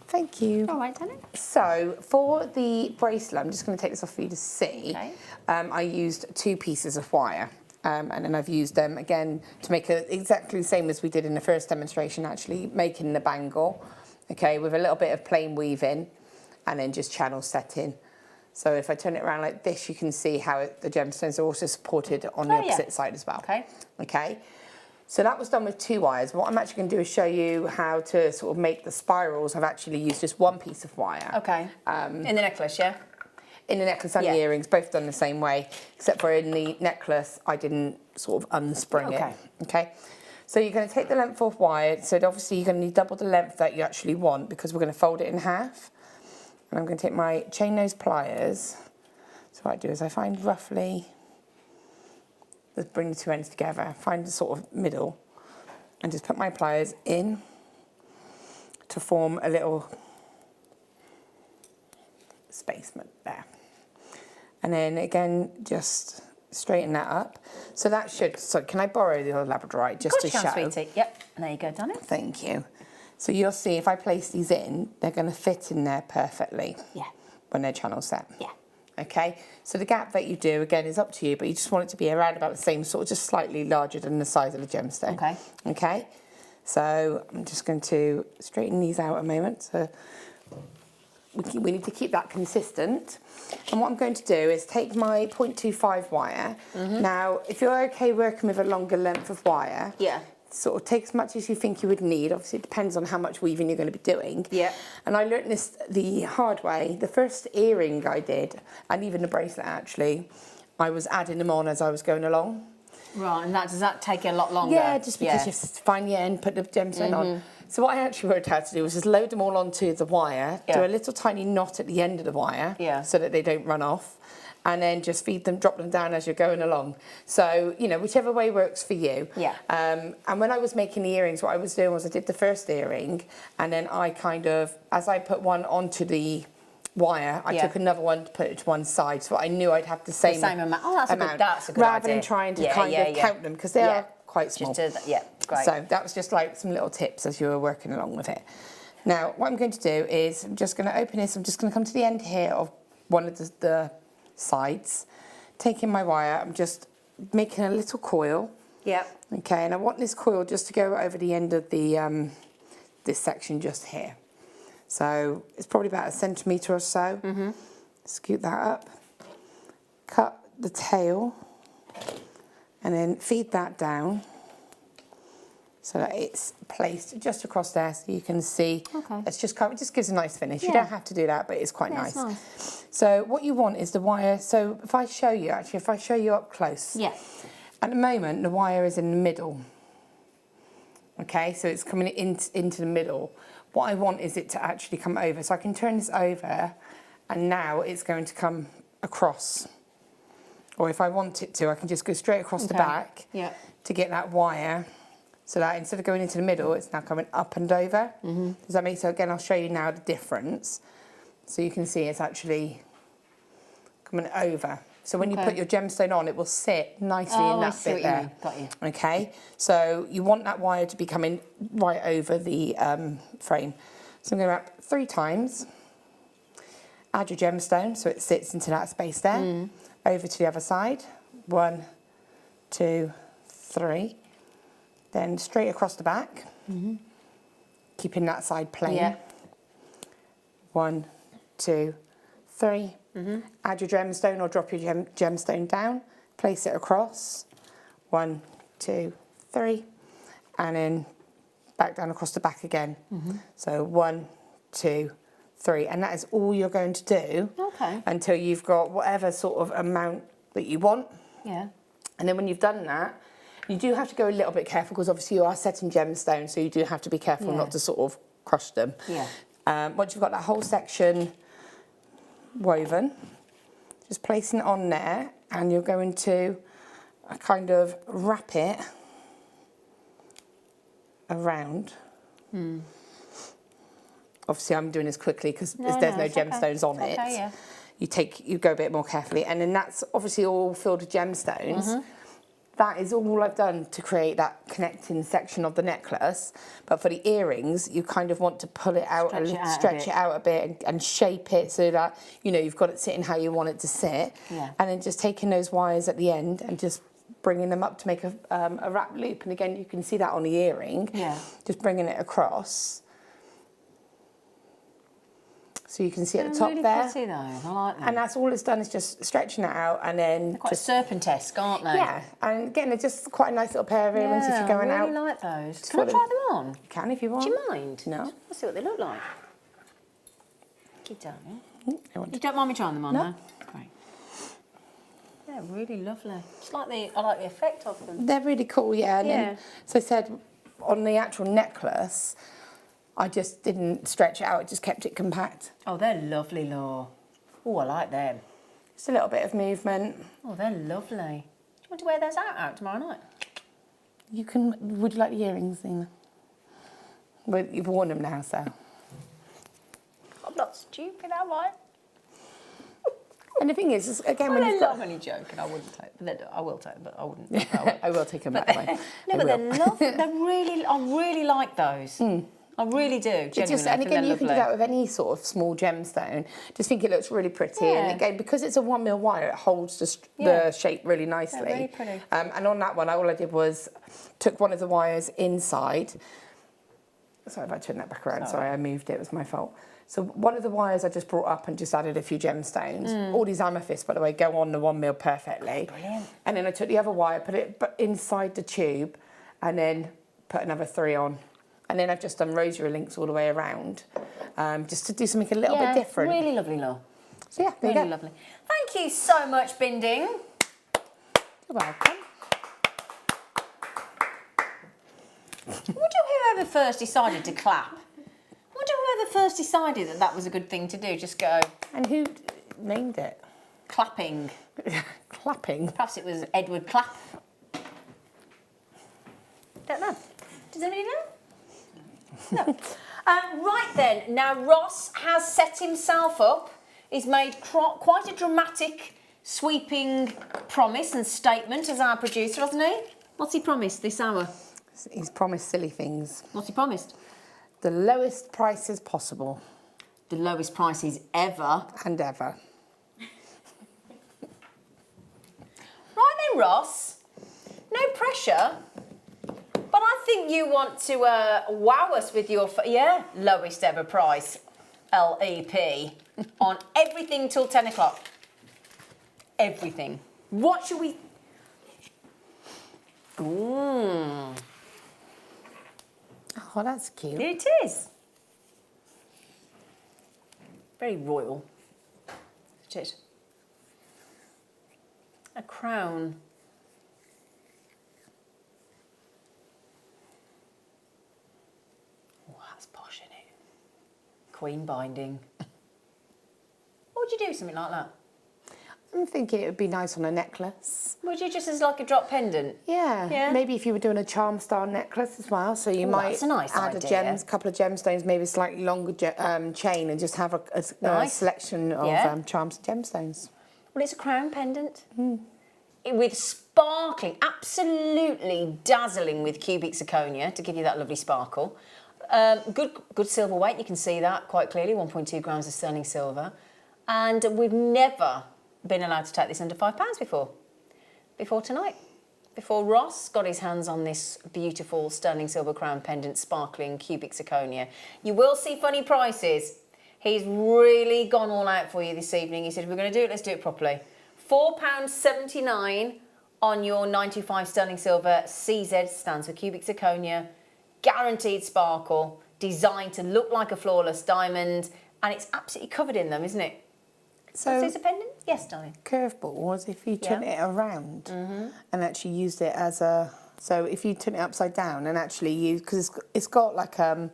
Thank you. All right, darling. So for the bracelet, I'm just going to take this off for you to see. Okay. I used 2 pieces of wire. And then I've used them again to make it exactly the same as we did in the first demonstration, actually making the bangle, okay, with a little bit of plain weaving and then just channel setting. So if I turn it around like this, you can see how the gemstones are also supported on the opposite side as well. Okay. Okay. So that was done with 2 wires. What I'm actually going to do is show you how to sort of make the spirals. I've actually used just 1 piece of wire. Okay. In the necklace, yeah? In the necklace and the earrings, both done the same way, except for in the necklace, I didn't sort of unspring it. Okay. So you're going to take the length of wire. So obviously you're going to need double the length that you actually want because we're going to fold it in half. And I'm going to take my chain nose pliers. So what I do is I find roughly, let's bring the 2 ends together, find the sort of middle, and just put my pliers in to form a little spacement there. And then again, just straighten that up. So that should, so can I borrow the other labradorite just to show? Of course you can, sweetie. Yep, there you go, darling. Thank you. So you'll see if I place these in, they're going to fit in there perfectly. Yeah. When they're channel set. Yeah. Okay, so the gap that you do, again, is up to you, but you just want it to be around about the same sort of, just slightly larger than the size of the gemstone. Okay. Okay, so I'm just going to straighten these out a moment. So we need to keep that consistent. And what I'm going to do is take my 0.25 wire. Now, if you're okay working with a longer length of wire, sort of take as much as you think you would need. Obviously, it depends on how much weaving you're going to be doing. Yeah. And I learnt this the hard way. The first earring I did, and even the bracelet actually, I was adding them on as I was going along. Right, and does that take a lot longer? Yeah, just because you have to find the end, put the gemstone on. So what I actually worked out to do was just load them all onto the wire, do a little tiny knot at the end of the wire, so that they don't run off, and then just feed them, drop them down as you're going along. So, you know, whichever way works for you. Yeah. And when I was making the earrings, what I was doing was I did the first earring, and then I kind of, as I put one onto the wire, I took another one to put it to one side, so I knew I'd have the same amount. Oh, that's a good rather idea. than trying to kind of count them, because they are quite small. Great. So that was just like some little tips as you were working along with it. Now, what I'm going to do is I'm just going to open this. I'm just going to come to the end here of one of the sides, taking my wire. I'm just making a little coil. Yep. Okay, and I want this coil just to go over the end of the this section just here. So it's probably about 1 centimetre or so. Scoot that up, cut the tail, and then feed that down so that it's placed just across there, so you can see. Okay. It's just it just gives a nice finish. You don't have to do that, but it's quite nice. So what you want is the wire. So if I show you, actually, if I show you up close. Yeah. At the moment, the wire is in the middle. Okay, so it's coming into the middle. What I want is it to actually come over. So I can turn this over, and now it's going to come across. Or if I want it to, I can just go straight across the back to get that wire. So that instead of going into the middle, it's now coming up and over. Does that make sense? So again, I'll show you now the difference. So you can see it's actually coming over. So when you put your gemstone on, it will sit nicely in that bit there. Got you. Okay, so you want that wire to be coming right over the frame. So I'm going to wrap 3 times. Add your gemstone so it sits into that space there. Over to the other side. 1, 2, 3. Then straight across the back, keeping that side plain. 1, 2, 3. Add your gemstone or drop your gemstone down, place it across. 1, 2, 3. And then back down across the back again. So 1, 2, 3. And that is all you're going to do until you've got whatever sort of amount that you want. Yeah. And then when you've done that, you do have to go a little bit careful, because obviously you are setting gemstones, so you do have to be careful not to sort of crush them. Once you've got that whole section woven, just placing it on there, and you're going to kind of wrap it around. Obviously I'm doing this quickly because there's no gemstones on it. You go a bit more carefully, and then that's obviously all filled with gemstones. That is all I've done to create that connecting section of the necklace. But for the earrings, you kind of want to pull it out, stretch it out a bit and shape it so that, you know, you've got it sitting how you want it to sit. And then just taking those wires at the end and just bringing them up to make a wrap loop. And again, you can see that on the earring. Just bringing it across. So you can see at the top really there. Pretty though. I like that. And that's all it's done is just stretching it out, and then they're quite serpentesque, aren't they? Yeah, and again, they're just quite a nice little pair of earrings if you're going out. I really like those. Can I try them on? You can if you want. Do you mind? No. Let's see what they look like. Keep down, You don't mind me trying them on, no? Great. They're really lovely. I like the effect of them. They're really cool, yeah. And then, so I said, on the actual necklace, I just didn't stretch it out, it just kept it compact. Oh, they're lovely, Law. Oh, I like them. Just a little bit of movement. Oh, they're lovely. Do you want to wear those out tomorrow night? You can, would you like the earrings, Zena? Well, you've worn them now, so. I'm not stupid, am I? And the thing is again, when you've got... I'm only joking, I wouldn't take them. I will take them, but I wouldn't. I will take them that way. No, but they're lovely. I really like those. I really do, genuinely. And again, you can do that with any sort of small gemstone. Just think it looks really pretty. And again, because it's a 1mm wire, it holds the shape really nicely. Yeah, really pretty. And on that one, all I did was took one of the wires inside. Sorry if I turned that back around. Sorry, I moved it. It was my fault. So one of the wires I just brought up and just added a few gemstones. All these amethysts, by the way, go on the 1mm perfectly. Brilliant. And then I took the other wire, put it inside the tube, and then put another 3 on. And then I've just done rosary links all the way around, just to do something a little bit different. Really lovely, Law. So yeah, there you go. Really lovely. Thank you so much, Binding. You're welcome. I wonder whoever first decided to clap. I wonder whoever first decided that was a good thing to do, just go... And who named it? Clapping. Clapping? Perhaps it was Edward Clapp. Don't know. Does anybody know? No. Right then, now Ross has set himself up He's made quite a dramatic, sweeping promise and statement as our producer, hasn't he? What's he promised this hour? He's promised silly things. What's he promised? The lowest prices possible. The lowest prices ever. And ever. Right then, Ross. No pressure. But I think you want to wow us with your, lowest ever price, LEP, on everything till 10 o'clock. Everything. What should we... Oh, that's cute. It is. Very royal. Isn't it? A crown. Oh, that's posh, isn't it? Queen binding. What would you do something like that? I'm thinking it would be nice on a necklace. Would you, just as like a drop pendant? Yeah. Maybe if you were doing a charm style necklace as well, so you might that's a nice add idea. a couple of gemstones, maybe a slightly longer chain, and just have a selection of charms and gemstones. Well, it's a crown pendant. With sparkling, absolutely dazzling with cubic zirconia to give you that lovely sparkle. Good silver weight, you can see that quite clearly, 1.2 grams of sterling silver. And we've never been allowed to take this under £5 before tonight. Before Ross got his hands on this beautiful sterling silver crown pendant, sparkling cubic zirconia. You will see funny prices. He's really gone all out for you this evening. He said, if we're going to do it, let's do it properly. £4.79 on your 925 sterling silver. CZ stands for cubic zirconia. Guaranteed sparkle. Designed to look like a flawless diamond. And it's absolutely covered in them, isn't it? So it's a pendant? Yes, darling. Curveball was if you turn it around and actually used it as a... So if you turn it upside down and actually use... Because it's got like... Shall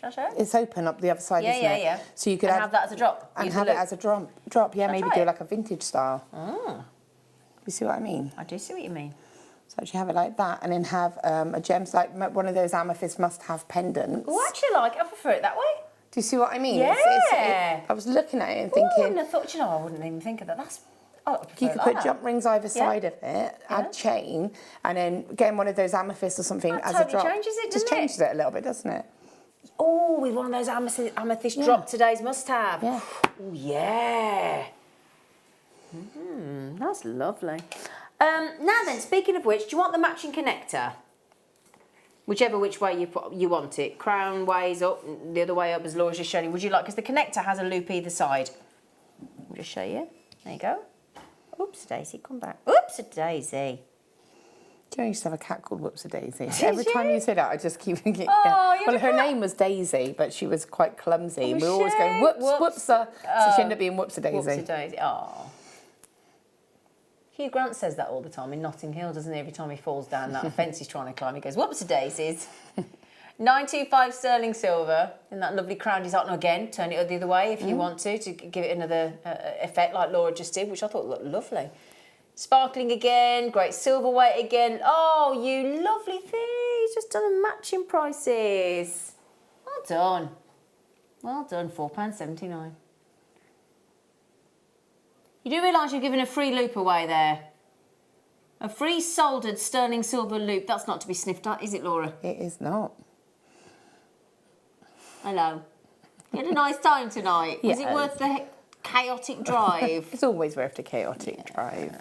I show it? It's open up the other side, isn't it? Yeah. So you could have that as a drop. And have it as a drop. Maybe do like a vintage style. You see what I mean? I do see what you mean. So actually have it like that and then have a gems like one of those amethyst must-have pendants. Oh, actually, I prefer it that way. Do you see what I mean? Yeah. I was looking at it and thinking... I thought, I wouldn't even think of that. You could put jump rings either side of it, add chain, and then again one of those amethysts or something as a drop. Changes it, just changes it a little bit, doesn't it? Oh, with one of those amethyst drop today's must-have. Yeah. Oh, yeah. That's lovely. Now then, speaking of which, do you want the matching connector? Whichever which way you want it. Crown ways up, the other way up as Laura's just shown you. Would you like, because the connector has a loop either side. I'll just show you. There you go. Oops, Daisy, come back. Oops, Daisy. Do you know I used to have a cat called Whoops-a-Daisy? Every time you say that, I just keep thinking... Oh, well, her name was Daisy, but she was quite clumsy. We were always going, whoops, whoopsa. So she ended up being Whoops-a-Daisy. Whoops-a-Daisy, oh. Hugh Grant says that all the time in Notting Hill, doesn't he? Every time he falls down that fence he's trying to climb, he goes, whoops-a-daisies. 925 sterling silver in that lovely crown design. Again, turn it the other way if you want to give it another effect like Laura just did, which I thought looked lovely. Sparkling again, great silver weight again. Oh, you lovely thing. He's just done the matching prices. Well done. Well done, £4.79. You do realise you're giving a free loop away there. A free soldered sterling silver loop. That's not to be sniffed at, is it, Laura? It is not. Hello. You had a nice time tonight. Was it worth the chaotic drive? It's always worth the chaotic drive.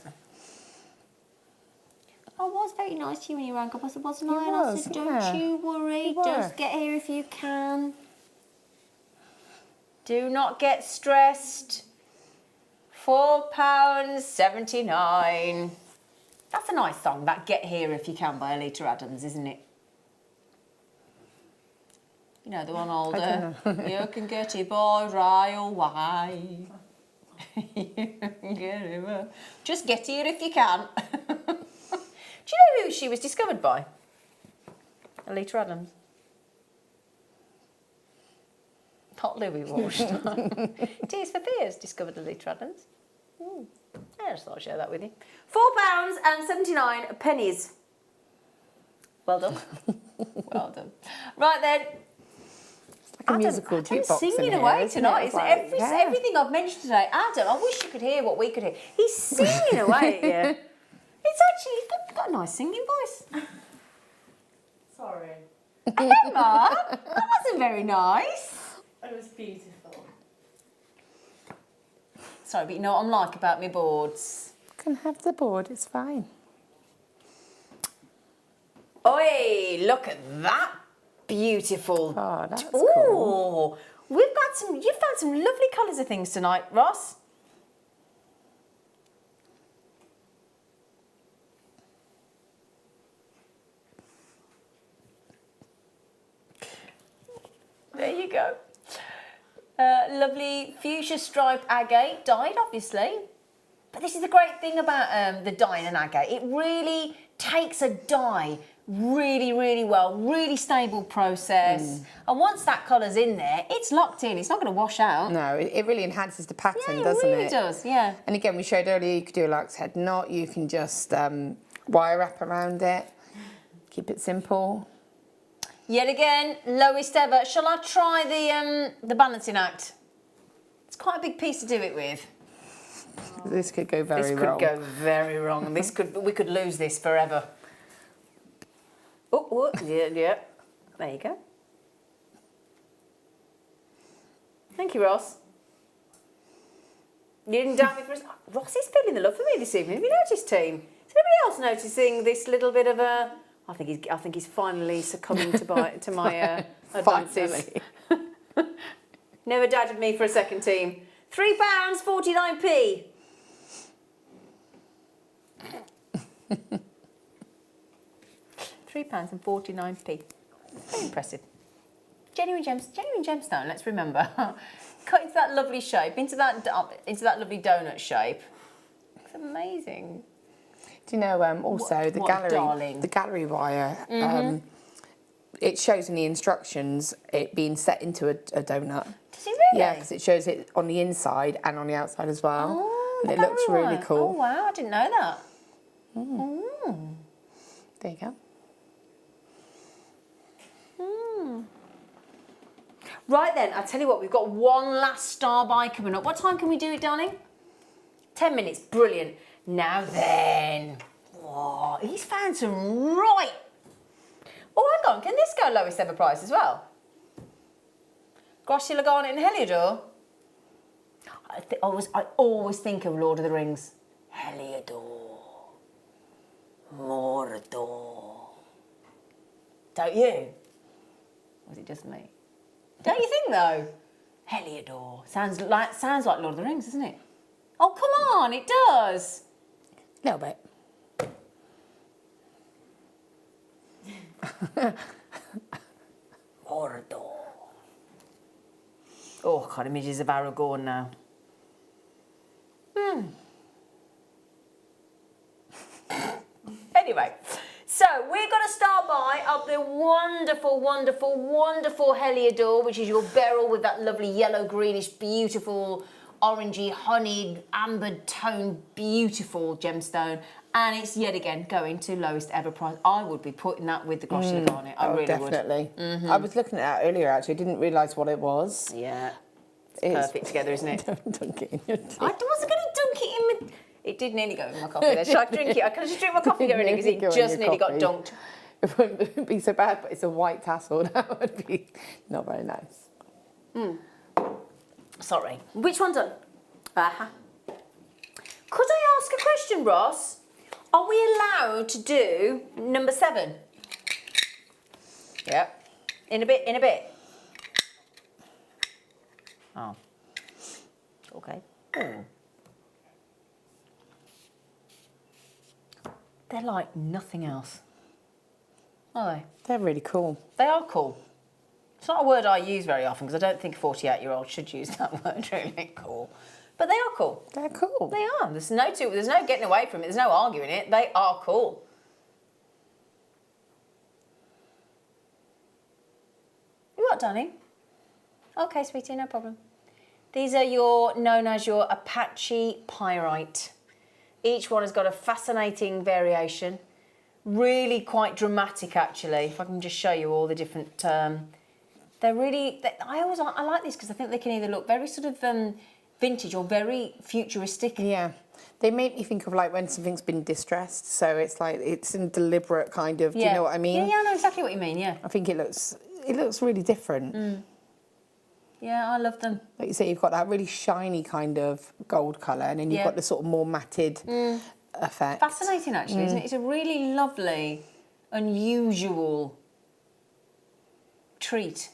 I was very nice to you when you rang up. I said, wasn't I? And I said, don't you worry. Just get here if you can. Do not get stressed. £4.79. That's a nice song, that Get Here If You Can by Alita Adams, isn't it? You know, the one older. You can get it boy right away. Just get here if you can. Do you know who she was discovered by? Alita Adams. Not Louis Walsh. Tears for Fears discovered Alita Adams. I just thought I'd share that with you. £4.79. Well done. Well done. Right then. It's a musical jukebox Adam's singing in here, away isn't tonight. it? It's Like, everything I've mentioned today. Adam, I wish you could hear what we could hear. He's singing away at you. It's actually, he's got a nice singing voice. Sorry. Emma, that wasn't very nice. It was beautiful. Sorry, but you know what I'm like about my boards. You can have the board, it's fine. Oi, look at that. Beautiful. Oh, that's Ooh, cool. you've found some lovely colours of things tonight, Ross. There you go. Lovely fuchsia striped agate, dyed obviously. But this is the great thing about the dyeing an agate. It really takes a dye really, really well, really stable process. And once that colour's in there, it's locked in. It's not going to wash out. No, it really enhances the pattern, Yeah, doesn't it it? really does, yeah. And again, we showed earlier you could do a lark's head knot. You can just wire wrap around it. Keep it simple. Yet again, lowest ever. Shall I try the balancing act? It's quite a big piece to do it with. This could go very wrong. This could go very wrong. We could lose this forever. Oh, yeah. There you go. Thank you, Ross. You didn't doubt me for a second. Ross is feeling the love for me this evening. Have you noticed, team? Is anybody else noticing this little bit of a? I think he's finally succumbing to my advances. Never doubted me for a second, team. £3.49p. £3.49p. Very impressive. Genuine gemstone. Let's remember. Cut into that lovely shape, into that lovely donut shape. It's amazing. Do you know also the gallery wire? It shows in the instructions it being set into a donut. Does it really? Yeah, because it shows it on the inside and on the outside as well. Oh, and it looks really cool. Oh wow, I didn't know that. Mm. There you go. Right then, I'll tell you what, we've got one last star buy coming up. What time can we do it, darling? 10 minutes, brilliant. Now then, whoa, he's found some right. Oh, hang on, can this go lowest ever price as well? Glossy Garnet and Heliodor? I always think of Lord of the Rings. Heliodor. Mordor. Don't you? Or was it just me? Don't you think though? Heliodor. Sounds like Lord of the Rings, doesn't it? Oh, come on, it does. A little bit. Mordor. Oh, I've got images of Aragorn now. Anyway, so we're going to start by of the wonderful, wonderful, wonderful Heliodor, which is your beryl with that lovely yellow, greenish, beautiful, orangey, honeyed, amber tone, beautiful gemstone. And it's yet again going to lowest ever price. I would be putting that with the Glossy Garnet. I really definitely. would. I was looking at that earlier actually. I didn't realise what it was. Yeah. It's perfect together, isn't it? Don't dunk it in your tea. I wasn't going to dunk it in my... It did nearly go in my coffee there. Shall I drink it? I can just drink my coffee going in because it just nearly got dunked. It wouldn't be so bad, but it's a white tassel. That would be not very nice. Sorry. Which one's on? Could I ask a question, Ross? Are we allowed to do number 7? Yep. In a bit. Oh. Okay. They're like nothing else. Are they? They're really cool. They are cool. It's not a word I use very often because I don't think a 48-year-old should use that word, really. Cool. But they are cool. They're cool. They are. There's no getting away from it. There's no arguing it. They are cool. You what, darling? Okay, sweetie, no problem. These are known as your Apache Pyrite. Each one has got a fascinating variation. Really quite dramatic, actually. If I can just show you all the different They're really, I like these because I think they can either look very sort of vintage or very futuristic. Yeah. They make me think of like when something's been distressed, so it's like it's in deliberate kind of. Do you know what I mean? Yeah, I know exactly what you mean. Yeah. I think it looks really different. Yeah, I love them. Like you say, you've got that really shiny kind of gold colour, and then you've got the sort of more matted effect. Fascinating, actually, isn't it? It's a really lovely, unusual treat.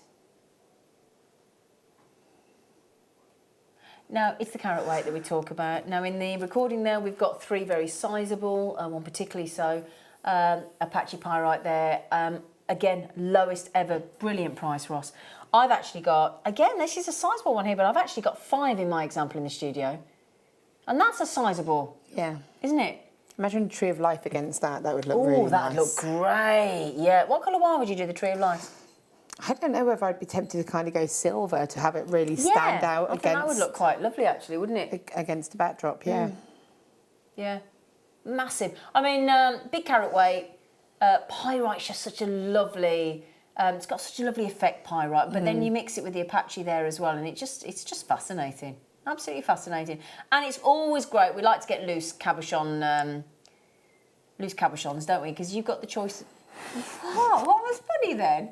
Now, it's the carat weight that we talk about. Now, in the recording there, we've got 3 very sizable, one particularly so, Apache Pyrite there. Again, lowest ever, brilliant price, Ross. I've actually got, again, this is a sizable one here, but I've actually got 5 in my example in the studio. And that's a sizable. Yeah. Isn't it? Imagine a Tree of Life against that. That would look really nice. Oh, that'd look great. Yeah. What colour wire would you do the Tree of Life? I don't know whether I'd be tempted to kind of go silver to have it really stand out I think that would look quite lovely, actually, wouldn't it? Against the backdrop, yeah. Yeah. Massive. I mean, big carat weight. Pyrite's just such a lovely... it's got such a lovely effect, pyrite, but then you mix it with the Apache there as well, and it's just fascinating. Absolutely fascinating. And it's always great. We like to get loose cabochons, don't we? Because you've got the choice. Oh, what was funny then?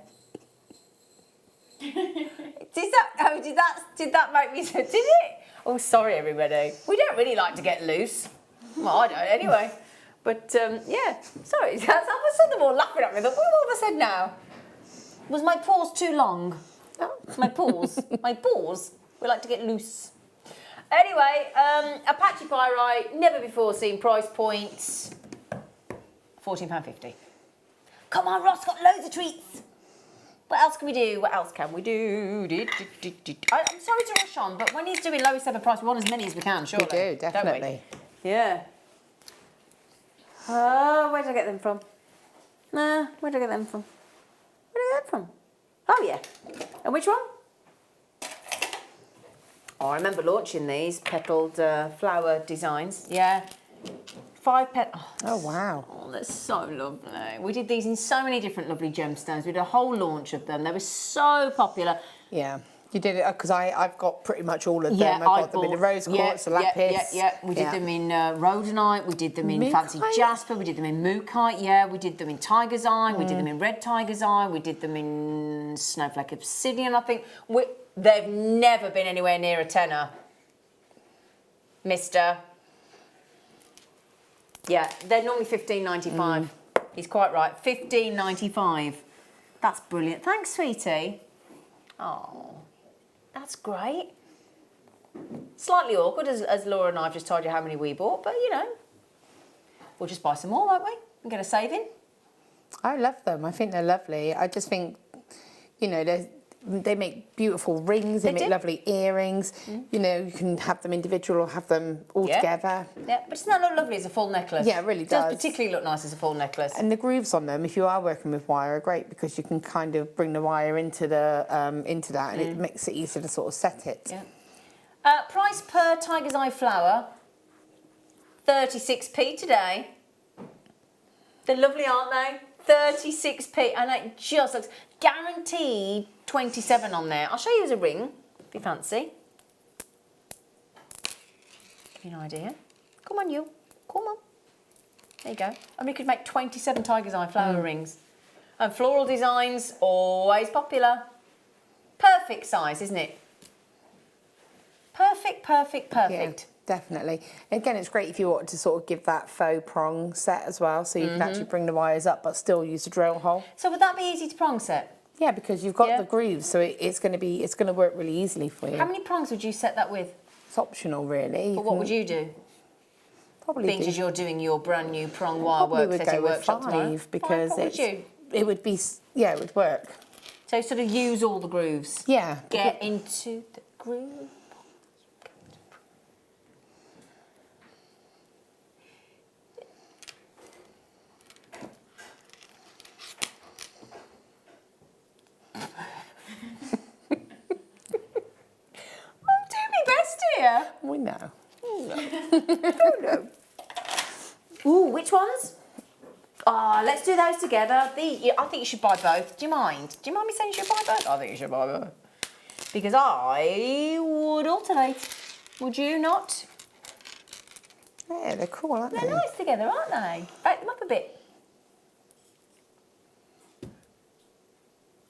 Did that make me say, did it? Oh, sorry, everybody. We don't really like to get loose. Well, I don't anyway. But, yeah, sorry. I was suddenly more laughing at me. I thought, what have I said now? Was my pause too long? No. My pause. My pause. We like to get loose. Anyway, Apache Pyrite, never before seen price points. £14.50. Come on, Ross, got loads of treats. What else can we do? What else can we do? I'm sorry to rush on, but when he's doing lowest ever price, we want as many as we can, surely. We do, definitely. Don't we? Yeah. Where did I get them from? Where did I get them from? Where did I get them from? Oh, yeah. And which one? Oh, I remember launching these petalled flower designs. Yeah. 5 petals. Oh, wow. Oh, that's so lovely. We did these in so many different lovely gemstones. We did a whole launch of them. They were so popular. Yeah. You did it because I've got pretty much all of them. I've got them in the rose quartz, the lapis. Yeah. We did them in rhodonite. We did them in fancy jasper. We did them in mookaite. Yeah. We did them in tiger's eye. We did them in red tiger's eye. We did them in snowflake obsidian, I think. They've never been anywhere near a tenner, mister. Yeah, they're normally $15.95. He's quite right. $15.95. That's brilliant. Thanks, sweetie. Oh, that's great. Slightly awkward, as Laura and I have just told you how many we bought, but you know, we'll just buy some more, won't we? And get a saving. I love them. I think they're lovely. I just think, you know, they make beautiful rings. They make lovely earrings. You know, you can have them individual or have them all together. Yeah, but doesn't that look lovely as a full necklace? Yeah, it really does. It does particularly look nice as a full necklace. And the grooves on them, if you are working with wire, are great because you can kind of bring the wire into the into that, and it makes it easier to sort of set it. Yeah. Price per tiger's eye flower, 36p today. They're lovely, aren't they? 36p, and it just looks guaranteed 27 on there. I'll show you as a ring, if you fancy. Give you an idea. Come on, you. Come on. There you go. I mean, you could make 27 tiger's eye flower rings. And floral designs, always popular. Perfect size, isn't it? Perfect, perfect, perfect. Yeah. Definitely. Again, it's great if you want to sort of give that faux prong set as well, so you can actually bring the wires up but still use the drill hole. So would that be easy to prong set? Yeah, because you've got the grooves, so it's going to work really easily for you. How many prongs would you set that with? It's optional, really. But what would you do? Probably. Being as you're doing your brand new prong wire work setting workshop tomorrow. Because it would be, yeah, it would work. So sort of use all the grooves. Yeah. Get into the groove. We know. Oh, no. Ooh, which ones? Oh, let's do those together. I think you should buy both. Do you mind? Do you mind me saying you should buy both? I think you should buy both. Because I would alternate. Would you not? Yeah, they're cool, aren't they? They're nice together, aren't they? Break them up a bit.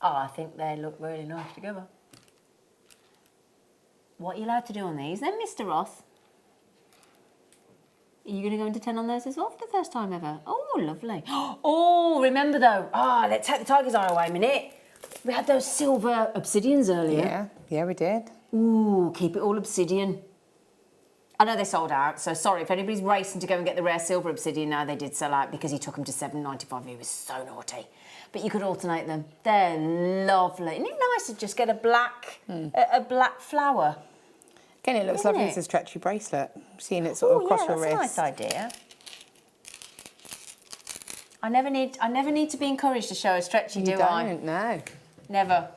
Oh, I think they look really nice together. What are you allowed to do on these then, Mr. Ross? Are you going to go into 10 on those as well for the first time ever? Oh, lovely. Oh, remember though. Let's take the tiger's eye away a minute. We had those silver obsidians earlier. Yeah, we did. Ooh, keep it all obsidian. I know they sold out, so sorry if anybody's racing to go and get the rare silver obsidian now. They did sell out because he took them to $7.95. He was so naughty. But you could alternate them. They're lovely. Isn't it nice to just get a black flower? Again, it looks lovely as a stretchy bracelet. Seeing it sort of across your wrist. That's a nice idea. I never need to be encouraged to show a stretchy, do I? You don't, no. Never.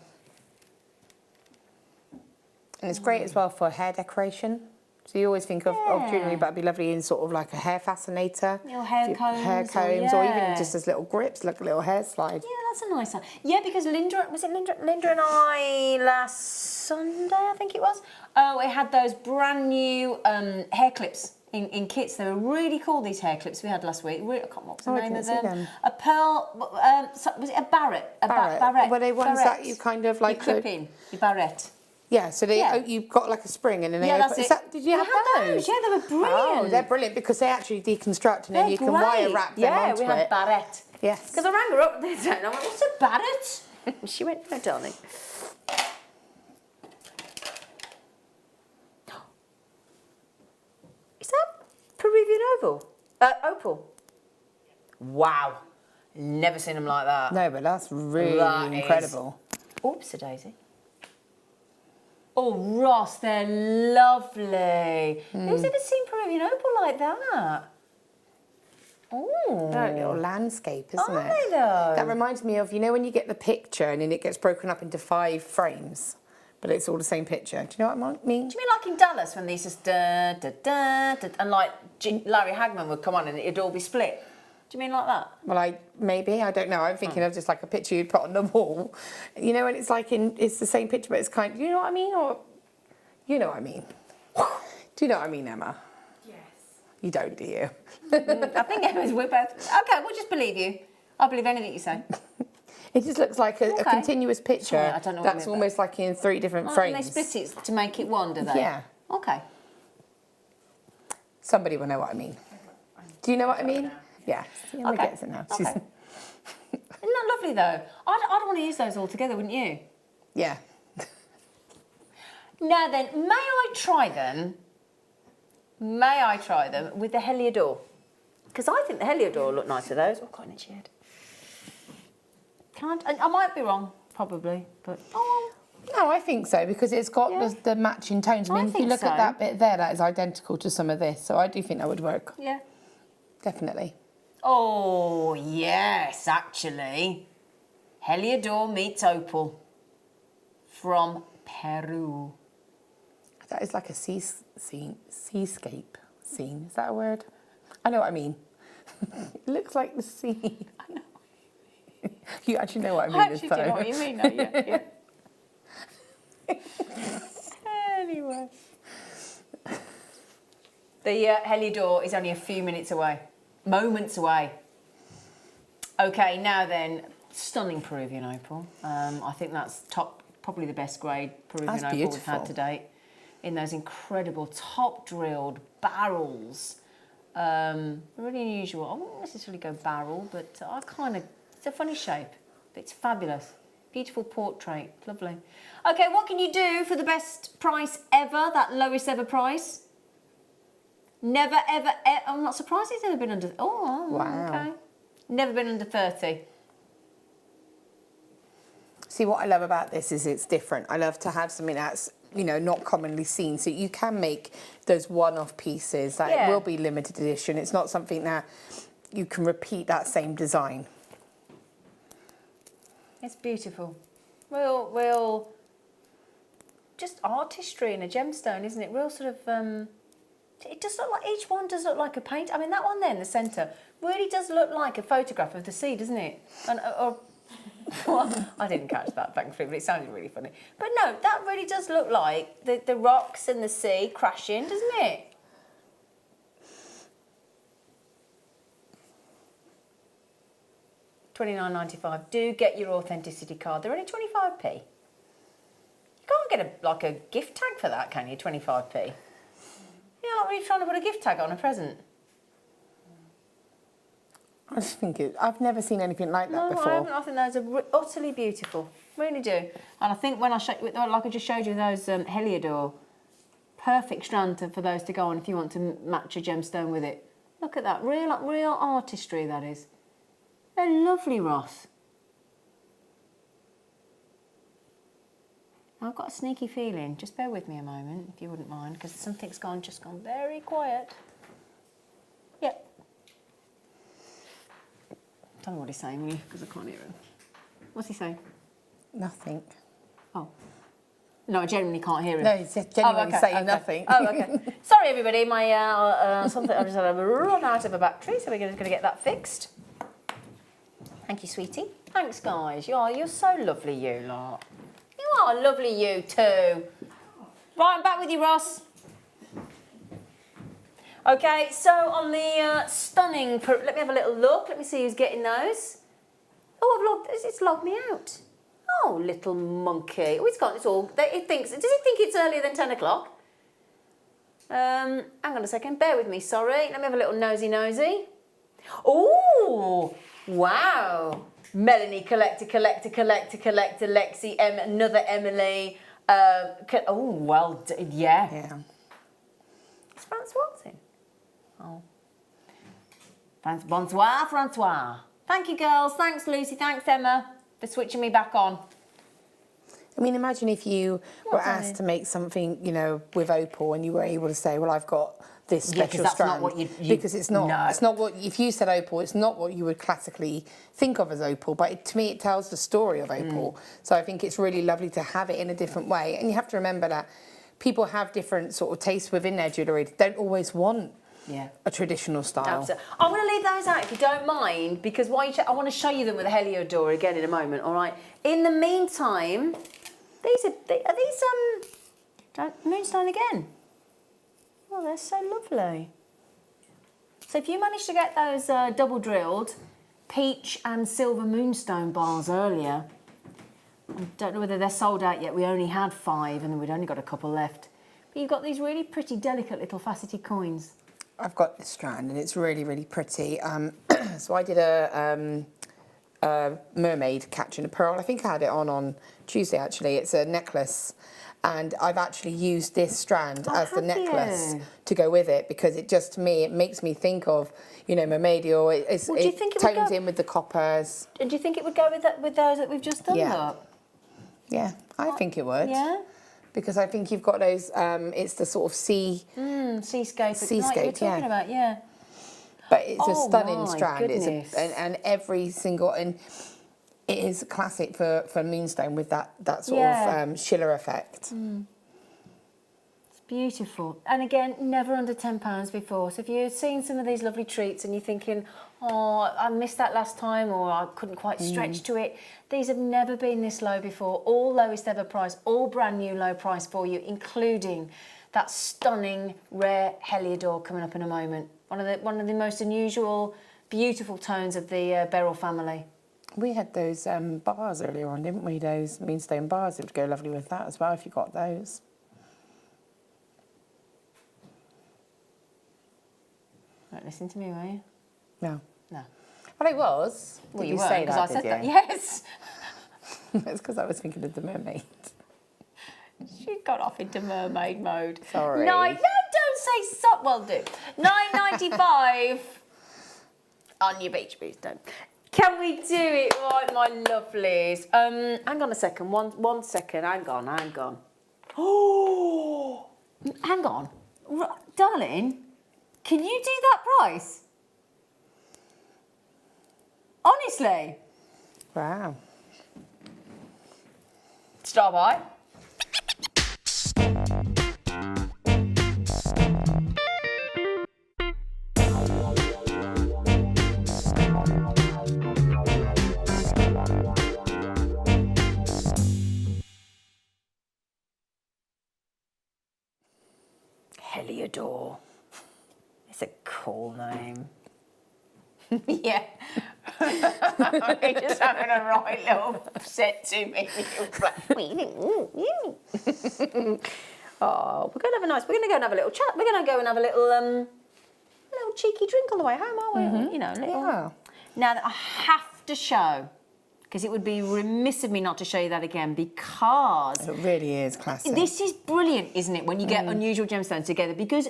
And it's great as well for hair decoration. So you always think of jewellery, but it'd be lovely in sort of like a hair fascinator. Your hair combs. Or even just as little grips, like a little hair slide. Yeah, that's a nice one. Yeah, because Linda and I last Sunday, I think it was, we had those brand new hair clips in kits. They were really cool, these hair clips we had last week. I can't remember what was the name of them. A pearl, was it a barrette? Barrette. Were they ones that you kind of like... You clip in, your barrette. Yeah, so you've got like a spring and then they that's open. it. Did you have those? Yeah, they were brilliant. Oh, they're brilliant because they actually deconstruct and then you can wire wrap them onto it. Yeah, we had barrette. Yes. Because I rang her up the other day and I went, what's a barrette? She went, no, darling. Is that Peruvian opal? Wow. Never seen them like that. No, but that's really incredible. Oops, a daisy. Oh, Ross, they're lovely. Who's ever seen Peruvian opal like that? Oh. They're a little landscape, isn't it? Are they though? That reminds me of, you know, when you get the picture and then it gets broken up into 5 frames, but it's all the same picture. Do you know what I mean? Do you mean like in Dallas when these just da da da da, and like Larry Hagman would come on and it'd all be split? Do you mean like that? Well, I don't know. I'm thinking of just like a picture you'd put on the wall, you know, and it's like it's the same picture, but it's kind of, you know what I mean, or you know what I mean? Do you know what I mean, Emma? Yes. You don't, do you? I think we're both. Okay, we'll just believe you. I'll believe anything you say. It just looks like a continuous picture. Sorry, I don't know what that's almost like in 3 different frames. And they split it to make it one, do they? Yeah. Okay. Somebody will know what I mean. Do you know what I mean? Yeah. Emma gets it now. Okay. Isn't that lovely though? I'd want to use those all together, wouldn't you? Yeah. Now then, may I try them? May I try them with the Heliodor? Because I think the Heliodor look nice with those. Oh, quite an itchy head. I might be wrong, probably, but No, I think so because it's got the matching tones. I mean, if you look at that bit there, that is identical to some of this. So I do think that would work. Yeah. Definitely. Oh, yes, actually. Heliodor meets opal from Peru. That is like a seascape scene. Is that a word? I know what I mean. It looks like the sea. I know. You actually know what I mean. I actually do know what you mean. No, yeah. Anyway. The Heliodor is only a few minutes away. Moments away. Okay, now then, stunning Peruvian opal. I think that's probably the best grade Peruvian opal we've had to date. In those incredible top-drilled barrels. Really unusual. I wouldn't necessarily go barrel, but it's a funny shape. It's fabulous. Beautiful portrait, lovely. Okay, what can you do for the best price ever, that lowest ever price? Never, ever, I'm not surprised it's never been under, wow. Okay. Never been under 30. See, what I love about this is it's different. I love to have something that's, you know, not commonly seen. So you can make those one-off pieces that it will be limited edition. It's not something that you can repeat that same design. It's beautiful. Real, just artistry in a gemstone, isn't it? Real sort of, it does look like, each one does look like a paint. I mean, that one there in the centre, really does look like a photograph of the sea, doesn't it? And, well, I didn't catch that, thankfully, but it sounded really funny. But no, that really does look like the rocks and the sea crashing, doesn't it? $29.95. Do get your authenticity card. They're only 25p. You can't get a gift tag for that, can you? 25p. You're not really trying to put a gift tag on a present. I just think I've never seen anything like that before. I haven't. I think those are utterly beautiful. Really do. And I think when I like I just showed you those Heliodor, perfect strand for those to go on if you want to match a gemstone with it. Look at that, real artistry that is. They're lovely, Ross. I've got a sneaky feeling. Just bear with me a moment, if you wouldn't mind, because something's just gone very quiet. Yep. I don't know what he's saying, really, because I can't hear him. What's he saying? Nothing. Oh. No, I genuinely can't hear him. No, he's just genuinely saying nothing. Oh, okay. Sorry, everybody. My something I just had run out of a battery, so we're just going to get that fixed. Thank you, sweetie. Thanks, guys. You're so lovely, you lot. You are lovely, you too. Right, I'm back with you, Ross. Okay, so on the stunning... Let me have a little look. Let me see who's getting those. Oh, it's logged me out. Oh, little monkey. Oh, it's all... Does it think it's earlier than 10 o'clock? Hang on a second. Bear with me, sorry. Let me have a little nosy. Oh, wow. Melanie, collector, Lexi, another Emily. Yeah. It's Francois in. Oh. Bonsoir, Francois. Thank you, girls. Thanks, Lucy. Thanks, Emma, for switching me back on. I mean, imagine if you were asked to make something, with opal, and you were able to say, well, I've got this special strand. Not what you because it's not. No. It's not what. If you said opal, it's not what you would classically think of as opal. But to me, it tells the story of opal. So I think it's really lovely to have it in a different way. And you have to remember that people have different sort of tastes within their jewellery. They don't always want a traditional style. Absolutely. I'm going to leave those out if you don't mind, because I want to show you them with a Heliodor again in a moment. All right. In the meantime, these moonstone again. Oh, they're so lovely. So if you managed to get those double drilled peach and silver moonstone bars earlier, I don't know whether they're sold out yet. We only had 5 and we'd only got a couple left. But you've got these really pretty, delicate little faceted coins. I've got this strand and it's really, really pretty. So I did a mermaid catching a pearl. I think I had it on Tuesday, actually. It's a necklace. And I've actually used this strand as the necklace to go with it, because it just, to me, it makes me think of, mermaid oil. It tones in with the coppers. And do you think it would go with those that we've just done? Yeah, I think it would. Yeah? Because I think you've got those, it's the sort of seascape. Seascape, like you were talking about, yeah. But it's a stunning strand. Goodness. And every single... And it is classic for moonstone with that sort of Schiller effect. It's beautiful. And again, never under £10 before. So if you've seen some of these lovely treats and you're thinking, oh, I missed that last time, or I couldn't quite stretch to it, these have never been this low before. All lowest ever price, all brand new low price for you, including that stunning rare Heliodor coming up in a moment. One of the most unusual, beautiful tones of the beryl family. We had those bars earlier on, didn't we? Those moonstone bars. It would go lovely with that as well if you got those. Right, listen to me, were you? No. No. Well, it was. Well, Did you you were, say because that, I said did that. you? Yes. It's because I was thinking of the mermaid. She'd got off into mermaid mode. Sorry. No, don't say so. Well, do. $9.95 on your beach boots, don't. Can we do it right, my lovelies? Hang on a second. One second. Hang on. Oh, hang on. Darling, can you do that price? Honestly? Wow. Star by. Heliodor. It's a cool name. Yeah. You're just having a right little upset to me. Oh, we're going to have a nice, we're going to go and have a little chat. We're going to go and have a little cheeky drink on the way home, aren't we? You know, little. Yeah. Now, I have to show, because it would be remiss of me not to show you that again, because... It really is classic. This is brilliant, isn't it, when you get unusual gemstones together, because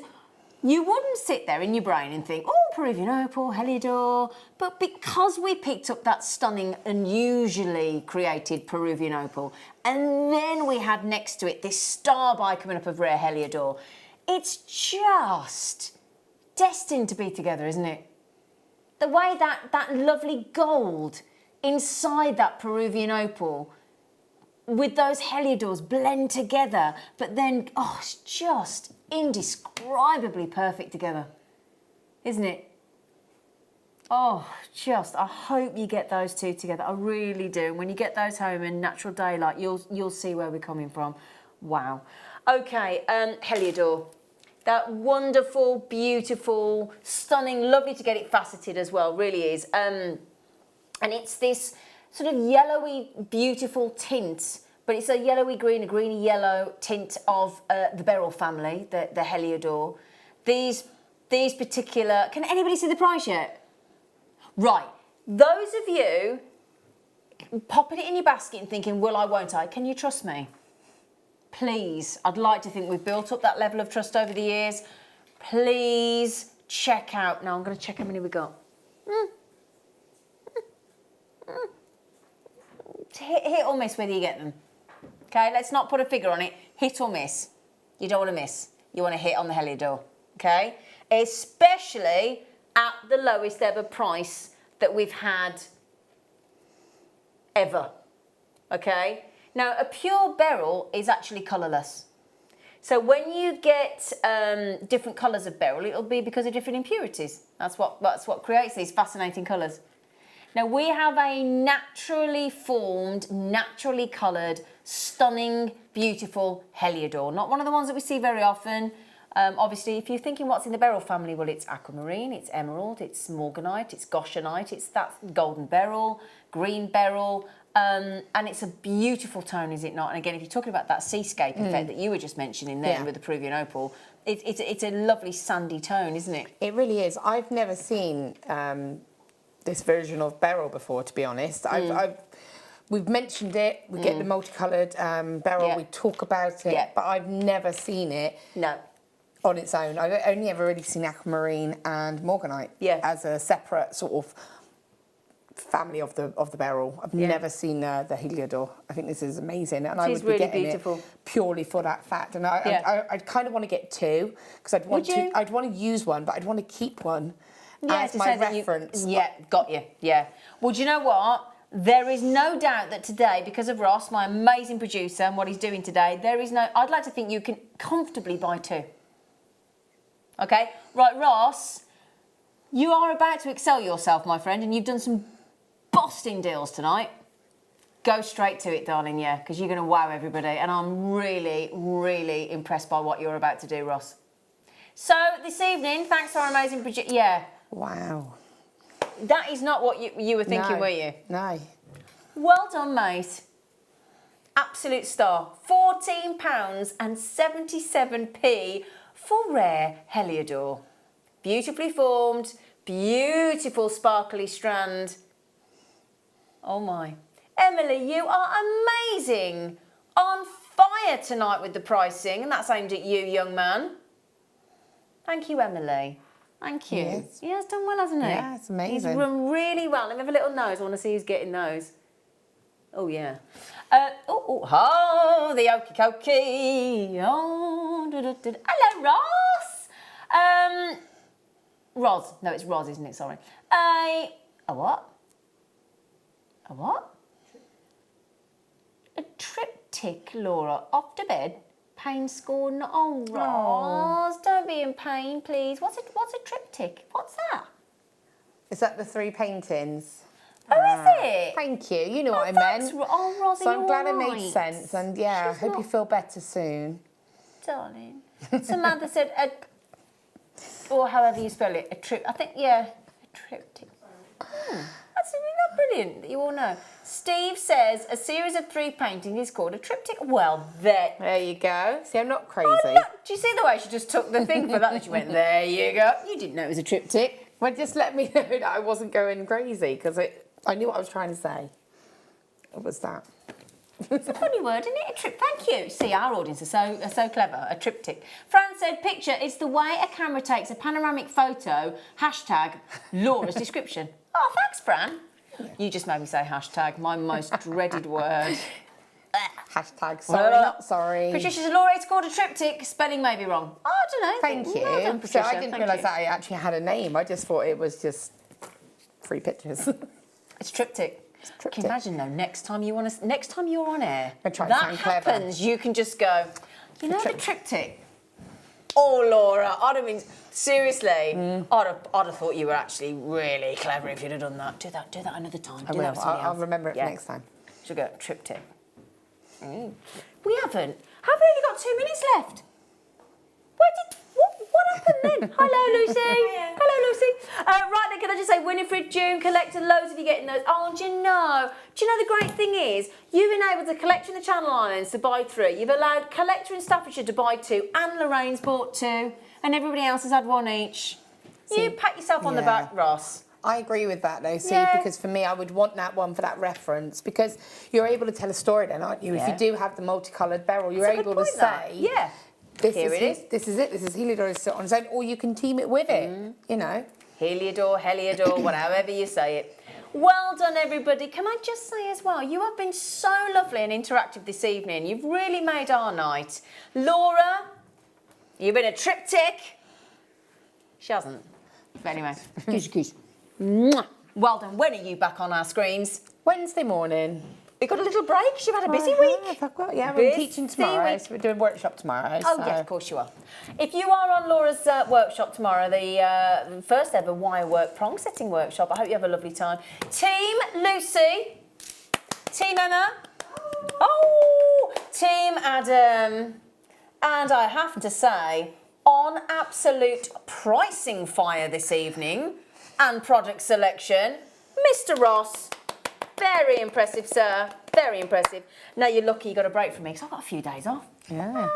you wouldn't sit there in your brain and think, oh, Peruvian opal, Heliodor, but because we picked up that stunning, unusually created Peruvian opal, and then we had next to it this star by coming up of rare Heliodor, it's just destined to be together, isn't it? The way that lovely gold inside that Peruvian opal with those Heliodors blend together, but then, oh, it's just indescribably perfect together, isn't it? Oh, I hope you get those two together. I really do. When you get those home in natural daylight, you'll see where we're coming from. Wow. Okay, Heliodor. That wonderful, beautiful, stunning, lovely to get it faceted as well, really is. And it's this sort of yellowy, beautiful tint, but it's a yellowy green, a greeny yellow tint of the beryl family, the Heliodor. These particular, can anybody see the price yet? Right, those of you popping it in your basket and thinking, will I, won't I? Can you trust me? Please, I'd like to think we've built up that level of trust over the years. Please check out. Now I'm going to check how many we got. Hit or miss whether you get them. Okay, let's not put a figure on it. Hit or miss. You don't want to miss. You want to hit on the Heliodor. Okay? Especially at the lowest ever price that we've had ever. Okay? Now, a pure beryl is actually colourless. So when you get different colours of beryl, it'll be because of different impurities. That's what creates these fascinating colours. Now, we have a naturally formed, naturally coloured, stunning, beautiful Heliodor. Not one of the ones that we see very often. Obviously, if you're thinking what's in the beryl family, well, it's aquamarine, it's emerald, it's morganite, it's goshenite, it's that golden beryl, green beryl, and it's a beautiful tone, is it not? And again, if you're talking about that seascape effect that you were just mentioning there with the Peruvian opal, it's a lovely sandy tone, isn't it? It really is. I've never seen this version of beryl before, to be honest. We've mentioned it, we get the multicoloured beryl, we talk about it, but I've never seen it on its own. I've only ever really seen aquamarine and morganite as a separate sort of family of the beryl. I've never seen the Heliodor. I think this is amazing, and I would be getting it purely for that fact. And I'd kind of want to get two, because I'd want to use one, but I'd want to keep one as my reference. Got you. Yeah. Well, do you know what? There is no doubt that today, because of Ross, my amazing producer, and what he's doing today, I'd like to think you can comfortably buy two. Okay? Right, Ross, you are about to excel yourself, my friend, and you've done some busting deals tonight. Go straight to it, darling, because you're going to wow everybody, and I'm really, really impressed by what you're about to do, Ross. So, this evening, thanks to our amazing producer, Wow. That is not what you were thinking, were you? No. Well done, mate. Absolute star. £14.77 for rare Heliodor. Beautifully formed, beautiful sparkly strand. Oh my. Emily, you are amazing. On fire tonight with the pricing, and that's aimed at you, young man. Thank you, Emily. Thank you. Yes. He has done well, hasn't he? Yeah, it's amazing. He's run really well. Let me have a little nose. I want to see who's getting those. Oh, yeah. Oh, the okie dokie. Oh, hello, Ross. Roz. No, it's Roz, isn't it? Sorry. A what? A what? A triptych, Laura. Off to bed. Pain scorn. Oh, Roz, don't be in pain, please. What's a triptych? What's that? Is that the 3 paintings? Oh, is it? Thank you. You know what I meant. Oh, Rosie, so I'm glad all it right. made sense, and I hope you feel better soon. Darling. Samantha said or however you spell it, a triptych. That's not brilliant that you all know. Steve says a series of 3 paintings is called a triptych. Well, there you go. See, I'm not crazy. Oh, look, do you see the way she just took the thing for that? She went, there you go. You didn't know it was a triptych. Well, just let me know that I wasn't going crazy because I knew what I was trying to say. What was that? It's a funny word, isn't it? Thank you. See, our audience are so clever. A triptych. Fran said, picture, it's the way a camera takes a panoramic photo. Hashtag Laura's description. Oh, thanks, Fran. You just made me say hashtag, my most dreaded word. Hashtag, sorry, not sorry. Patricia said, Laura, it's called a triptych. Spelling may be wrong. Oh, I don't know. Thank you. Well done, So Patricia. I didn't realise that I actually had a name. I just thought it was just 3 pictures. It's triptych. Can you imagine though? Next time you're on air, that happens. You can just go. You know the triptych. Oh, Laura, I'd have been seriously. I'd have thought you were actually really clever if you'd have done that. Do that another time. I will. I'll remember it next time. Should go triptych. We haven't. Have we only got 2 minutes left? What happened then? Hello, Lucy. Hello, Lucy. Right then, can I just say, Winifred, June, collected loads of you getting those. Oh, do you know the great thing is, you've enabled the Collector in the Channel Islands to buy 3. You've allowed Collector in Staffordshire to buy 2, and Lorraine's bought 2, and everybody else has had 1 each. You pat yourself on the back, Ross. I agree with that though, because for me, I would want that one for that reference, because you're able to tell a story then, aren't you? If you do have the multicoloured beryl, you're able to say, this is it, this is Heliodor is on its own, or you can team it with it, you know. Heliodor, whatever you say it. Well done, everybody. Can I just say as well, you have been so lovely and interactive this evening. You've really made our night. Laura, you've been a triptych. She hasn't. But anyway, kiss. Well done. When are you back on our screens? Wednesday morning. You got a little break? You've had a busy week. I'm teaching tomorrow, so we're doing workshop tomorrow. Oh, yes, of course you are. If you are on Laura's workshop tomorrow, the first ever wire work prong setting workshop, I hope you have a lovely time. Team Lucy, Team Emma, Team Adam, and I have to say, on absolute pricing fire this evening and product selection, Mr. Ross. Very impressive, sir. Very impressive. Now you're lucky you got a break from me because I've got a few days off. Yeah.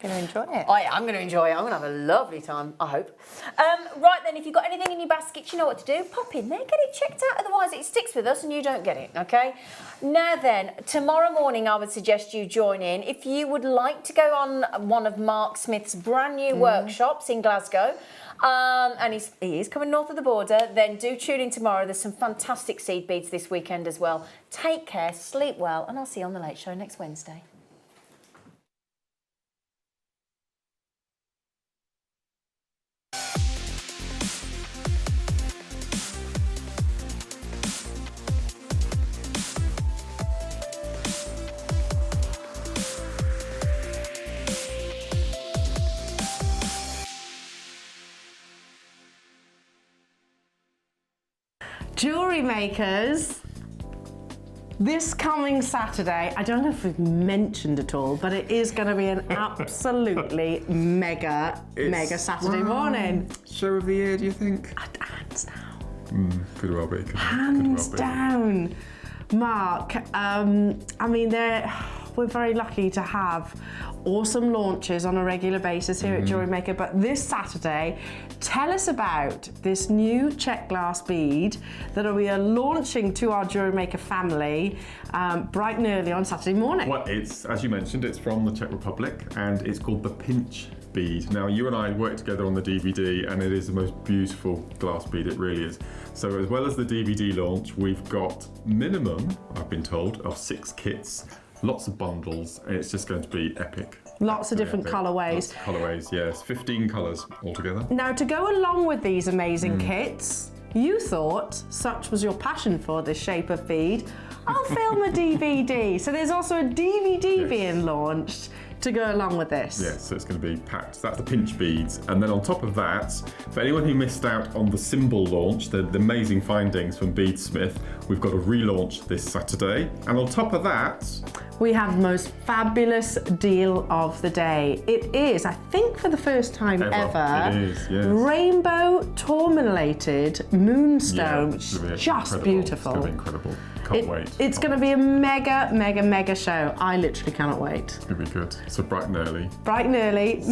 Going to enjoy it. Oh yeah, I'm going to enjoy it. I'm going to have a lovely time, I hope. Right then, if you've got anything in your basket, you know what to do. Pop in there, get it checked out. Otherwise, it sticks with us and you don't get it, okay? Now then, tomorrow morning, I would suggest you join in. If you would like to go on one of Mark Smith's brand new workshops in Glasgow, and he is coming north of the border, then do tune in tomorrow. There's some fantastic seed beads this weekend as well. Take care, sleep well, and I'll see you on The Late Show next Wednesday. Jewellery makers, this coming Saturday, I don't know if we've mentioned at all, but it is going to be an absolutely mega Saturday morning. Show of the year, do you think? Hands down. Could well be. Hands down. Mark, I mean, we're very lucky to have awesome launches on a regular basis here at JewelleryMaker, but this Saturday, tell us about this new check glass bead that we are launching to our JewelleryMaker family bright and early on Saturday morning. Well, it's, as you mentioned, it's from the Czech Republic and it's called the Pinch bead. Now, you and I worked together on the DVD and it is the most beautiful glass bead, it really is. So as well as the DVD launch, we've got minimum, I've been told, of 6 kits. Lots of bundles, and it's just going to be epic. Lots of different colourways. Colourways, yes. 15 colours altogether. Now, to go along with these amazing kits, you thought, such was your passion for this shape of bead, I'll film a DVD. So there's also a DVD being launched to go along with this. Yes, so it's going to be packed. So that's the pinch beads. And then on top of that, for anyone who missed out on the symbol launch, the amazing findings from Beadsmith, we've got a relaunch this Saturday. And on top of that, we have the most fabulous deal of the day. It is, I think for the first time ever, it is, yes. rainbow tourmalated moonstone, which is just incredible. beautiful. It's going to be incredible. Can't wait. It's going to be a mega, mega, mega show. I literally cannot wait. It's going to be good. So bright and early. Bright and early.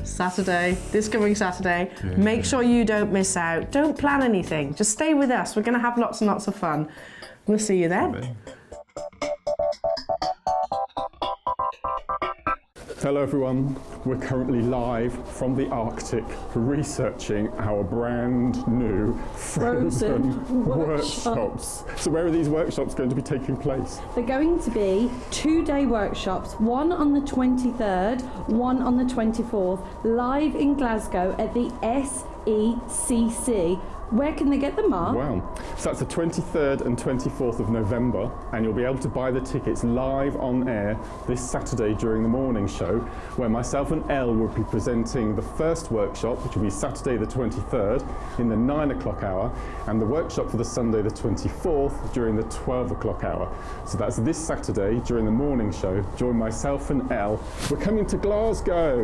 Saturday. This coming Saturday. Yeah. Make sure you don't miss out. Don't plan anything. Just stay with us. We're going to have lots and lots of fun. We'll see you then. Hello everyone, we're currently live from the Arctic researching our brand new frozen workshops. So where are these workshops going to be taking place? They're going to be 2-day workshops, one on the 23rd, one on the 24th, live in Glasgow at the SECC. Where can they get them, Mark? Wow. So that's the 23rd and 24th of November, and you'll be able to buy the tickets live on air this Saturday during the morning show, where myself and Elle will be presenting the first workshop, which will be Saturday the 23rd in the 9 o'clock hour, and the workshop for the Sunday the 24th during the 12 o'clock hour. So that's this Saturday during the morning show. Join myself and Elle. We're coming to Glasgow.